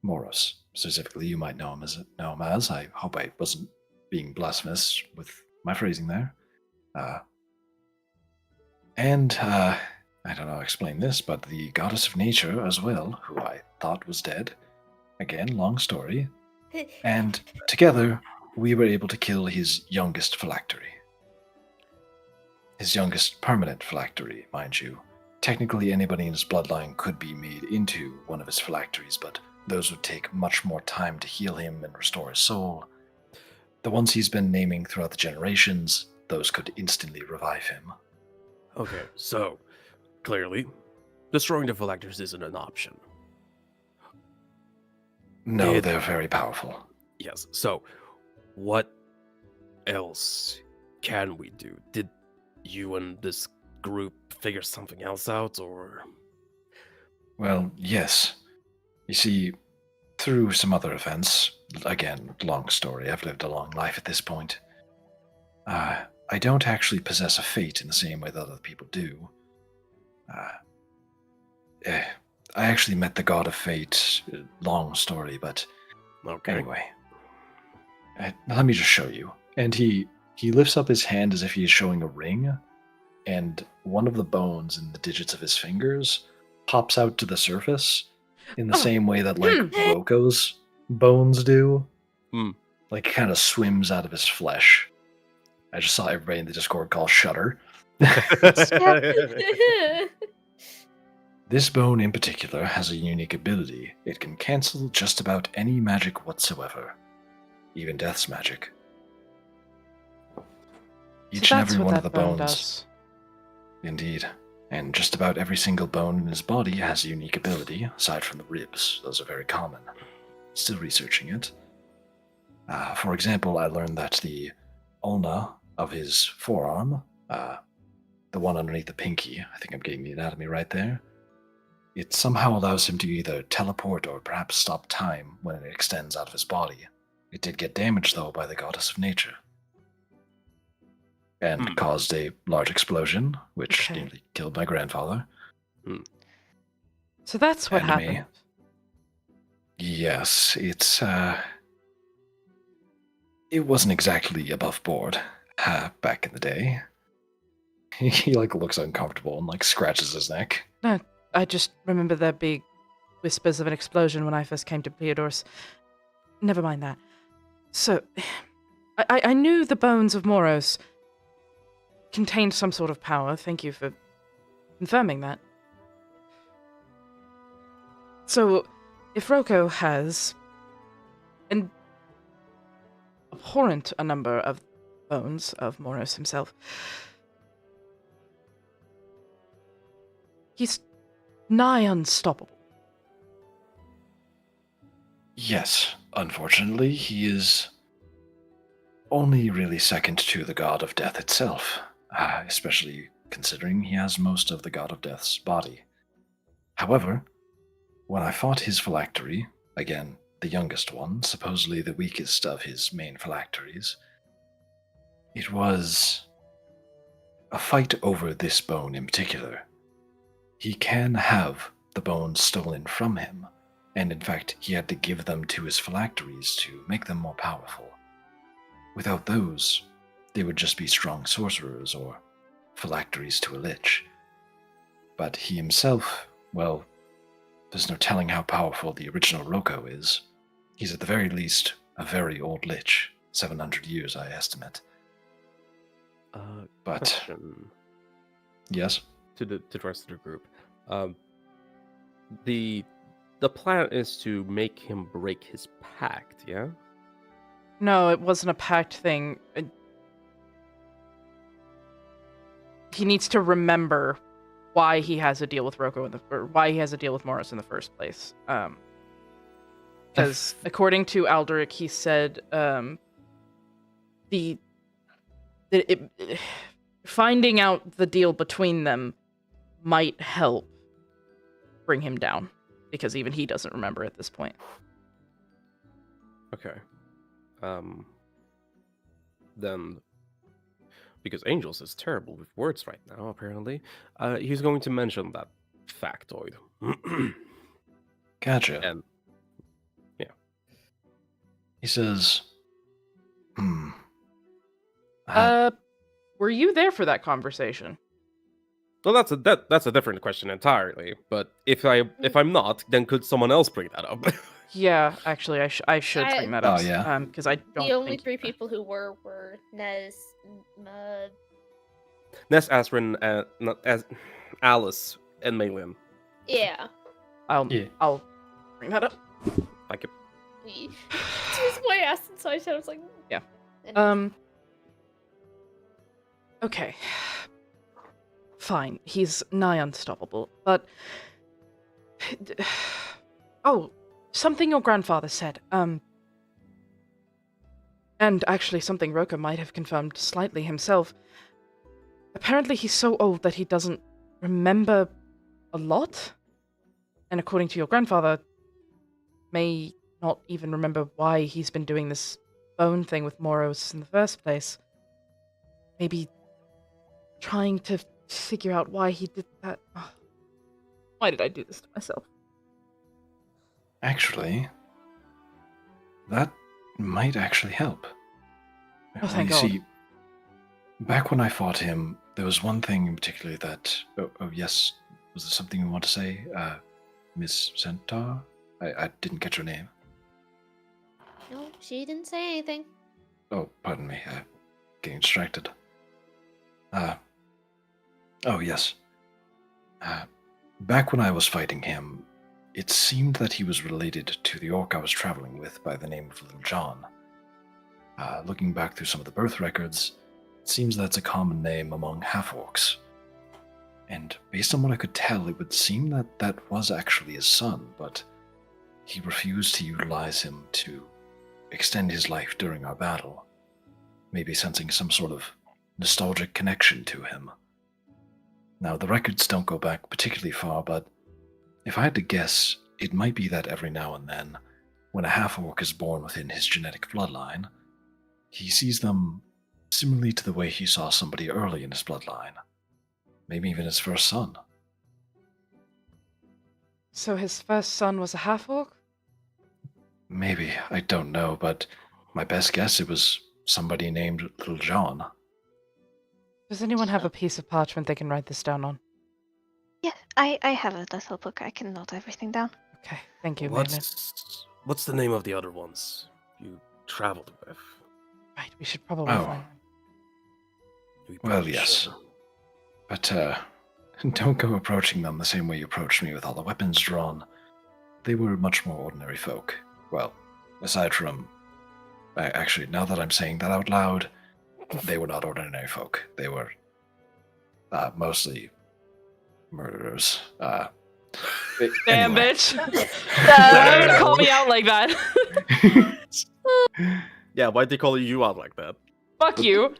Moros, specifically, you might know him as. I hope I wasn't being blasphemous with my phrasing there. And I don't know how to explain this, but the goddess of nature as well, who I thought was dead. Again, long story. And together, we were able to kill his youngest phylactery. His youngest permanent phylactery, mind you. Technically, anybody in his bloodline could be made into one of his phylacteries, but those would take much more time to heal him and restore his soul. The ones he's been naming throughout the generations, those could instantly revive him. Okay, so clearly, destroying the phylacteries isn't an option. No, they're very powerful. Yes, so what else can we do? Did you and this group figure something else out, or? Well, yes. You see, through some other events, again, long story, I've lived a long life at this point, I don't actually possess a fate in the same way that other people do. I actually met the god of fate, long story, but Okay. anyway. Let me just show you. And he lifts up his hand as if he is showing a ring, and one of the bones in the digits of his fingers pops out to the surface in the Oh, same way that, like, hmm. Roko's bones do. Hmm. Like, kind of swims out of his flesh. I just saw everybody in the Discord call Shudder. This bone in particular has a unique ability. It can cancel just about any magic whatsoever, even death's magic. Each So and that's every what one that of the bone bones, does. indeed. And just about every single bone in his body has a unique ability, aside from the ribs. Those are very common. Still researching it. For example, I learned that the ulna of his forearm, the one underneath the pinky, I think I'm getting the anatomy right there, it somehow allows him to either teleport or perhaps stop time when it extends out of his body. It did get damaged, though, by the goddess of nature. And caused a large explosion, which Okay. nearly killed my grandfather. So that's what And me. happened. Yes, it wasn't exactly above board back in the day. He like looks uncomfortable and like scratches his neck. No, I just remember there being whispers of an explosion when I first came to Pleodorus. Never mind that. So, I knew the bones of Moros contained some sort of power. Thank you for confirming that. So, if Roko has an abhorrent a number of bones of Moros himself, he's nigh unstoppable. Yes, unfortunately, he is only really second to the god of death itself, especially considering he has most of the god of death's body. However, when I fought his phylactery, again, the youngest one, supposedly the weakest of his main phylacteries, it was a fight over this bone in particular. He can have the bones stolen from him, and in fact, he had to give them to his phylacteries to make them more powerful. Without those, they would just be strong sorcerers or phylacteries to a lich. But he himself, well, there's no telling how powerful the original Roko is. He's at the very least a very old lich, 700 years, I estimate. But Question yes, to the rest of the group. The plan is to make him break his pact, yeah? No, it wasn't a pact thing. He needs to remember why he has a deal with Roko or why he has a deal with Morris in the first place. Because according to Alderic, he said finding out the deal between them might help bring him down, because even he doesn't remember at this point. Okay. Then, because Angels is terrible with words right now, apparently, he's going to mention that factoid. gotcha. And He says, Were you there for that conversation? well, that's a different question entirely. But if I'm not, then could someone else bring that up? Yeah, actually, I should bring that up. Oh, yeah. Because I don't. The only think- three people who were Nez, Ness, Asrin, as Alice, and Maylin. yeah. I'll Yeah. I'll bring that up. Like, Just my ass inside. I was like, Yeah. And Okay. Fine. He's nigh unstoppable, but oh, something your grandfather said. And actually something Roka might have confirmed slightly himself. Apparently he's so old that he doesn't remember a lot. And according to your grandfather, may not even remember why he's been doing this bone thing with Moros in the first place. Maybe trying to figure out why he did that. Oh, why did I do this to myself? actually, that might actually help. Oh, thank you God. see, back when I fought him, there was one thing in particular that. Oh, yes. Was there something you want to say, Miss Centaur? I didn't get your name. No, she didn't say anything. Oh, pardon me. Getting distracted. Oh, yes. Back when I was fighting him, it seemed that he was related to the orc I was traveling with by the name of Little John. Looking back through some of the birth records, it seems that's a common name among half-orcs. And based on what I could tell, it would seem that that was actually his son, but he refused to utilize him to extend his life during our battle, maybe sensing some sort of nostalgic connection to him. Now, the records don't go back particularly far, but if I had to guess, it might be that every now and then, when a half-orc is born within his genetic bloodline, he sees them similarly to the way he saw somebody early in his bloodline. Maybe even his first son. So his first son was a half-orc? Maybe, I don't know, but my best guess it was somebody named Little John. Does anyone have a piece of parchment they can write this down on? Yeah, I have a little book. I can note everything down. Okay, thank you, Maynard. What's the name of the other ones you traveled with? Right, we should probably Oh. find them. We Well, probably yes. should. But, don't go approaching them the same way you approached me with all the weapons drawn. They were much more ordinary folk. Well, aside from... Actually, now that I'm saying that out loud, they were not ordinary folk. They were mostly murderers. Damn, Anyway. bitch! Why would you call me out like that? Yeah, why'd they call you out like that? Fuck you!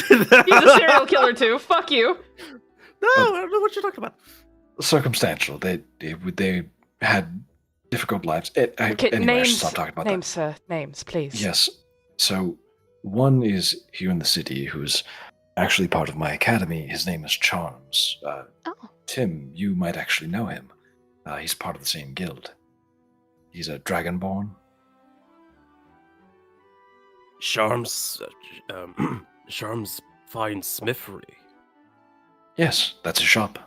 He's a serial killer too. Fuck you! No, I don't know what you're talking about. Circumstantial. They had difficult lives. Okay, Anyway, I should names, stop talking about names, sir. Names, please. that. Yes. So, one is here in the city who's actually part of my academy. His name is Charms. Oh, Tim, you might actually know him. He's part of the same guild. He's a dragonborn. Charms, Charms Fine Smithery. Yes, that's his shop.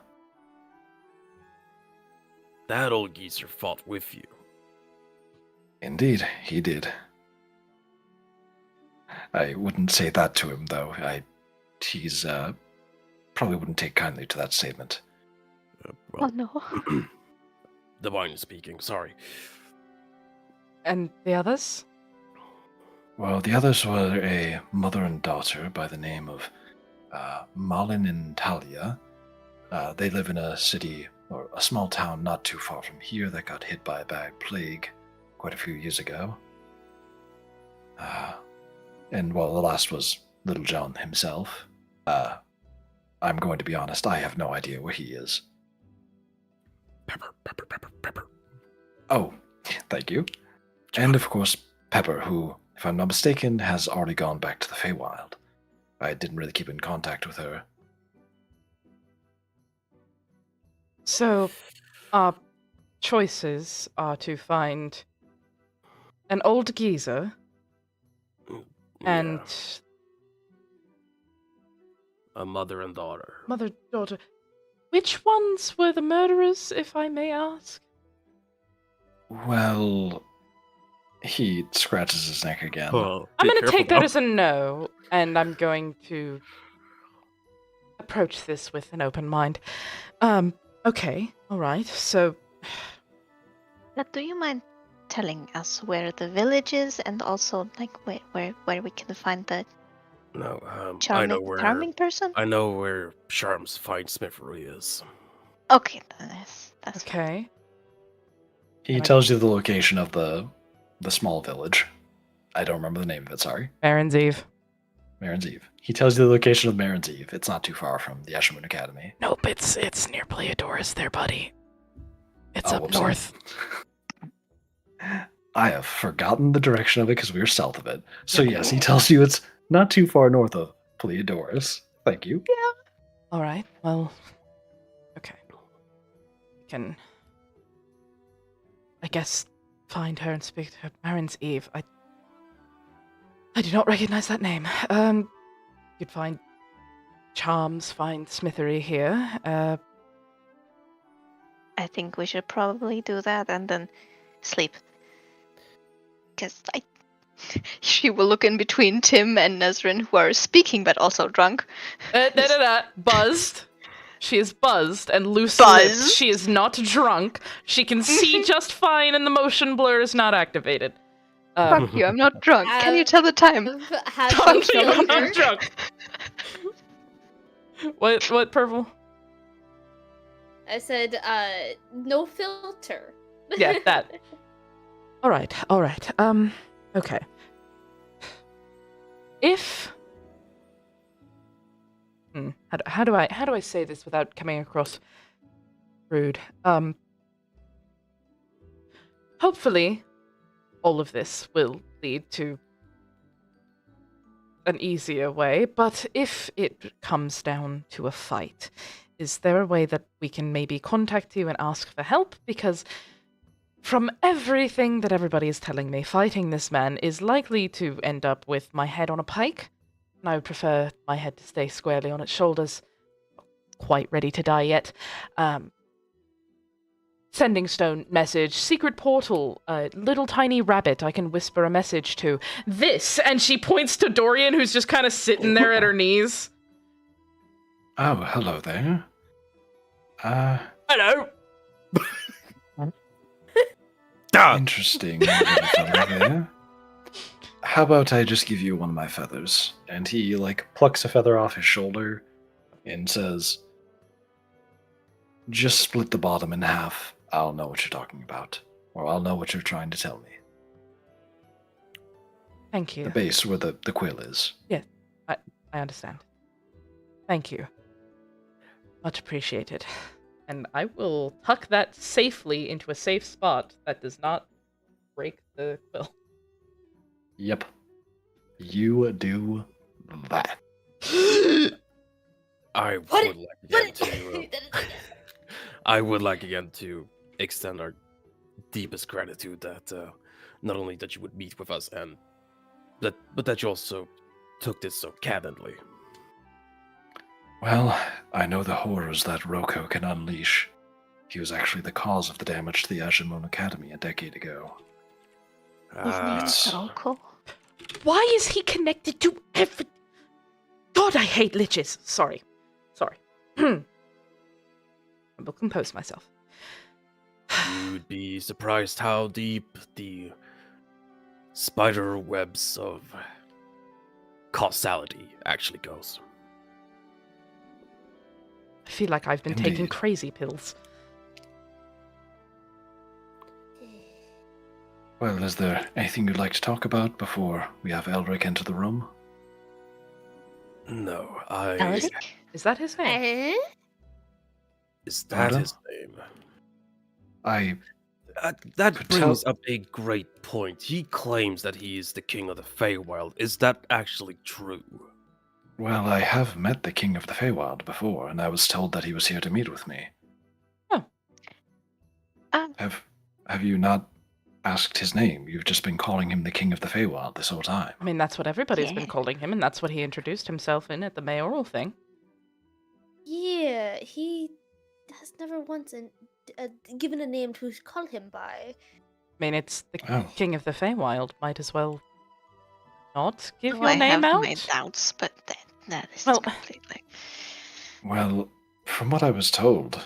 That old geezer fought with you. Indeed, he did. I wouldn't say that to him, though. He's probably wouldn't take kindly to that statement. oh no. The wine is speaking, sorry. And the others? Well, the others were a mother and daughter by the name of Malin and Talia. They live in a city, or a small town not too far from here that got hit by a bad plague quite a few years ago. And well, the last was Little John himself. I'm going to be honest, I have no idea where he is. Pepper. Oh, thank you. And of course, Pepper, who, if I'm not mistaken, has already gone back to the Feywild. I didn't really keep in contact with her. So, our choices are to find an old geezer and a mother and daughter. mother, daughter. Which ones were the murderers, if I may ask? Well, he scratches his neck again. Oh, I'm be going to careful take that now. as a no, and I'm going to approach this with an open mind. Okay, all right. So, But do you mind telling us where the village is and also like where we can find the No, I know charming person? I know where Charms Fine Smithery is. Okay, that's okay. He tells you the location of the small village. I don't remember the name of it, sorry. Baron's Eve. Marin's Eve. He tells you the location of Marin's Eve. It's not too far from the Ashermoon Academy. Nope, it's near Pleiadorus there, buddy. It's Oh, up whoopsie. north. I have forgotten the direction of it because we were south of it. So yes, he tells you it's not too far north of Pleiadorus. Thank you. All right. Well, okay. We can, I guess, find her and speak to her. Baron's Eve. I do not recognize that name. You'd find charms find Smithery here. I think we should probably do that and then sleep. Because she will look in between Tim and Nesrin, who are speaking but also drunk. Buzzed. She is buzzed and loose Buzzed? lipped. She is not drunk. She can see just fine, and the motion blur is not activated. Fuck you, I'm not drunk. Can you tell the time? Have Don't you think I'm shown not her? drunk. What, Purple? I said, no filter. Yeah, that. All right. Okay. If how do I say this without coming across rude? Hopefully, all of this will lead to an easier way. But if it comes down to a fight, is there a way that we can maybe contact you and ask for help? Because from everything that everybody is telling me, fighting this man is likely to end up with my head on a pike, and I would prefer my head to stay squarely on its shoulders. Not quite ready to die yet. Sending stone message, secret portal, little tiny rabbit I can whisper a message to. This, and she points to Dorian, who's just kind of sitting there at her knees. Oh, hello there. Hello. Interesting little fellow there. How about I just give you one of my feathers? And he, plucks a feather off his shoulder and says, just split the bottom in half. I'll know what you're talking about. Or I'll know what you're trying to tell me. Thank you. The base where the quill is. Yeah, I understand. Thank you. Much appreciated. And I will tuck that safely into a safe spot that does not break the quill. Yep. You do that. I would like again to extend our deepest gratitude that not only that you would meet with us and but that you also took this so candidly. Well, I know the horrors that Roko can unleash. He was actually the cause of the damage to the Ajimon Academy a decade ago. His name is It's- Roko. Why is he connected to every... God, I hate liches. Sorry. I will compose myself. You'd be surprised how deep the spider webs of causality actually goes. I feel like I've been taking Indeed. crazy pills. Well, is there anything you'd like to talk about before we have Elric enter the room? No, Elric? Is that his name? Is that Oda? his name? I That Could brings tell- up a great point. He claims that he is the king of the Feywild. Is that actually true? Well, I have met the King of the Feywild before, and I was told that he was here to meet with me. Oh. Have you not asked his name? You've just been calling him the King of the Feywild this whole time. I mean, that's what everybody's been Yeah. calling him, and that's what he introduced himself in at the mayoral thing. Yeah, he has never once given a name to call him by. I mean, it's the Oh. King of the Feywild. Might as well not give Oh, your I name have out. my doubts, but that is Well- completely... Well, from what I was told,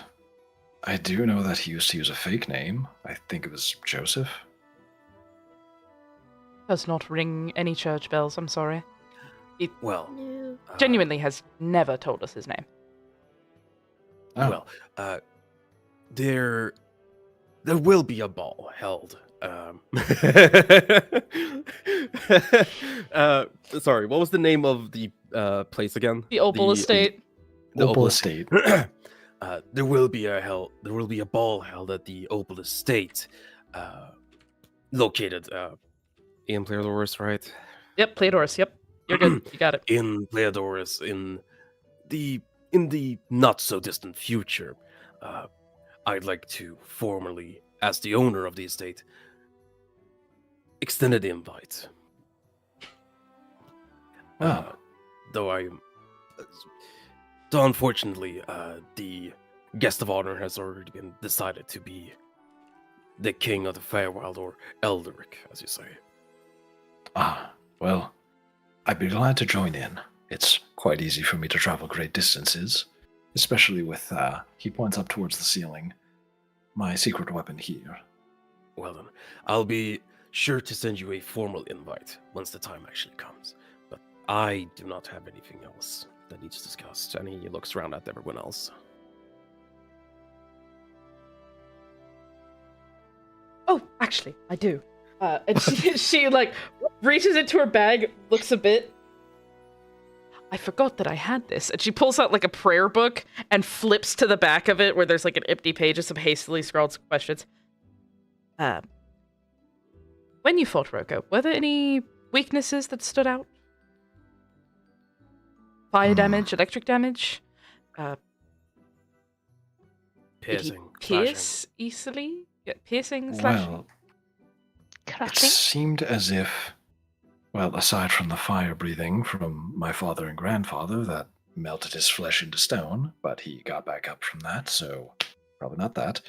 I do know that he used to use a fake name. I think it was Joseph. Does not ring any church bells. I'm sorry. Well, No. Genuinely has never told us his name. Oh, Well, there will be a ball held. Sorry, what was the name of the place again? The Opal Estate. The Opal Estate. There will be a ball held at the Opal Estate, located in Pleodorus, right? Yep, Pleodorus. Yep, you're good. You got it. In Pleodorus, in the not so distant future. I'd like to formally, as the owner of the estate, extend an invite. Well, Though I am So unfortunately, the guest of honor has already been decided to be the king of the Feywild, or Eldrick, as you say. Ah, well, I'd be glad to join in. It's quite easy for me to travel great distances, especially with, he points up towards the ceiling, my secret weapon here. Well then, I'll be sure to send you a formal invite once the time actually comes. But I do not have anything else that needs discussed. And he looks around at everyone else. Oh, actually, I do. And she like reaches into her bag, looks a bit. I forgot that I had this, and she pulls out like a prayer book and flips to the back of it, where there's like an empty page of some hastily scrawled questions. When you fought Roko, were there any weaknesses that stood out? Fire damage, electric damage? Did he Piercing, pierce easily? Yeah, piercing, slashing? Well, it Crushing? seemed as if, well, aside from the fire breathing from my father and grandfather that melted his flesh into stone, but he got back up from that, so probably not that.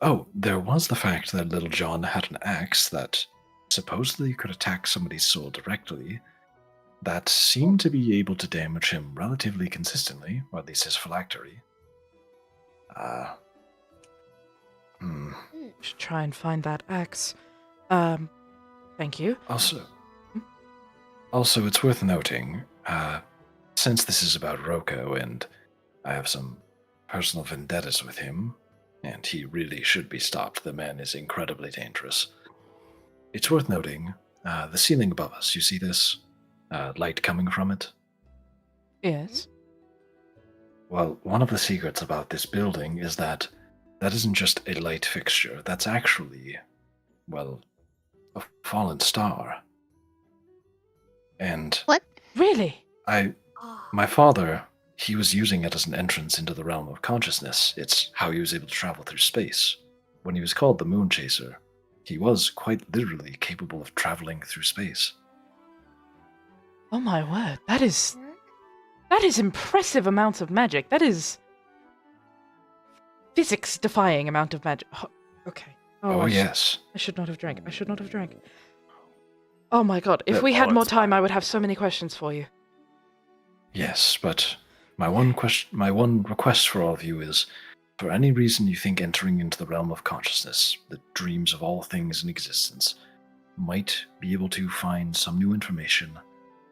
Oh, there was the fact that Little John had an axe that supposedly could attack somebody's soul directly, that seemed to be able to damage him relatively consistently, or at least his phylactery. Should try and find that axe. Thank you. Also, it's worth noting, since this is about Roko and I have some personal vendettas with him, and he really should be stopped, the man is incredibly dangerous. It's worth noting, the ceiling above us, you see this? Light coming from it? Yes. Well, one of the secrets about this building is that isn't just a light fixture, that's actually, well, a fallen star. And What? Really? my father, he was using it as an entrance into the realm of consciousness. It's how he was able to travel through space. When he was called the Moon Chaser, he was quite literally capable of traveling through space. Oh my word, that is impressive amounts of magic. That is physics-defying amount of magic. Oh, okay. Oh, yes. I should not have drank. Oh my god, if we had more time, I would have so many questions for you. Yes, but my one request for all of you is, for any reason you think entering into the realm of consciousness, the dreams of all things in existence, might be able to find some new information,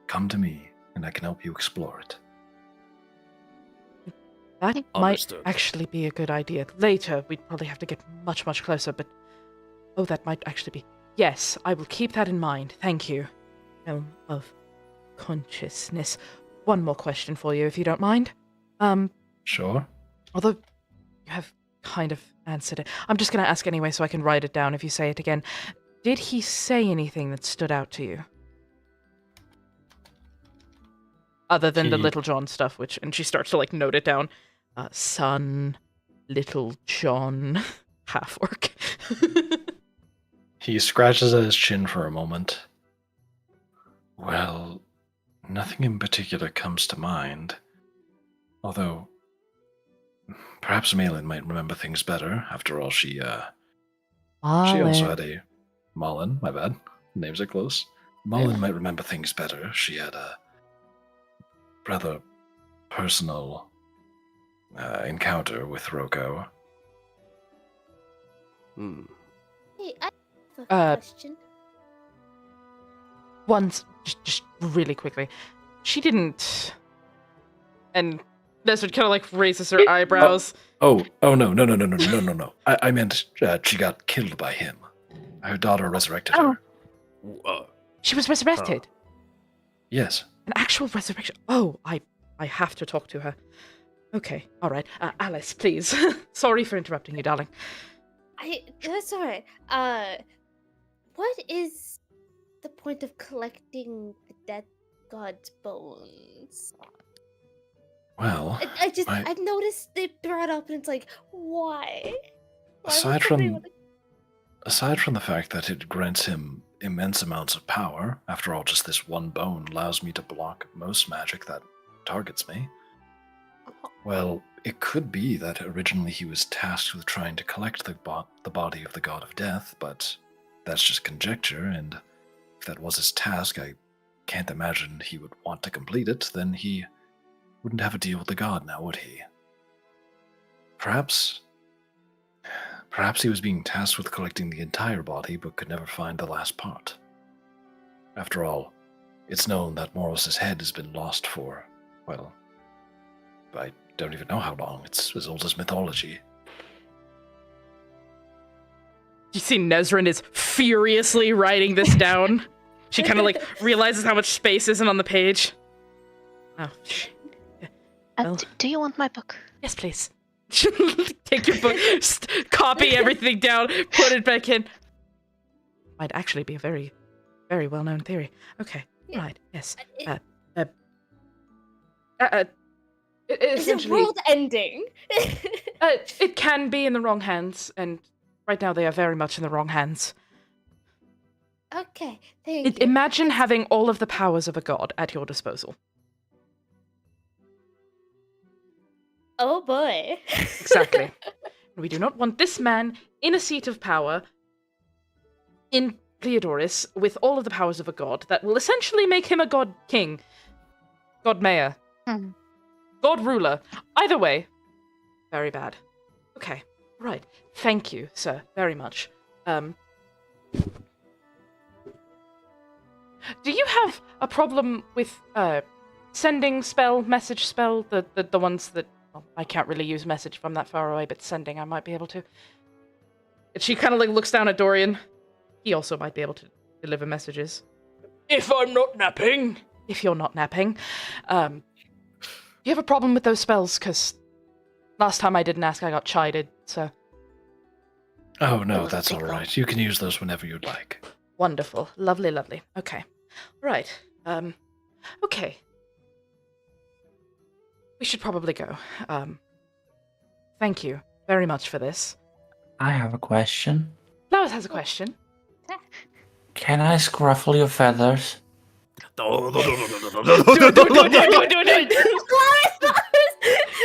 come to me, and I can help you explore it. That might Understood. actually be a good idea. Later, we'd probably have to get much, much closer, but... Oh, that might actually be... Yes, I will keep that in mind. Thank you. Realm of consciousness. One more question for you, if you don't mind. Sure. Although you have kind of answered it. I'm just going to ask anyway so I can write it down if you say it again. Did he say anything that stood out to you? Other than the Little John stuff, and she starts to, like, note it down. Son, Little John, half-orc. He scratches at his chin for a moment. Well, nothing in particular comes to mind. Although, perhaps Malin might remember things better. After all, she also had a... Malin, my bad. Names are close. Malin might remember things better. She had a rather personal encounter with Roko. Hey, I have a question. Once, just really quickly, she didn't... And Nesrid kind of, like, raises her eyebrows. Oh, no. I meant she got killed by him. Her daughter resurrected her. She was resurrected? Yes. An actual resurrection? Oh, I have to talk to her. Okay, alright. Alice, please. Sorry for interrupting you, darling. That's alright. What is the point of collecting the dead god's bones? Well, I've noticed they brought up, and it's like, why? Aside from the fact that it grants him immense amounts of power, after all, just this one bone allows me to block most magic that targets me. Well, it could be that originally he was tasked with trying to collect the body of the god of death, but that's just conjecture, and if that was his task, I can't imagine he would want to complete it. Then he wouldn't have a deal with the god now, would he? Perhaps he was being tasked with collecting the entire body, but could never find the last part. After all, it's known that Moros's head has been lost for, well, I don't even know how long. It's as old as mythology. You see Nezrin is furiously writing this down. She kind of like realizes how much space isn't on the page. Oh, well. Do you want my book? Yes, please. Take your book, copy everything down, put it back in. Might actually be a very, very well-known theory. Okay, Yeah. right, yes. Is it Essentially, world ending? it can be in the wrong hands, and right now they are very much in the wrong hands. Okay, thank you. Imagine having all of the powers of a god at your disposal. Oh boy. Exactly. We do not want this man in a seat of power in Pleodoris with all of the powers of a god that will essentially make him a god king, god mayor, god ruler. Either way, very bad. Okay, right. Thank you, sir, very much. Do you have a problem with sending spell, message spell, the ones that... Well, I can't really use message from that far away, but sending I might be able to. And she kind of like looks down at Dorian. He also might be able to deliver messages. If I'm not napping. If you're not napping. Do you have a problem with those spells? Because last time I didn't ask, I got chided, so... Oh, no, that's all right. You can use those whenever you'd like. Wonderful. Lovely, lovely. Okay. Right. Okay. We should probably go. Thank you very much for this. I have a question. Flowers has a question. Can I scruffle your feathers? No. Do it.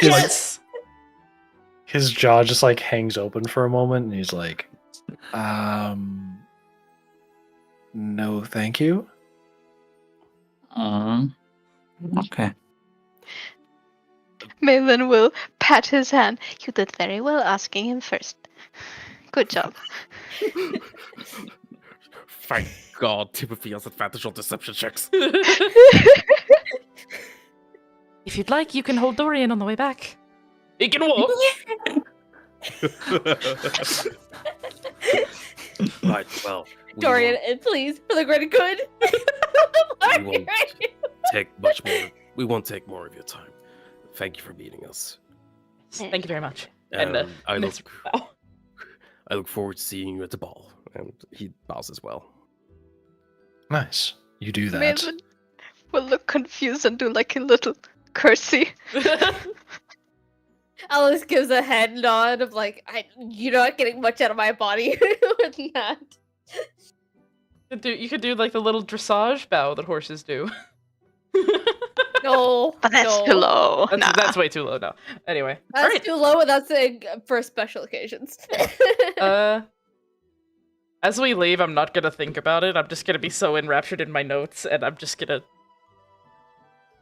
Yes! His jaw just like hangs open for a moment, and he's like, no, thank you. Okay. Malin will pat his hand. You did very well asking him first. Good job. Thank God Timothy has advantage on deception checks. If you'd like, you can hold Dorian on the way back. He can walk. Right, well. Dorian, and please, for the greater good. We won't take more of your time. Thank you for meeting us. Thank you very much. I look forward to seeing you at the ball. And he bows as well. Nice. You do that. Malin will look confused and do like a little curtsy. Alice gives a head nod of like, you're not getting much out of my body with that. You could do like the little dressage bow that horses do. No, But that's too low. That's way too low now. Anyway. That's Alright. too low, and that's for special occasions. As we leave, I'm not gonna think about it. I'm just gonna be so enraptured in my notes, and I'm just gonna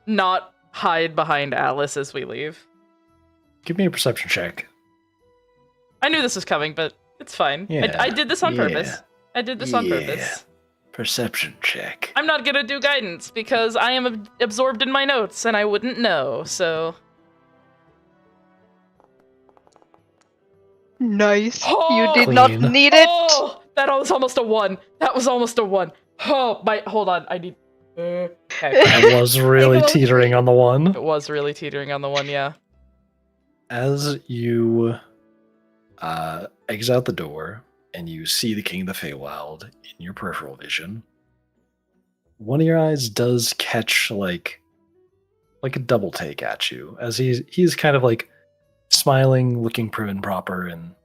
not hide behind Alice as we leave. Give me a perception check. I knew this was coming, but it's fine. Yeah, I did this on purpose. yeah. I did this on purpose. Perception check. I'm not gonna do guidance because I am absorbed in my notes and I wouldn't know, so... Nice. Oh, You did not Clean. need it. Oh, that was almost a 1. That was almost a 1. Oh, hold on. I need... Okay. I was really teetering on the one. It was really teetering on the 1, yeah. As you exit out the door and you see the King of the Feywild in your peripheral vision, one of your eyes does catch like a double take at you as he's kind of like smiling, looking prim and proper, and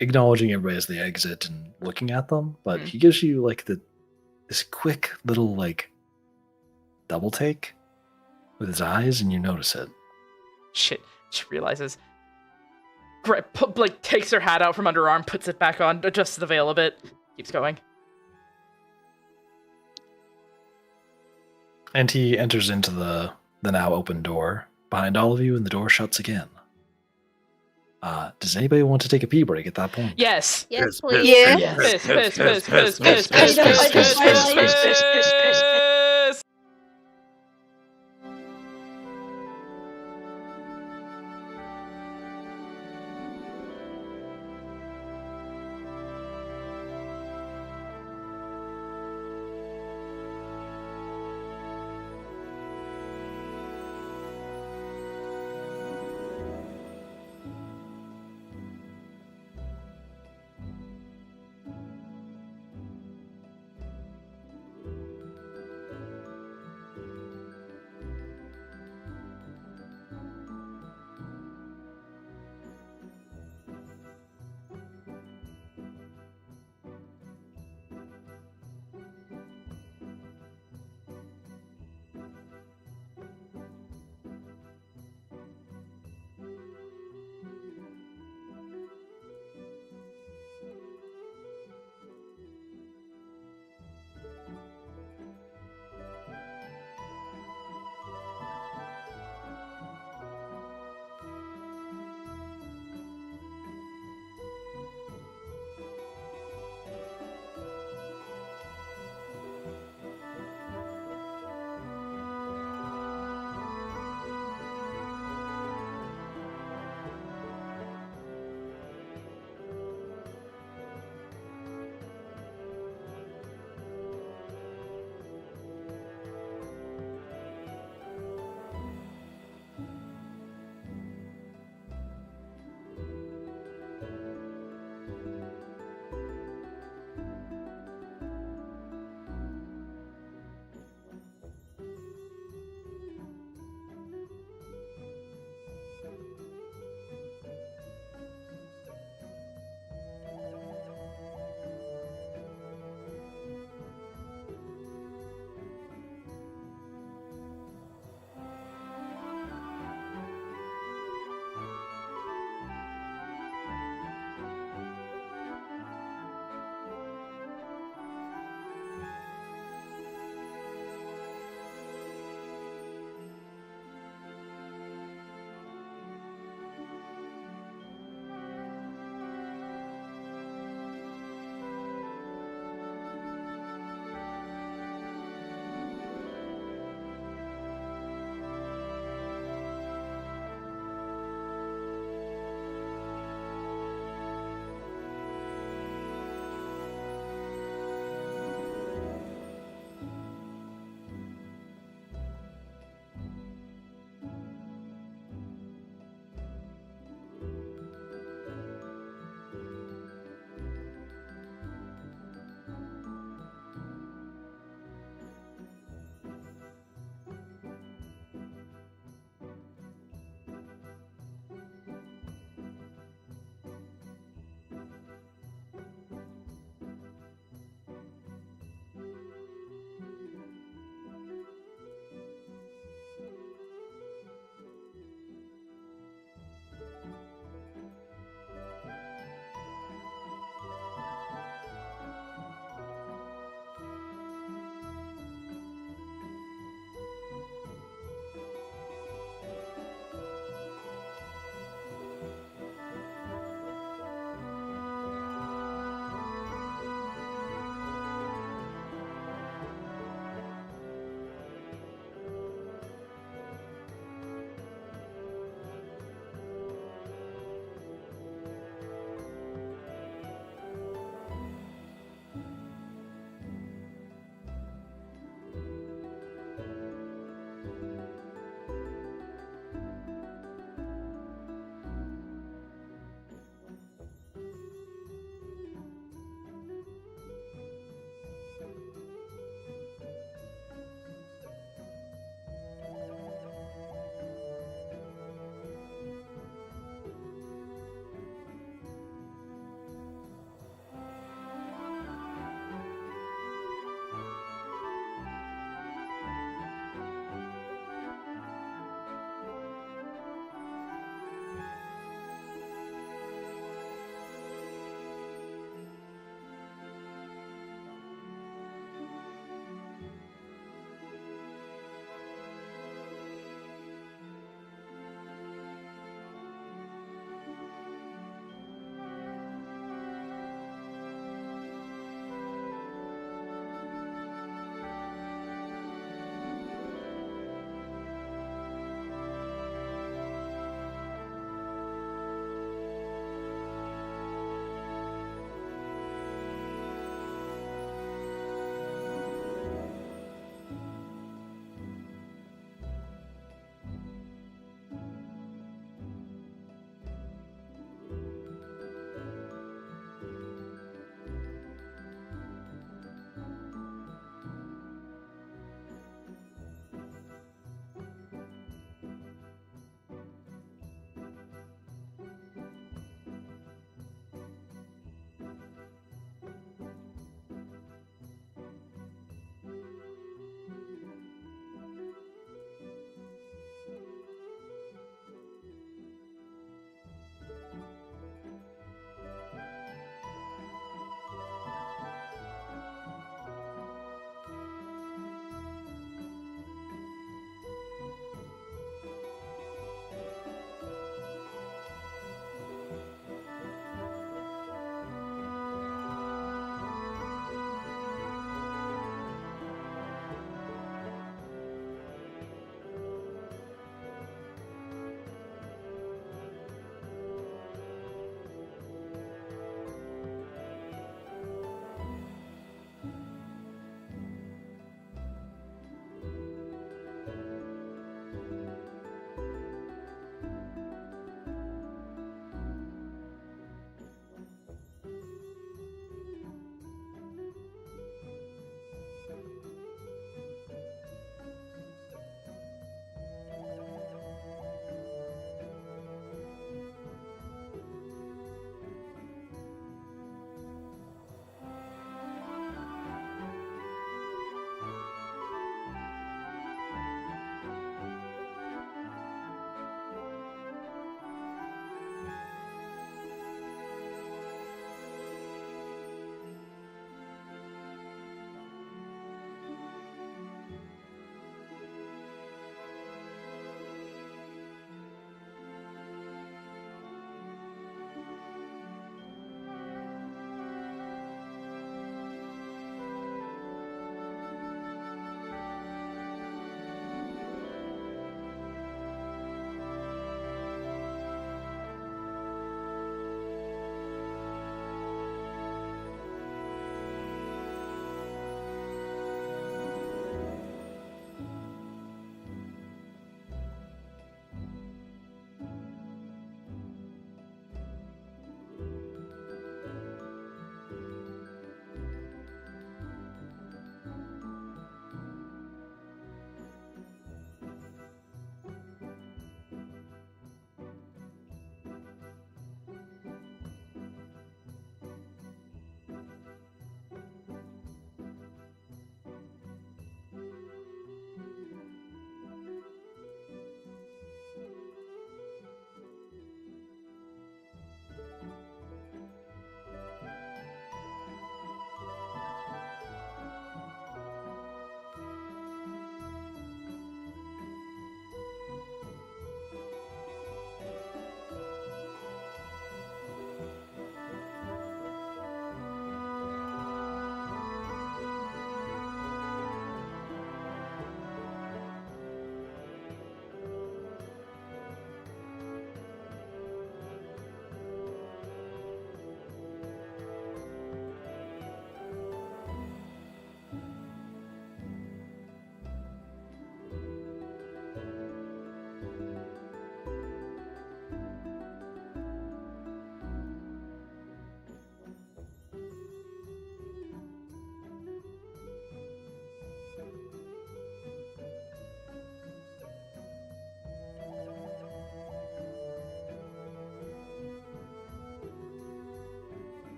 acknowledging everybody as they exit and looking at them. But he gives you like this quick little like double take, with his eyes, and you notice it. Shit. She realizes. Like, takes her hat out from under her arm, puts it back on, adjusts the veil a bit, keeps going. And he enters into the now open door behind all of you, and the door shuts again. Does anybody want to take a pee break at that point? Yes. Yes, Piss, please. Yeah. Piss, piss, piss, piss, piss, piss, piss, piss, piss, piss, piss, piss, piss.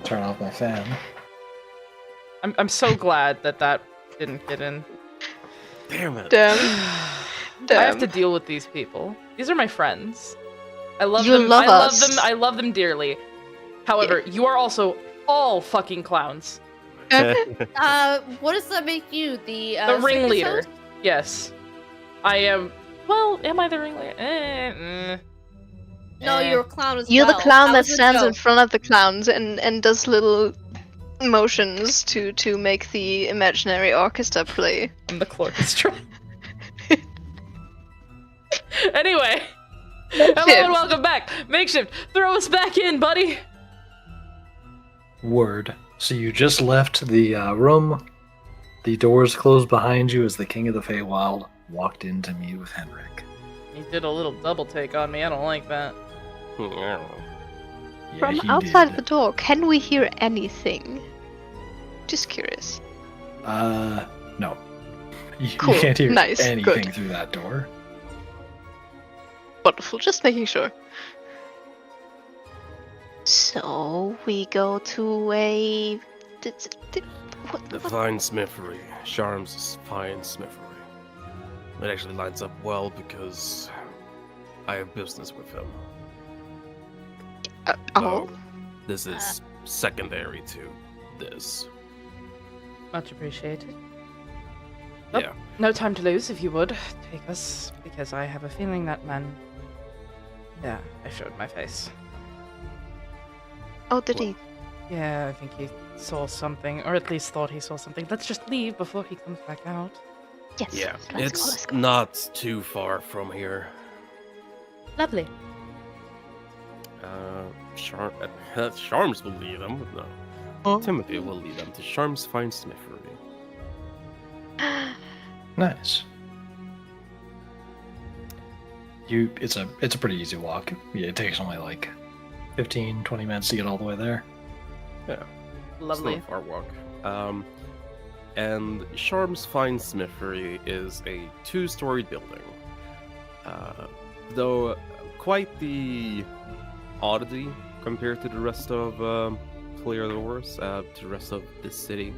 Turn off my fan. I'm so glad that didn't get in. Damn it. Damn. I have to deal with these people. These are my friends. I love You them. love I love us. them. I love them dearly. However, you are also all fucking clowns. What does that make you? The The ringleader. circus host? Yes. I am. Well, am I the ringleader? No, you're a clown as You're well. the clown that was the stands in joke. front of the clowns and does little motions to make the imaginary orchestra play. I'm the orchestra. Anyway. Makeshift. Hello and welcome back. Makeshift, throw us back in, buddy. Word. So you just left the room. The doors closed behind you as the King of the Feywild walked in to meet with Henrik. He did a little double take on me. I don't like that. Yeah, From he outside did. the door, can we hear anything? Just curious. No. You Cool. can't hear Nice. anything Good. through that door. Wonderful, just making sure. So we go to a. The fine smithery. Charms' fine smithery. It actually lines up well because I have business with him. Oh, This is secondary to this. Much appreciated. Oh, Yeah. No time to lose, if you would. Take us, because I have a feeling that man... Yeah, I showed my face. oh, did he? Yeah, I think he saw something, or at least thought he saw something. Let's just leave before he comes back out. Yes. Yeah, Let's it's go. not too far from here. Lovely. Charms will lead them. No. Timothy will lead them to Charms' fine smithery. Nice. It's a pretty easy walk. Yeah, it takes only like 15, 20 minutes to get all the way there. Yeah. Lovely. It's not a far walk. And Charm's Fine Smithery is a two-story building. Though quite the oddity compared to the rest of Clear Doors, to the rest of the city.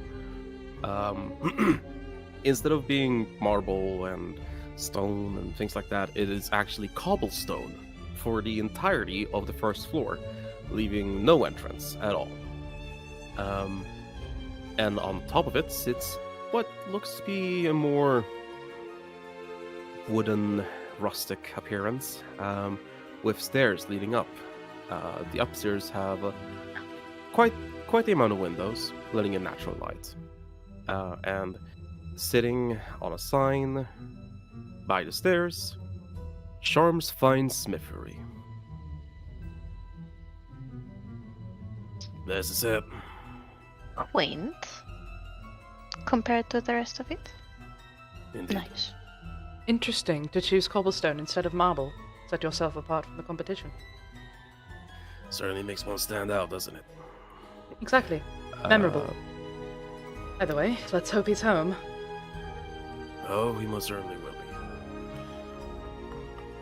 Instead of being marble and stone and things like that, it is actually cobblestone for the entirety of the first floor, leaving no entrance at all. And on top of it sits what looks to be a more wooden, rustic appearance, with stairs leading up. The upstairs have quite the amount of windows, letting in natural light. And sitting on a sign by the stairs, Charm's Fine Smithery. This is it. Quaint. Compared to the rest of it. Indeed. Nice. Interesting to choose cobblestone instead of marble. Set yourself apart from the competition. Certainly makes one stand out, doesn't it? Exactly. Memorable. By the way, let's hope he's home. Oh, he most certainly will be.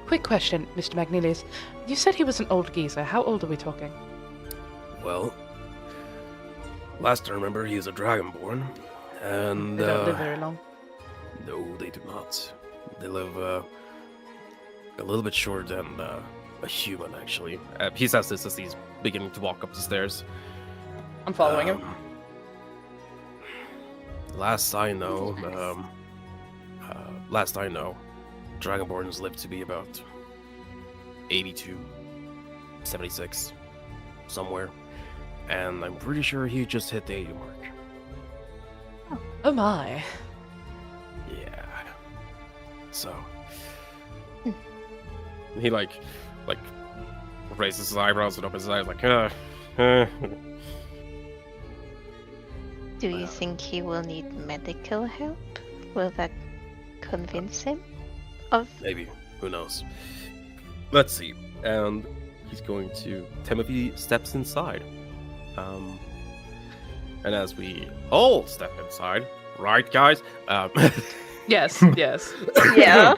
Quick question, Mr. Magnelius. You said he was an old geezer. How old are we talking? Well, last I remember, he is a dragonborn, and They don't live very long. no, they do not. They live a little bit shorter than a human, actually. He says this as he's beginning to walk up the stairs. I'm following him. Last I know, Dragonborns live to be about 82, 76, somewhere. And I'm pretty sure he just hit the 80 mark. Oh my. Yeah. So he like raises his eyebrows and opens his eyes like, Do you think he will need medical help? Will that convince him of? maybe. Who knows? Let's see. And he's going to. Timothy steps inside. And as we all step inside, right, guys? Yes, yes. Yeah.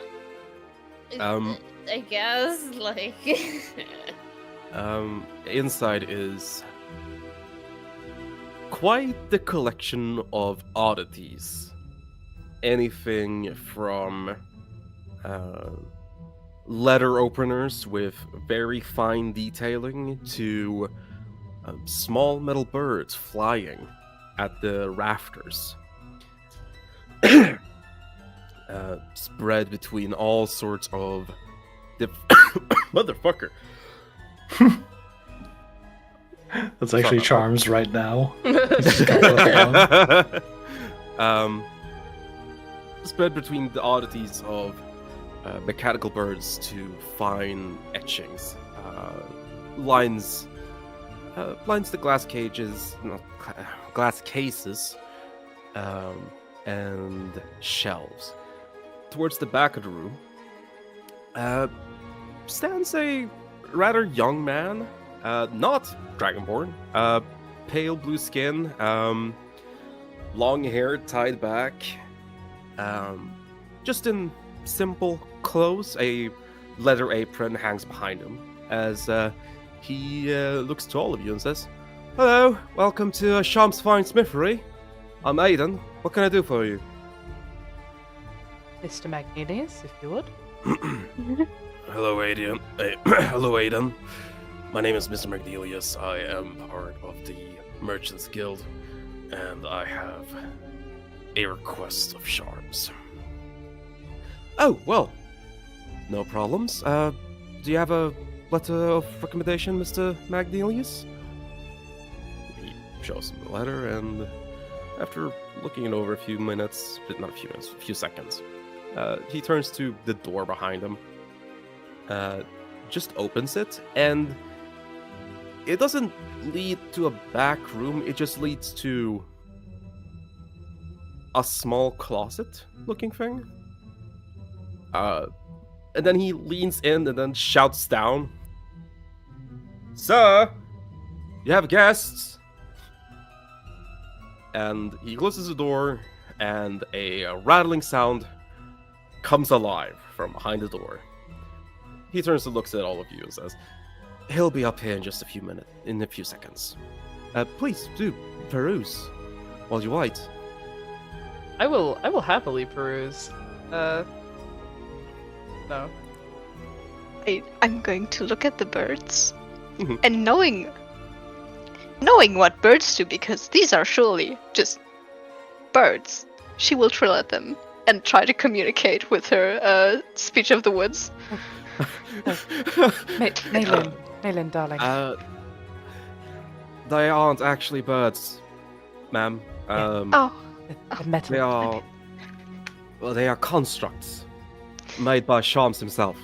I guess, like. Inside is quite the collection of oddities. Anything from letter openers with very fine detailing to small metal birds flying at the rafters. Spread between all sorts of motherfucker. That's actually up. Charms right now. Spread between the oddities of mechanical birds to fine etchings, lines the glass cages, not glass cases, and shelves. Towards the back of the room stands a rather young man, not Dragonborn, pale blue skin, long hair tied back, just in simple clothes. A leather apron hangs behind him as he looks to all of you and says, "Hello, welcome to Sham's Fine Smithery. I'm Aiden. What can I do for you?" Mr. Magnelius, if you would. Hello, Aiden. Hello, Aiden. My name is Mr. Magnelius. I am part of the Merchants Guild, and I have a request of charms. Oh, well, no problems. Do you have a letter of recommendation, Mr. Magnelius? He shows him the letter, and after looking it over a few seconds, he turns to the door behind him, just opens it, and it doesn't lead to a back room, it just leads to a small closet-looking thing. And then he leans in and then shouts down, "Sir, you have guests?" And he closes the door, and a rattling sound comes alive from behind the door. He turns and looks at all of you and says, "He'll be up here in just a few seconds. Please do peruse while you wait." I will happily peruse. No. I'm going to look at the birds, Mhm. and knowing what birds do, because these are surely just birds, she will trill at them and try to communicate with her speech of the woods. Malin, darling. They aren't actually birds, ma'am. Oh, The metal. They are constructs made by Shams himself.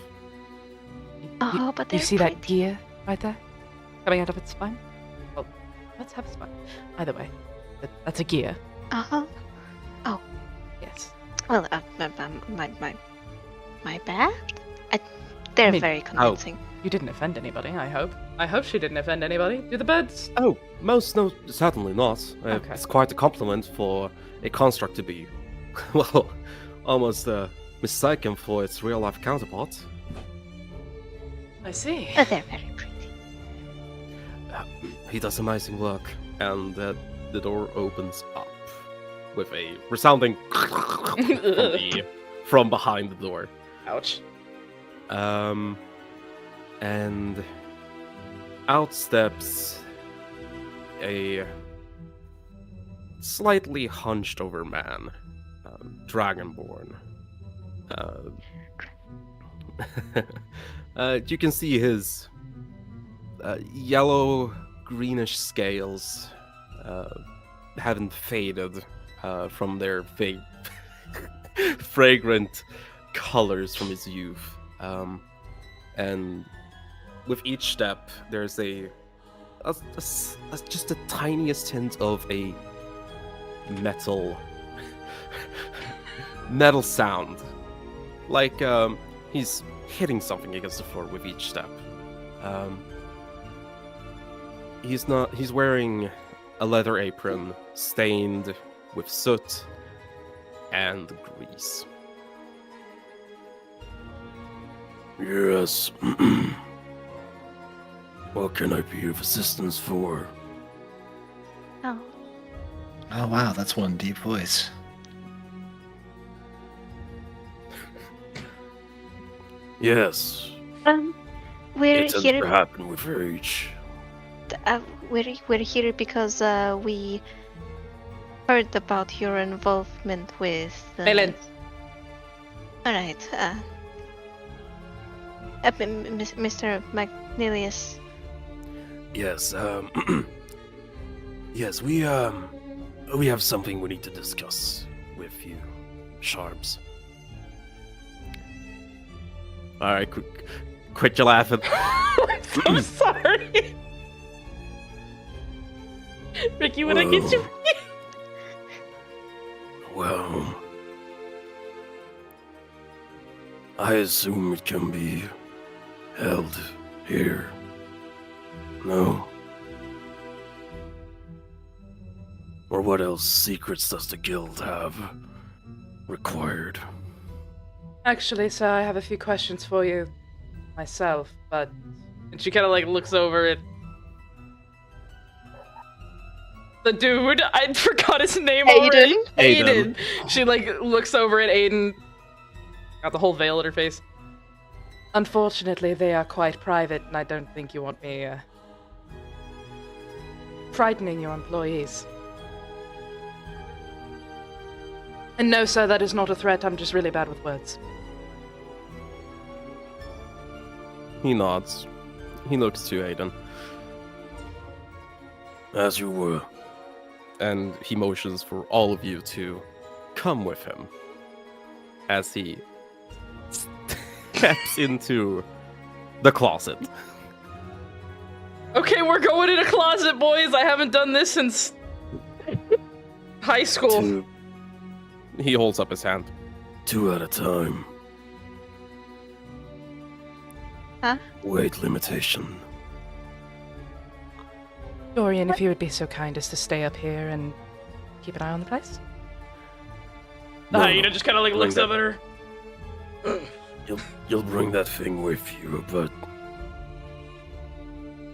oh, but they're You see that pretty. gear right there? Coming out of its spine? Well, let's have a spine. Either way, that's a gear. Uh-huh. Yes. Well, my bad. They're I mean, very convincing. You didn't offend anybody, I hope. I hope she didn't offend anybody. Do the birds? Oh, certainly not. Okay. It's quite a compliment for a construct to be, well, almost mistaken for its real-life counterpart. I see. But they're very pretty. He does amazing work, and the door opens up with a resounding from behind the door. Ouch. And out steps a slightly hunched over man, Dragonborn. You can see his yellow greenish scales haven't faded from their fragrant colors from his youth. And with each step, there's just the tiniest hint of a metal sound, like he's hitting something against the floor with each step. He's wearing a leather apron stained with soot and grease. Yes. What can I be of assistance for? Oh, Oh wow, that's one deep voice. Yes. We're It tends here. to happen with age. We're here because we heard about your involvement with. Malin. All right. Mr. Magnilius. Yes, yes, we have something we need to discuss with you, Sharps. Alright, quit your laughing. I'm so sorry. Ricky, when I get you. Well, I assume it can be held here. No? Or what else secrets does the guild have required? Actually, sir, I have a few questions for you myself, but... And she kind of, like, looks over at... the dude. I forgot his name already. Aiden. She, like, looks over at Aiden. Got the whole veil at her face. Unfortunately, they are quite private, and I don't think you want me, frightening your employees. And no, sir, that is not a threat. I'm just really bad with words. He nods. He looks to Aiden, As you were. and he motions for all of you to come with him as he steps into the closet. Okay, we're going in a closet, boys. I haven't done this since high school. He holds up his hand. 2 at a time. Huh? Weight limitation. Dorian, if you would be so kind as to stay up here and keep an eye on the place. No, Hyena just kind of like bring looks that- up at her. You'll bring that thing with you, but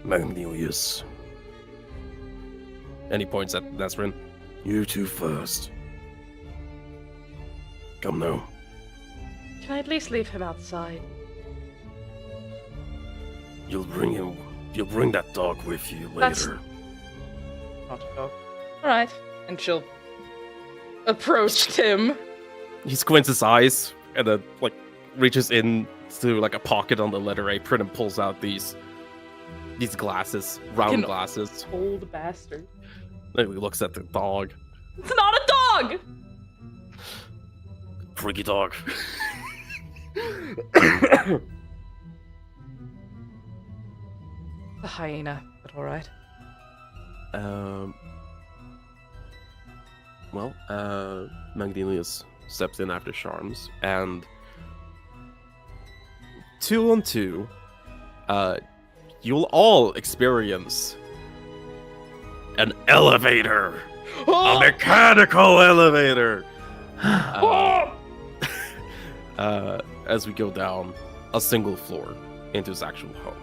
Magnilius, And he points at Nesrin. you two first. Come now. Can I at least leave him outside? You'll bring that dog with you That's- later. Not a dog. Alright. And she'll approach Tim. He squints his eyes and then like reaches in to like a pocket on the leather apron and pulls out these glasses, round Fucking glasses. Old bastard. Then he looks at the dog. It's not a dog! Freaky dog. The hyena, but alright. Magdalenius steps in after Charms, and 2 on 2, you'll all experience an elevator, a mechanical elevator. As we go down a single floor into his actual home.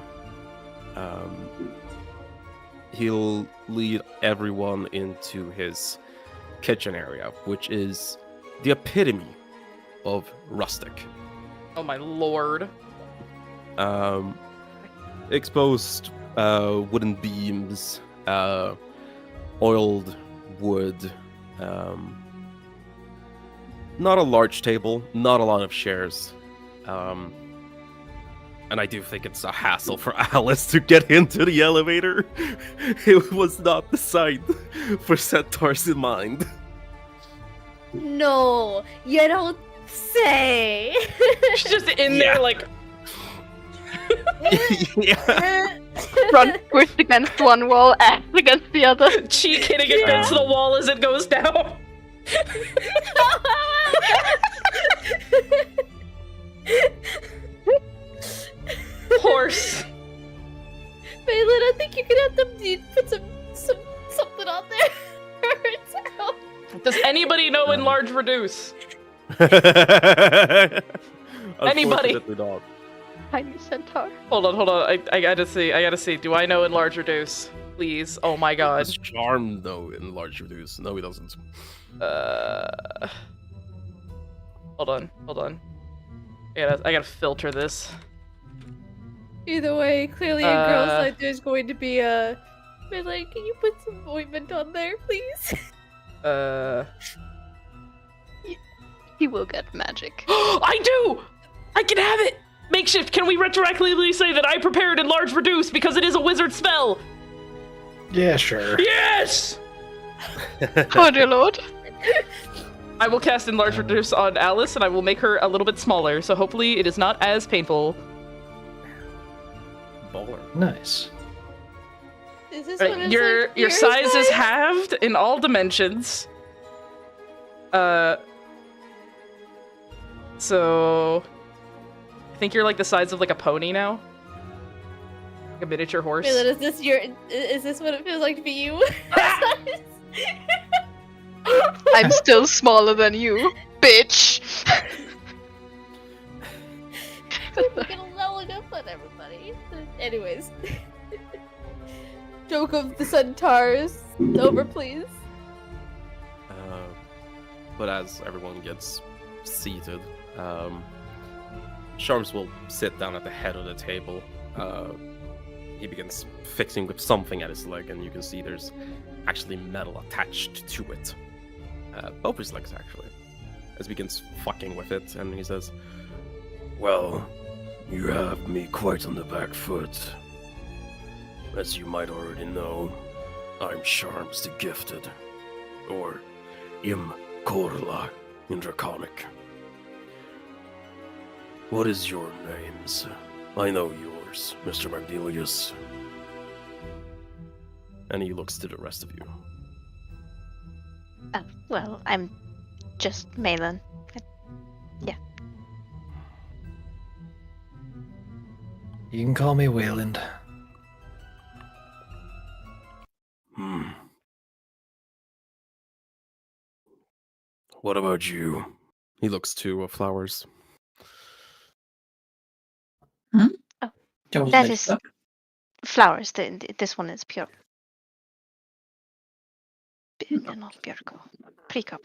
He'll lead everyone into his kitchen area, which is the epitome of rustic. Oh my lord. Exposed wooden beams, oiled wood, not a large table, not a lot of chairs. And I do think it's a hassle for Alice to get into the elevator. It was not designed for centaurs in mind. No, you don't say. She's just in there like, Yeah. Front pushed against one wall, ass against the other. cheek hitting against the wall as it goes down. Horse. Malin, I think you're gonna have to put something on there. Does anybody know enlarge reduce? Unfortunately not. tiny centaur. Hold on. I gotta see. Do I know Enlarge Reduce? Please. Oh my god. Does Charm though Enlarge Reduce? No, he doesn't. Hold on. I gotta filter this. Either way, clearly a girl's side there's going to be but like, can you put some ointment on there, please? He will get magic. I do! I can have it! Makeshift, can we retroactively say that I prepared Enlarge Reduce because it is a wizard spell? Yeah, sure. Yes! Oh dear lord. I will cast Enlarge Reduce on Alice, and I will make her a little bit smaller, so hopefully it is not as painful. Baller. Nice. Is this what it's Your like your size is halved in all dimensions. So I think you're like the size of like a pony now. Like a miniature horse. Wait, is this what it feels like to be you? I'm still smaller than you, bitch. We're gonna level up on everybody. Anyways. Joke of the centaurs. Over, please. But as everyone gets seated, Sharms will sit down at the head of the table. He begins fixing with something at his leg, and you can see there's actually metal attached to it. Both his legs, actually. As he begins fucking with it, and he says, Well, you have me quite on the back foot. As you might already know, I'm Sharms the Gifted, or Im Korla in Draconic. What is your names? I know yours, Mr. Magdelius. and he looks to the rest of you. Oh, well, I'm just Malin. Yeah. You can call me Wayland. What about you? He looks to Flowers. That is Flowers. This one is pure. Not pure. Pre-cup.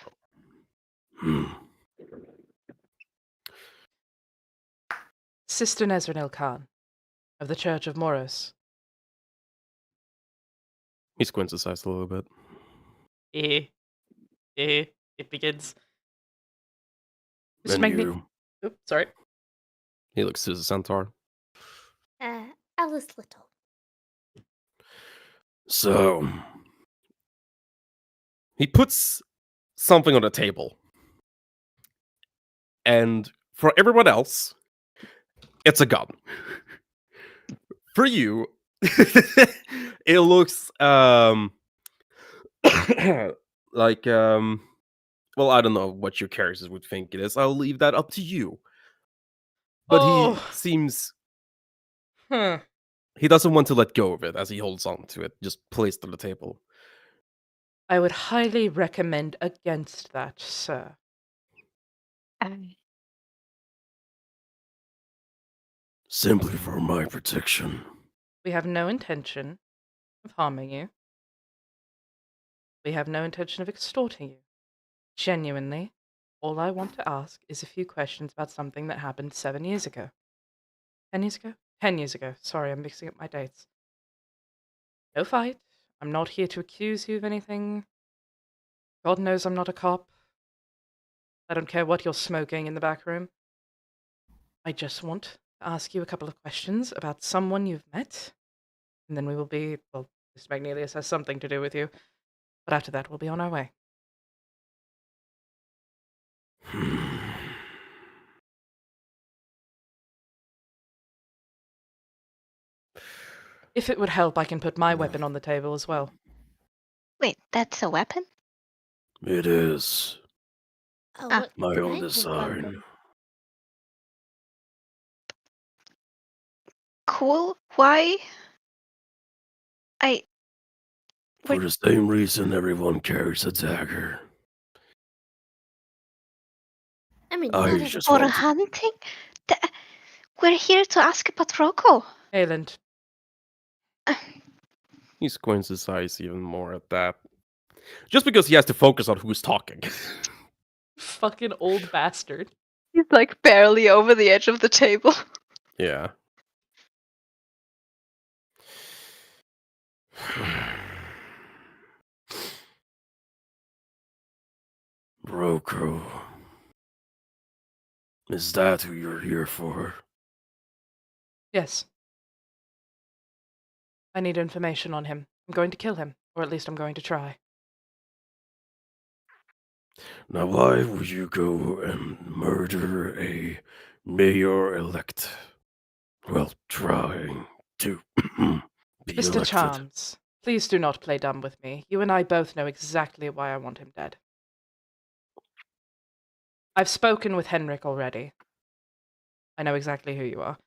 Sister Nezranil Khan, of the Church of Moros. He squints his eyes a little bit. It begins. Mr. And Magni- you? Oops, sorry. He looks to the centaur. Alice Little. So, He puts something on the table. And for everyone else, it's a gun. For you, it looks like well, I don't know what your characters would think it is. I'll leave that up to you. But Oh. he seems Huh. he doesn't want to let go of it as he holds on to it, just placed on the table. I would highly recommend against that, sir. simply for my protection. We have no intention of harming you. We have no intention of extorting you. Genuinely, all I want to ask is a few questions about something that happened 7 years ago. 10 years ago? 10 years ago. Sorry, I'm mixing up my dates. No fight. I'm not here to accuse you of anything. God knows I'm not a cop. I don't care what you're smoking in the back room. I just want to ask you a couple of questions about someone you've met. And then we will be, well, Mr. Magnelius has something to do with you. But after that, we'll be on our way. If it would help, I can put my weapon on the table as well. Wait, that's a weapon? It is Oh, Ah. what my kind own of design. weapon? Cool. Why? For the same reason everyone carries a dagger. I mean, I not just For want to- hunting? We're here to ask about Rocco. Ayland, He squints his eyes even more at that. Just because he has to focus on who's talking. fucking old bastard. He's like barely over the edge of the table. Yeah. Roku. Is that who you're here for? Yes. I need information on him. I'm going to kill him, or at least I'm going to try. Now, why would you go and murder a mayor-elect? Well, trying to be Mr. elected. Charms, please do not play dumb with me. You and I both know exactly why I want him dead. I've spoken with Henrik already. I know exactly who you are.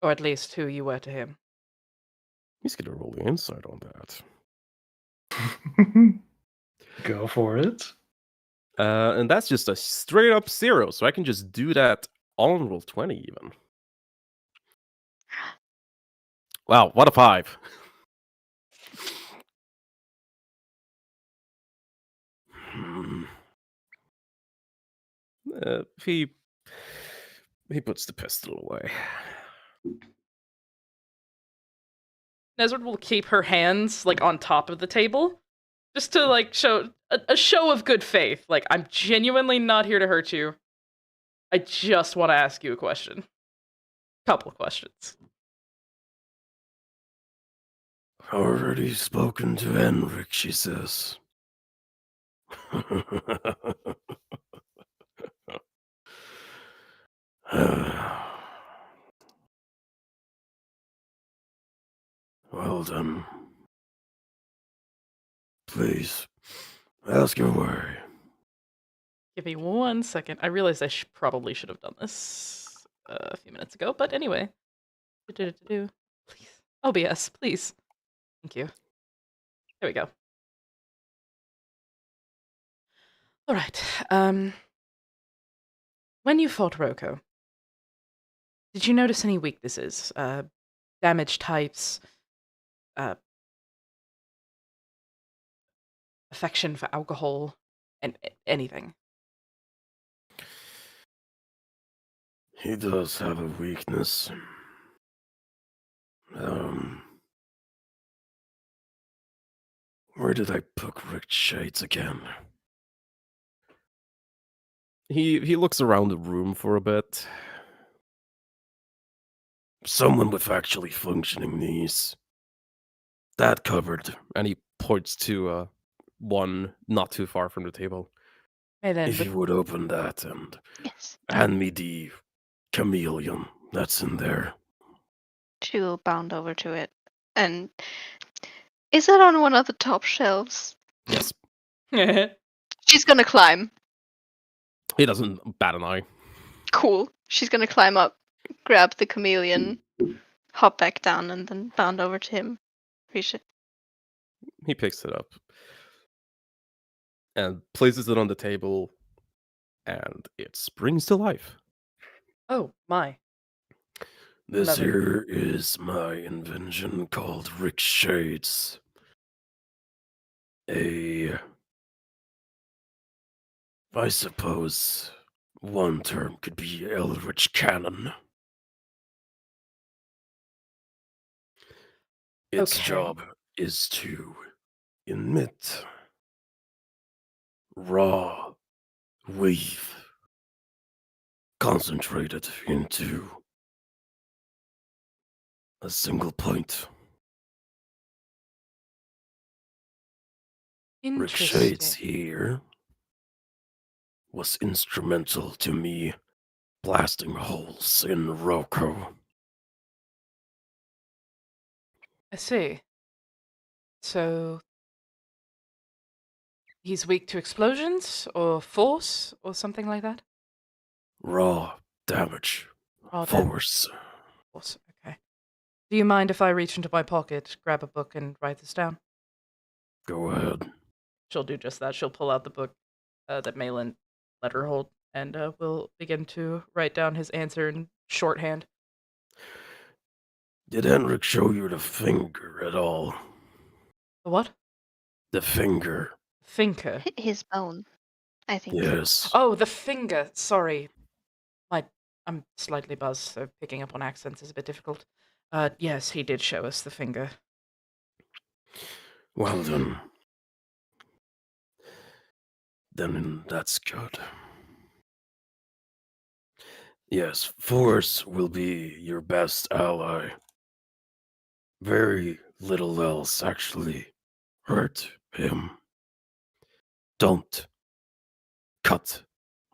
Or at least who you were to him. He's gonna roll the insight on that. Go for it. And that's just a straight up 0, so I can just do that on roll 20 even. Wow, what a 5. Hmm. He puts the pistol away. Nesrid will keep her hands, like, on top of the table. Just to, like, show a show of good faith. Like, I'm genuinely not here to hurt you. I just want to ask you a question. Couple of questions. Already spoken to Henrik, she says. Well then. Please, ask away. Give me 1 second. I realized I probably should have done this a few minutes ago, but anyway. Please. OBS, please. Thank you. There we go. All right. When you fought Roko, did you notice any weaknesses? Damage types? Affection for alcohol? And anything? He does have a weakness. Where did I book Rick Shades again? He looks around the room for a bit. Someone with actually functioning knees. That covered. And he points to one not too far from the table. Maylen, If you would open that and Yes. hand me the chameleon that's in there. She will bound over to it. And is it on one of the top shelves? Yes. She's gonna climb. He doesn't bat an eye. Cool. She's gonna climb up, grab the chameleon, hop back down, and then bound over to him. Reach it. He picks it up and places it on the table, and it springs to life. Oh, my. This Another. here is my invention called Rick Shades. I suppose one term could be Eldritch Cannon. Its Okay. job is to emit raw wave concentrated into a single point. Rick Shades Interesting. here was instrumental to me blasting holes in Roko. I see. So he's weak to explosions or force or something like that? Raw damage. Raw damage. Force. Force. Okay. Do you mind if I reach into my pocket, grab a book, and write this down? Go ahead. She'll do just that. She'll pull out the book that Malin let her hold and will begin to write down his answer in shorthand. Did Henrik show you the finger at all? The what? The finger. Finger. His bone, I think. Yes. Oh, the finger. Sorry. I'm slightly buzzed, so picking up on accents is a bit difficult. Yes, he did show us the finger. Well then. Then that's good. Yes, Force will be your best ally. Very little else actually hurt him. Don't cut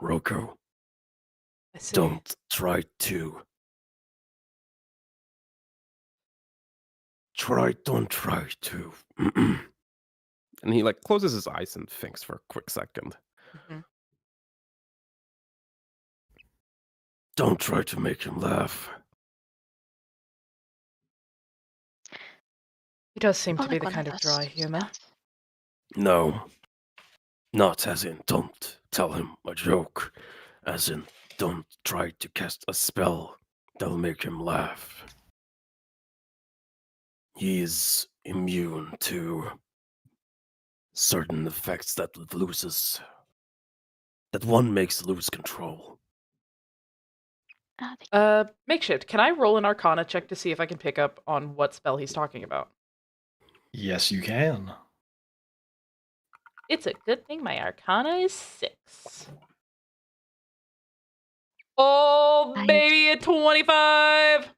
Roko. I see. Don't try to. Don't try to. And he like closes his eyes and thinks for a quick second. Mhm. Don't try to make him laugh. He does seem Or to be like the one kind of us dry humor. spells. No. Not as in don't tell him a joke. As in don't try to cast a spell that'll make him laugh. He is immune to certain effects that one makes lose control. Makeshift, can I roll an Arcana check to see if I can pick up on what spell he's talking about? Yes, you can. It's a good thing my Arcana is 6. Oh, Nice. baby, a 25!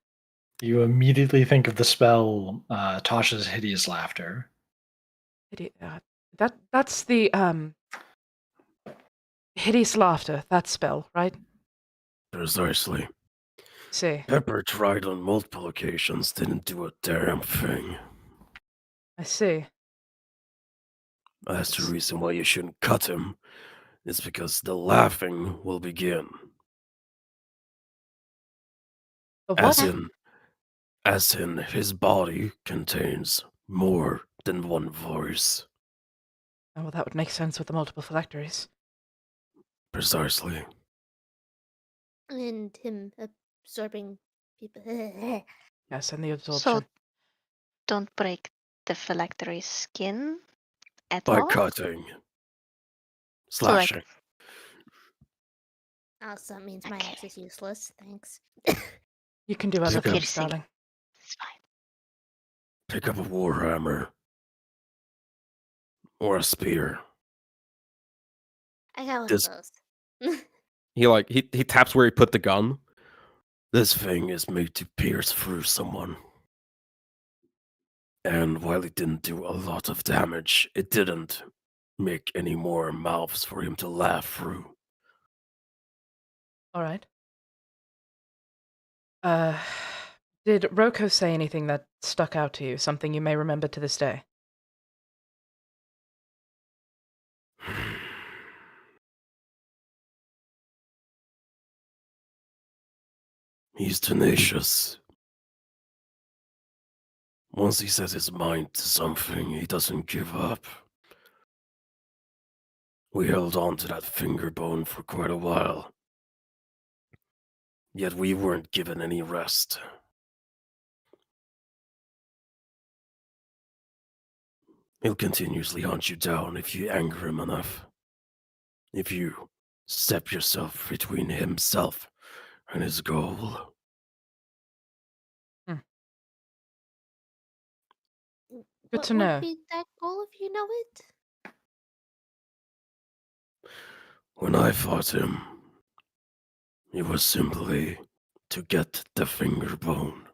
You immediately think of the spell Tasha's Hideous Laughter. That's the, Hideous Laughter, that spell, right? Precisely. See, Pepper tried on multiple occasions, didn't do a damn thing. I see. That's the reason why you shouldn't cut him. It's because the laughing will begin. The what? As in his body contains more than one voice. Oh, well, that would make sense with the multiple phylacteries. Precisely. And him absorbing people. Yes, and the So absorption. don't break the phylactery skin at By all. cutting. So, like, Slashing. Also, that means my Okay. axe is useless. Thanks. You can do So other things, piercing. darling. It's fine. Pick up a warhammer. Or a spear. I got one This- of those. He taps where he put the gun. This thing is made to pierce through someone. And while it didn't do a lot of damage, it didn't make any more mouths for him to laugh through. All right. Did Roko say anything that stuck out to you? Something you may remember to this day? He's tenacious. Once he sets his mind to something, he doesn't give up. We held on to that finger bone for quite a while. Yet we weren't given any rest. He'll continuously hunt you down if you anger him enough. If you step yourself between himself and his goal. Good What to would know. be that goal if you know it? When I fought him, it was simply to get the finger bone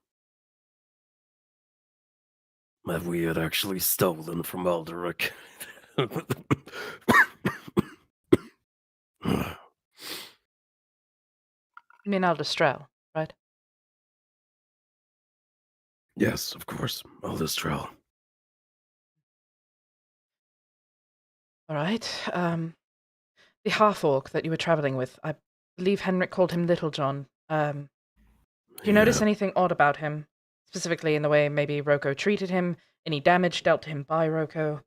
that we had actually stolen from Alderic. You mean Aldestrel, right? Yes, of course, Aldestrel. All right. The half-orc that you were traveling with, I believe Henrik called him Little John. Do you notice anything odd about him? Specifically in the way maybe Roko treated him? Any damage dealt to him by Roko?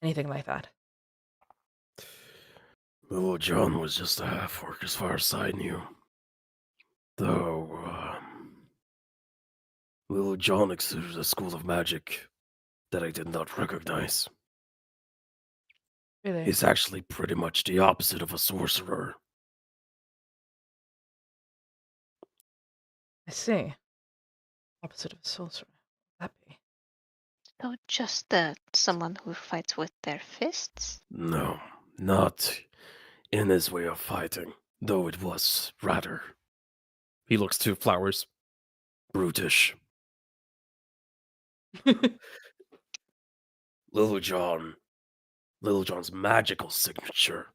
Anything like that? Little John was just a half-orc as far as I knew. Though, Little John exuded a school of magic that I did not recognize. Really? He's actually pretty much the opposite of a sorcerer. I see. Opposite of a sorcerer. That be? So just someone who fights with their fists? No, not in his way of fighting, though it was rather He looks to flowers. brutish. Little John, Little John's magical signature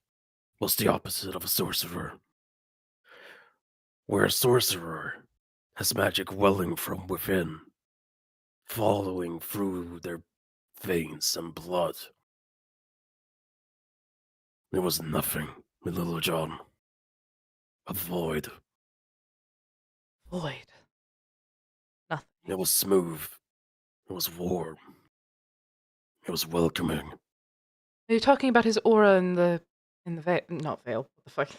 was the opposite of a sorcerer. Where a sorcerer has magic welling from within, following through their veins and blood. There was nothing with Little John. A void. Void. Nothing. It was smooth. It was warm. It was welcoming. Are you talking about his aura in the veil? Not veil. What the fuck?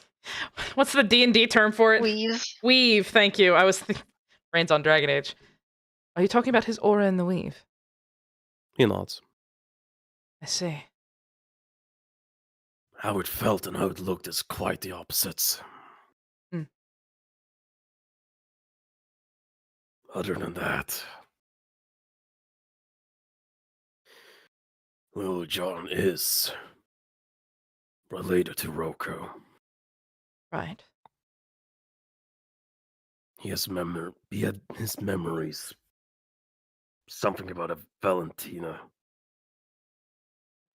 What's the D&D term for it? Weave. Weave. Thank you. I was brains on Dragon Age. Are you talking about his aura in the weave? He nods. I see. How it felt and how it looked is quite the opposites. Hmm. Other than that, Little John is related to Roko. Right. He had his memories. Something about a Valentina.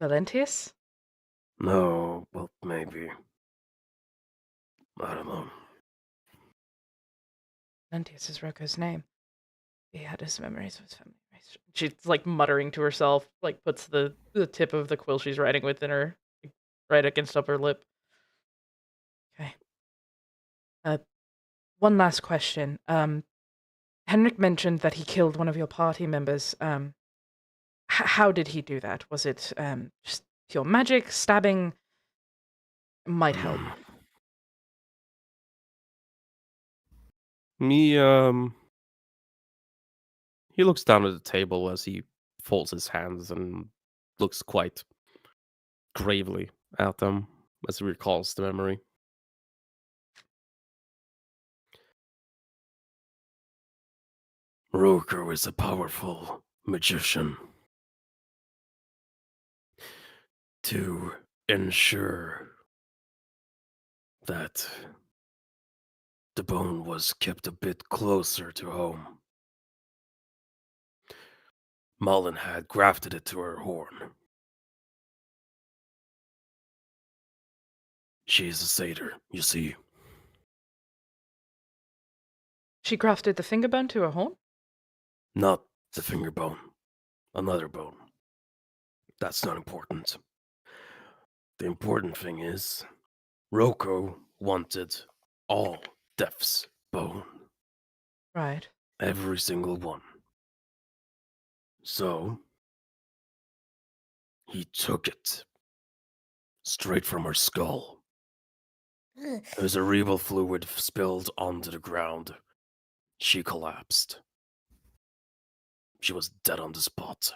Valentius? No, well, maybe. I don't know. Valentius is Roko's name. He had his memories of his family. She's like muttering to herself, like puts the tip of the quill she's writing with in her, right against upper lip. Okay. One last question. Henrik mentioned that he killed one of your party members. How did he do that? Was it just pure magic, stabbing? Might help. He looks down at the table as he folds his hands and looks quite gravely at them as he recalls the memory. Roko is a powerful magician. To ensure that the bone was kept a bit closer to home, Mullen had grafted it to her horn. She is a satyr, you see. She grafted the finger bone to her horn? Not the finger bone. Another bone. That's not important. The important thing is, Roko wanted all Death's bone. Right. Every single one. So, he took it. Straight from her skull. There was a cerebral fluid spilled onto the ground. She collapsed. She was dead on the spot.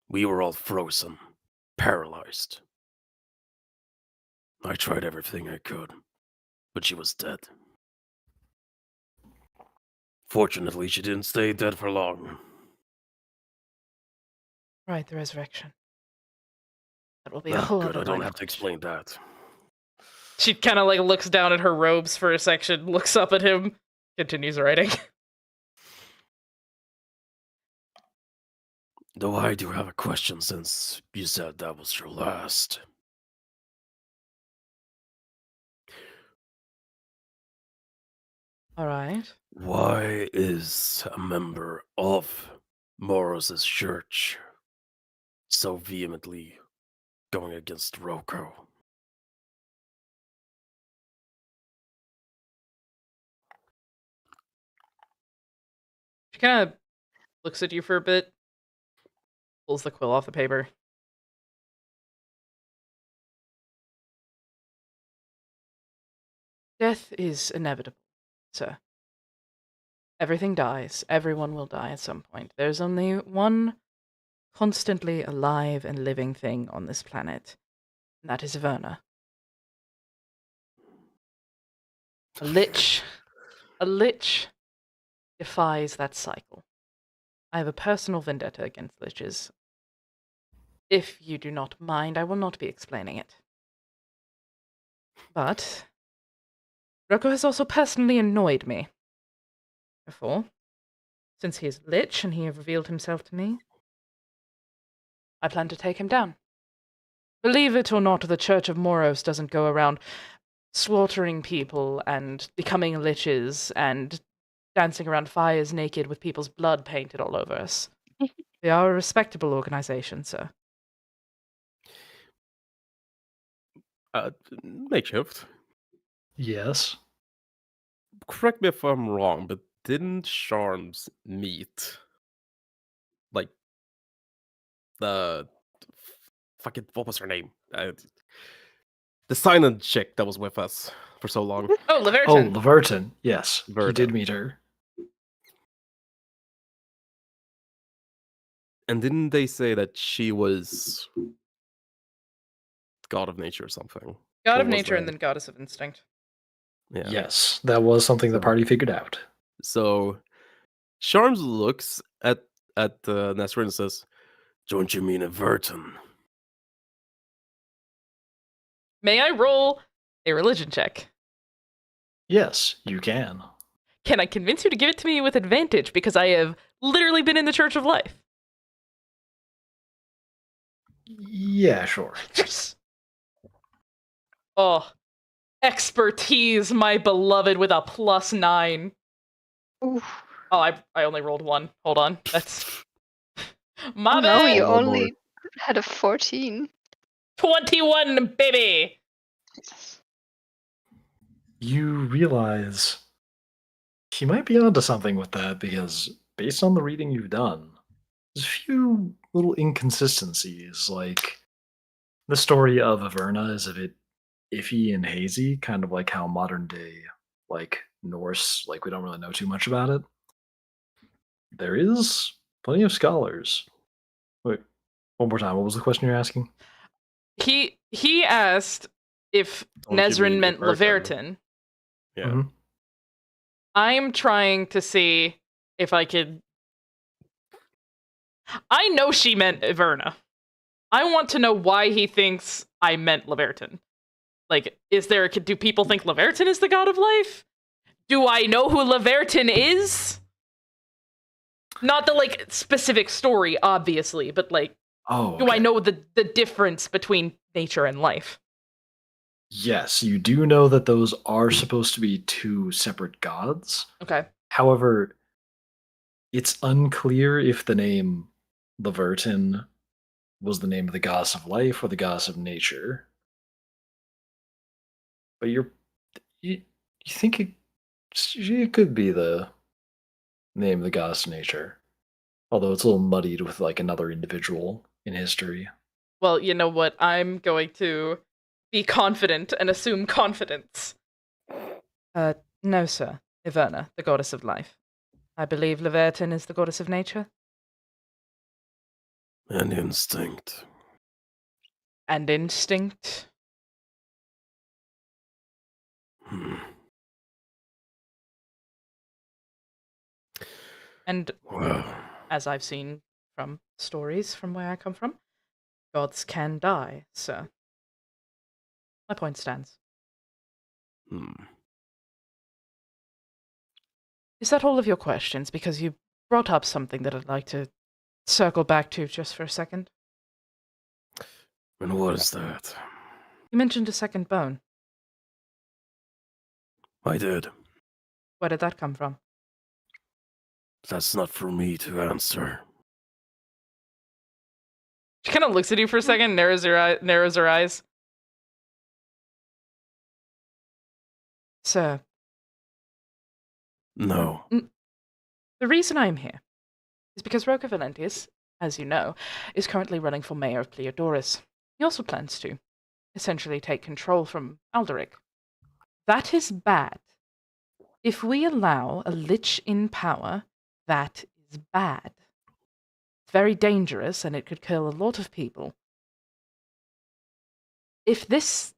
We were all frozen, paralyzed. I tried everything I could, but she was dead. Fortunately, she didn't stay dead for long. Right, the resurrection. That will be a Ah, whole good, other I don't line have of to explain that. She kind of like looks down at her robes for a section, looks up at him, continues writing. Though I do have a question since you said that was your last. All right. Why is a member of Moros's church so vehemently going against Roko? She kind of looks at you for a bit, pulls the quill off the paper. Death is inevitable, sir. Everything dies. Everyone will die at some point. There's only one constantly alive and living thing on this planet, and that is Verna. A lich defies that cycle. I have a personal vendetta against liches. If you do not mind, I will not be explaining it. But Rocco has also personally annoyed me before, since he is a lich and he has revealed himself to me. I plan to take him down. Believe it or not, the Church of Moros doesn't go around slaughtering people and becoming liches and dancing around fires naked with people's blood painted all over us. They are a respectable organization, sir. Makeshift. Yes. Correct me if I'm wrong, but didn't Charms meet like the fucking what was her name? The silent chick that was with us for so long. Oh, Oh, Laverton. Laverton. Yes, he Verna. did meet her. And didn't they say that she was god of nature or something? God Or of was nature and that- then goddess of instinct. Yeah. Yes, that was something the So- party figured out. So Charms looks at Nestor and says, Don't you mean Everton? May I roll a religion check? Yes, you can. Can I convince you to give it to me with advantage because I have literally been in the Church of Life? Yeah, sure. Yes! Oh, expertise, my beloved, with a +9. Oof. Oh, I only rolled 1. Hold on. That's... My Oh no, bad! you Oh, Lord. only had a 14. 21, baby! Jesus. You realize he might be onto something with that because, based on the reading you've done, there's a few little inconsistencies. Like, the story of Averna is a bit iffy and hazy, kind of like how modern day, like, Norse, like, we don't really know too much about it. There is plenty of scholars. Wait, one more time. What was the question you're asking? He asked if Don't you Nezrin mean meant Laverton? Laverton. yeah. Mhm. I'm trying to see if I could... I know she meant Iverna. I want to know why he thinks I meant Laverton. Like, do people think Laverton is the god of life? Do I know who Laverton is? Not the, like, specific story, obviously, but, like, Oh, do I okay. know the difference between nature and life? Yes, you do know that those are supposed to be two separate gods. Okay. However, it's unclear if the name Laverton was the name of the goddess of life or the goddess of nature. But you think it could be the name of the goddess of nature, although it's a little muddied with like another individual in history. Well, you know what? I'm going to be confident and assume confidence. No, sir. Iverna, the goddess of life. I believe Laverton is the goddess of nature. And instinct. And instinct. Hmm. And Well, as I've seen from stories from where I come from, gods can die, sir. My point stands. hmm. Is that all of your questions? Because you brought up something that I'd like to circle back to just for a second. And what is that? You mentioned a second bone. I did. Where did that come from? That's not for me to answer. She kind of looks at you for a second, narrows her eyes. Sir, No. the reason I'm here is because Roca Valentius, as you know, is currently running for mayor of Pleodoris. He also plans to essentially take control from Alderic. That is bad. If we allow a lich in power, that is bad. It's very dangerous and it could kill a lot of people. If this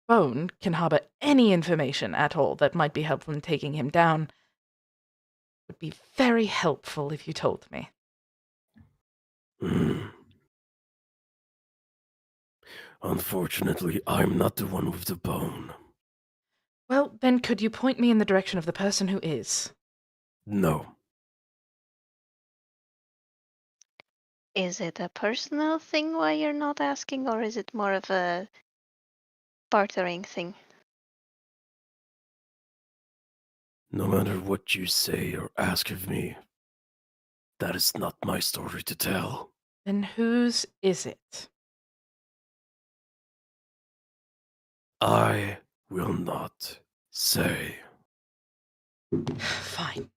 bone can harbor any information at all that might be helpful in taking him down, it would be very helpful if you told me. Hmm. Unfortunately, I'm not the one with the bone. Well, then could you point me in the direction of the person who is? No. Is it a personal thing why you're not asking, or is it more of a bartering thing? No matter what you say or ask of me, that is not my story to tell. Then whose is it? I will not say. Fine.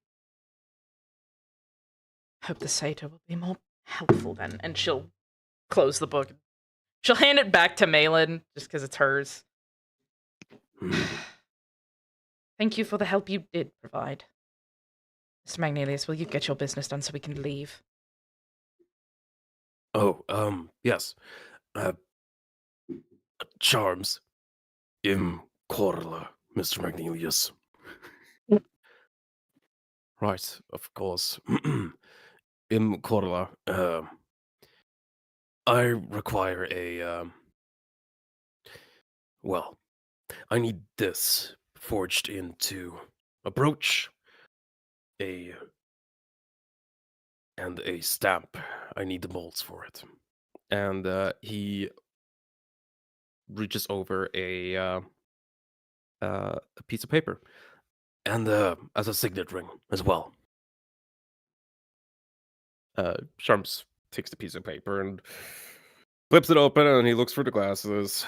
Hope the satyr will be more helpful then. And she'll close the book. She'll hand it back to Malin, just because it's hers. Hmm. Thank you for the help you did provide. Mr. Magnelius, will you get your business done so we can leave? Oh, yes. Charms. Corla, Mr. Magnelius. Right, of course. Corla, I require a, well, I need this forged into a brooch, a and a stamp. I need the molds for it. And he reaches over a piece of paper and as a signet ring as well. Sharms takes the piece of paper and flips it open, and he looks for the glasses.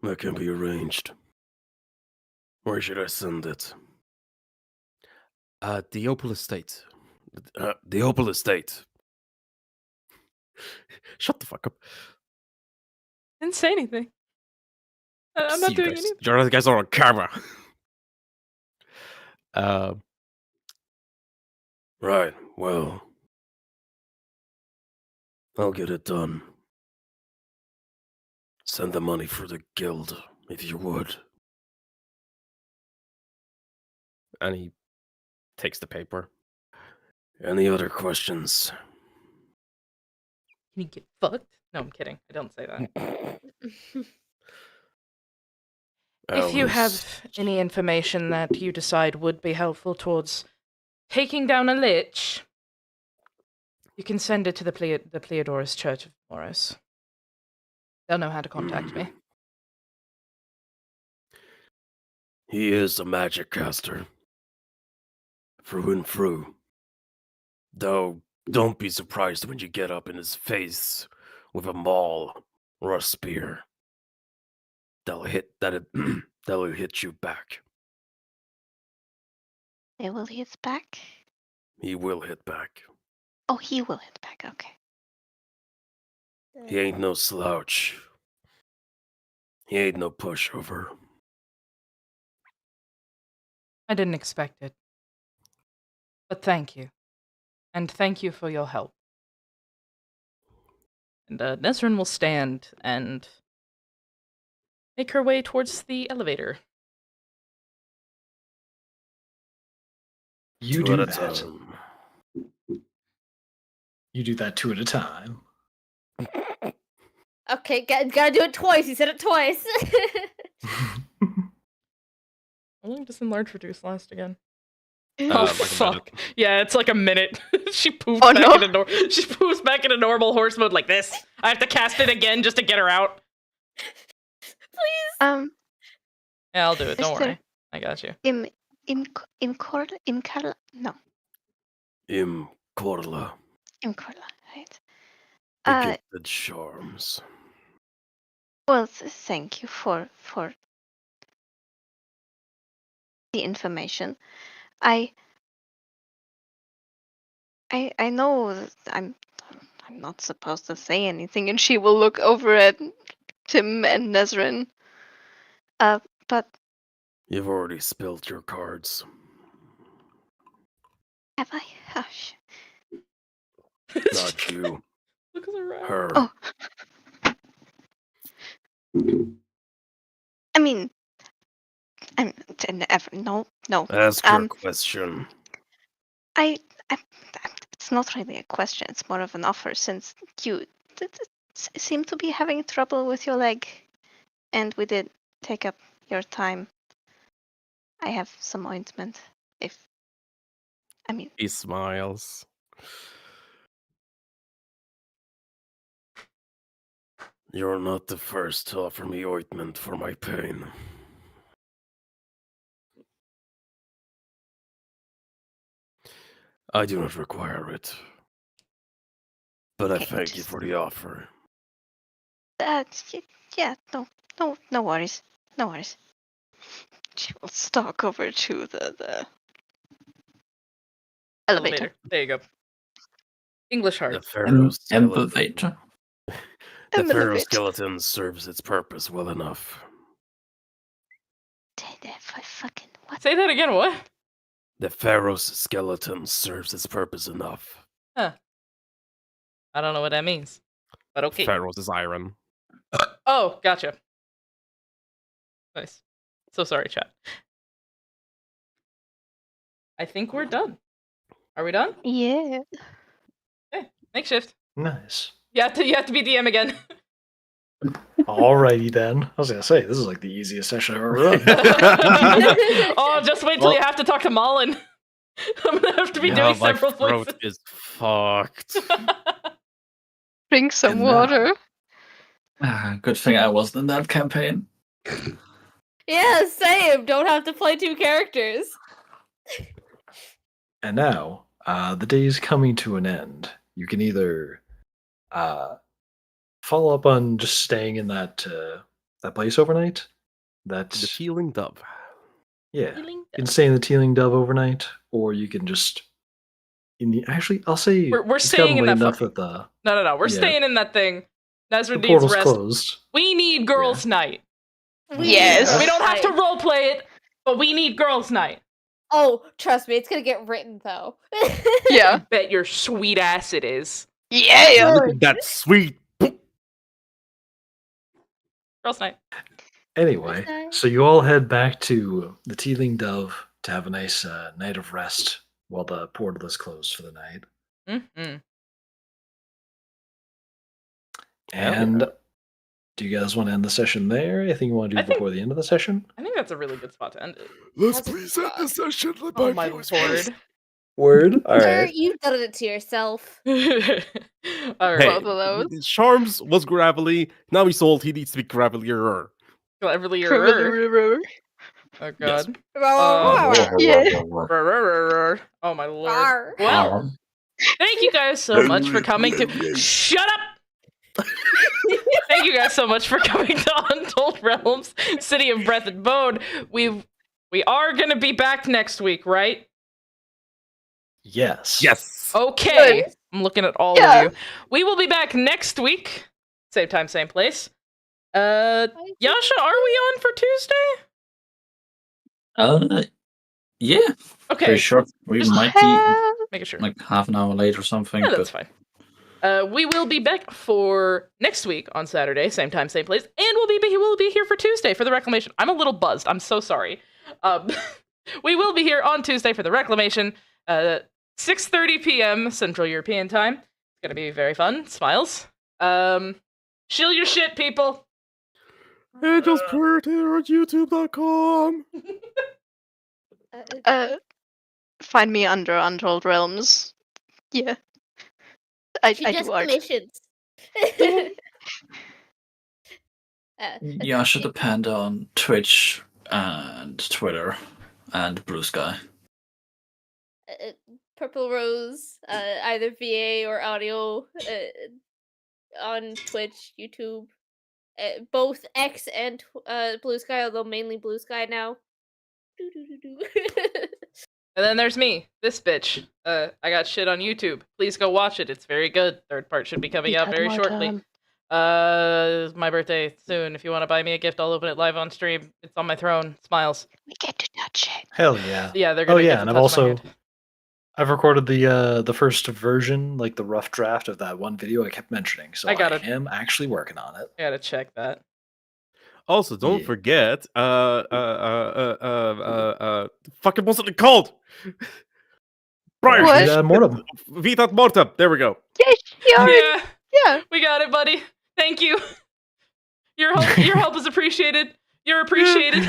That can be arranged. Where should I send it? The Opal Estate. The Opal Estate. Shut the fuck up. Didn't say anything. I'm See not you doing guys. anything. You guys are on camera. Right. Well, I'll get it done. Send the money for the guild, if you would. And he takes the paper. Any other questions? Can you get fucked? No, I'm kidding. I don't say that. If you Alice. have any information that you decide would be helpful towards taking down a lich, you can send it to the Pleodorus Church of Moros. They'll know how to contact me. He is a magic caster. Through and through. Though, don't be surprised when you get up in his face with a maul or a spear. That'll hit you back. They will hit back? He will hit back. Oh, he will hit back, okay. He ain't no slouch. He ain't no pushover. I didn't expect it. But thank you. And thank you for your help. And Nesrin will stand and make her way towards the elevator. You Two do at a that. time. You do that two at a time. Okay, gotta do it twice. He said it twice. How long does enlarge reduce last again? Like a fuck. minute. Yeah, it's like a minute. She poofs Oh, back no. she poofs back into normal horse mode like this. I have to cast it again just to get her out. Please. Yeah, I'll do it. Don't Mister- worry. I got you. In Corla. Corla, right? The gifted charms. Well, thank you for the information. I know that I'm I'm not supposed to say anything, and she will look over at Tim and Nezrin. But You've already spilled your cards. have I? Hush. Not you. Look around. Her. Oh. I mean, no. Ask her a question. It's not really a question. It's more of an offer, since you seem to be having trouble with your leg, and we did take up your time. I have some ointment. He smiles. You're not the first to offer me ointment for my pain. I do not require it. But I Okay, thank you just- for the offer. Yeah, no worries. No worries. She will stalk over to the elevator. There you go. English The heart. pharaoh skeleton. Elevator. The pharaoh Elevator. skeleton serves its purpose well enough. Fucking what? Say that again. What? The pharaoh's skeleton serves its purpose enough. I don't know what that means, but okay. Pharaoh's is iron. Oh, gotcha. Nice. So sorry, chat. I think we're done. Are we done? Yeah. Okay. Makeshift. Nice. You have to be DM again. Alrighty then. I was gonna say this is like the easiest session I've ever run. Oh, just wait till you have to talk to Malin. I'm gonna have to be doing my several throat voices. is fucked. Drink some And now- water. Good thing I wasn't in that campaign. Yeah, same. Don't have to play two characters. And now, the day is coming to an end. You can either follow up on just staying in that place overnight. That's The Tealing Dove. yeah. Feeling You can stay in the Tealing Dove overnight, or you can just actually I'll say We're it's staying gotten in late that enough fucking- that No. We're Yeah. staying in that thing. the Nezra needs portal's rest. closed. We need girls' night. Yes. We don't have to Right. role play it, but we need girls' night. Oh, trust me, it's gonna get written though. Yeah. Bet your sweet ass it is. Yeah. Look at that sweet. Girls' night. Anyway, Okay. so you all head back to the Tealing Dove to have a nice night of rest while the portal is closed for the night. Mm-hmm. Hell And do you guys want to end the session there? Anything you want to I do think- before the end of the session? I think that's a really good spot to end it. Let's That's a please end the session. Let Oh my voice lord. Word. All Sir, right. you've done it to yourself. All Hey, right. Both of those. Charms was gravelly. Now he's old. He needs to be gravelier. Cleverly. River. Oh Yes. god. Yeah. Oh my lord. Rawr. Well, thank you guys so much for coming to. Shut up! Thank you guys so much for coming to Untold Realms, City of Breath and Bone. We are gonna be back next week, right? Yes. Yes. Okay. I'm looking at all Yeah. of you. We will be back next week. Same time, same place. Yasha, are we on for Tuesday? Yeah, Okay. pretty sure we Just might be Making sure. like half an hour late or something. Yeah, but that's fine. We will be back for next week on Saturday, same time, same place, and we'll be here for Tuesday for the reclamation. I'm a little buzzed. I'm so sorry. We will be here on Tuesday for the reclamation, 6:30 p.m. Central European time. It's gonna be very fun. Smiles. Shield your shit, people. And just put it here on YouTube.com. Find me under Untold Realms. Yeah. I She do does art. commissions. yeah, should depend on Twitch and Twitter and Blue Sky. Purple Rose, either VA or audio, on Twitch, YouTube, both X and Blue Sky, although mainly Blue Sky now. And then there's me, this bitch. I got shit on YouTube. Please go watch it. It's very good. Third part should be coming out very shortly. My birthday soon. If you want to buy me a gift, I'll open it live on stream. It's on my throne. Smiles. We get to touch it. Hell yeah. Yeah, they're Oh gonna yeah, get and to I've touch my also hand. I've recorded the first version, like the rough draft of that one video I kept mentioning. So I I got it. am actually working on it. I gotta check that. Also, don't Yeah. forget, fucking what's it called? Brian, What? Vita Mortem. Vita Mortem. There we go. Yes, you already. Yeah, Yeah. we got it, buddy. Thank you. Your help is appreciated. You're appreciated.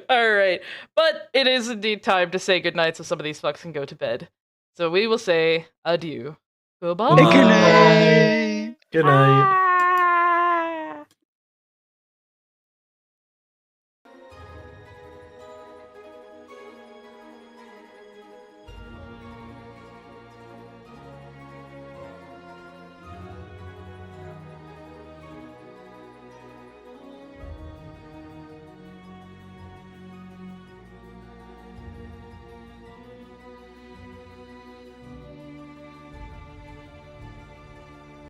All right, but it is indeed time to say goodnight, so some of these fucks can go to bed. So we will say adieu. Goodbye. Good night.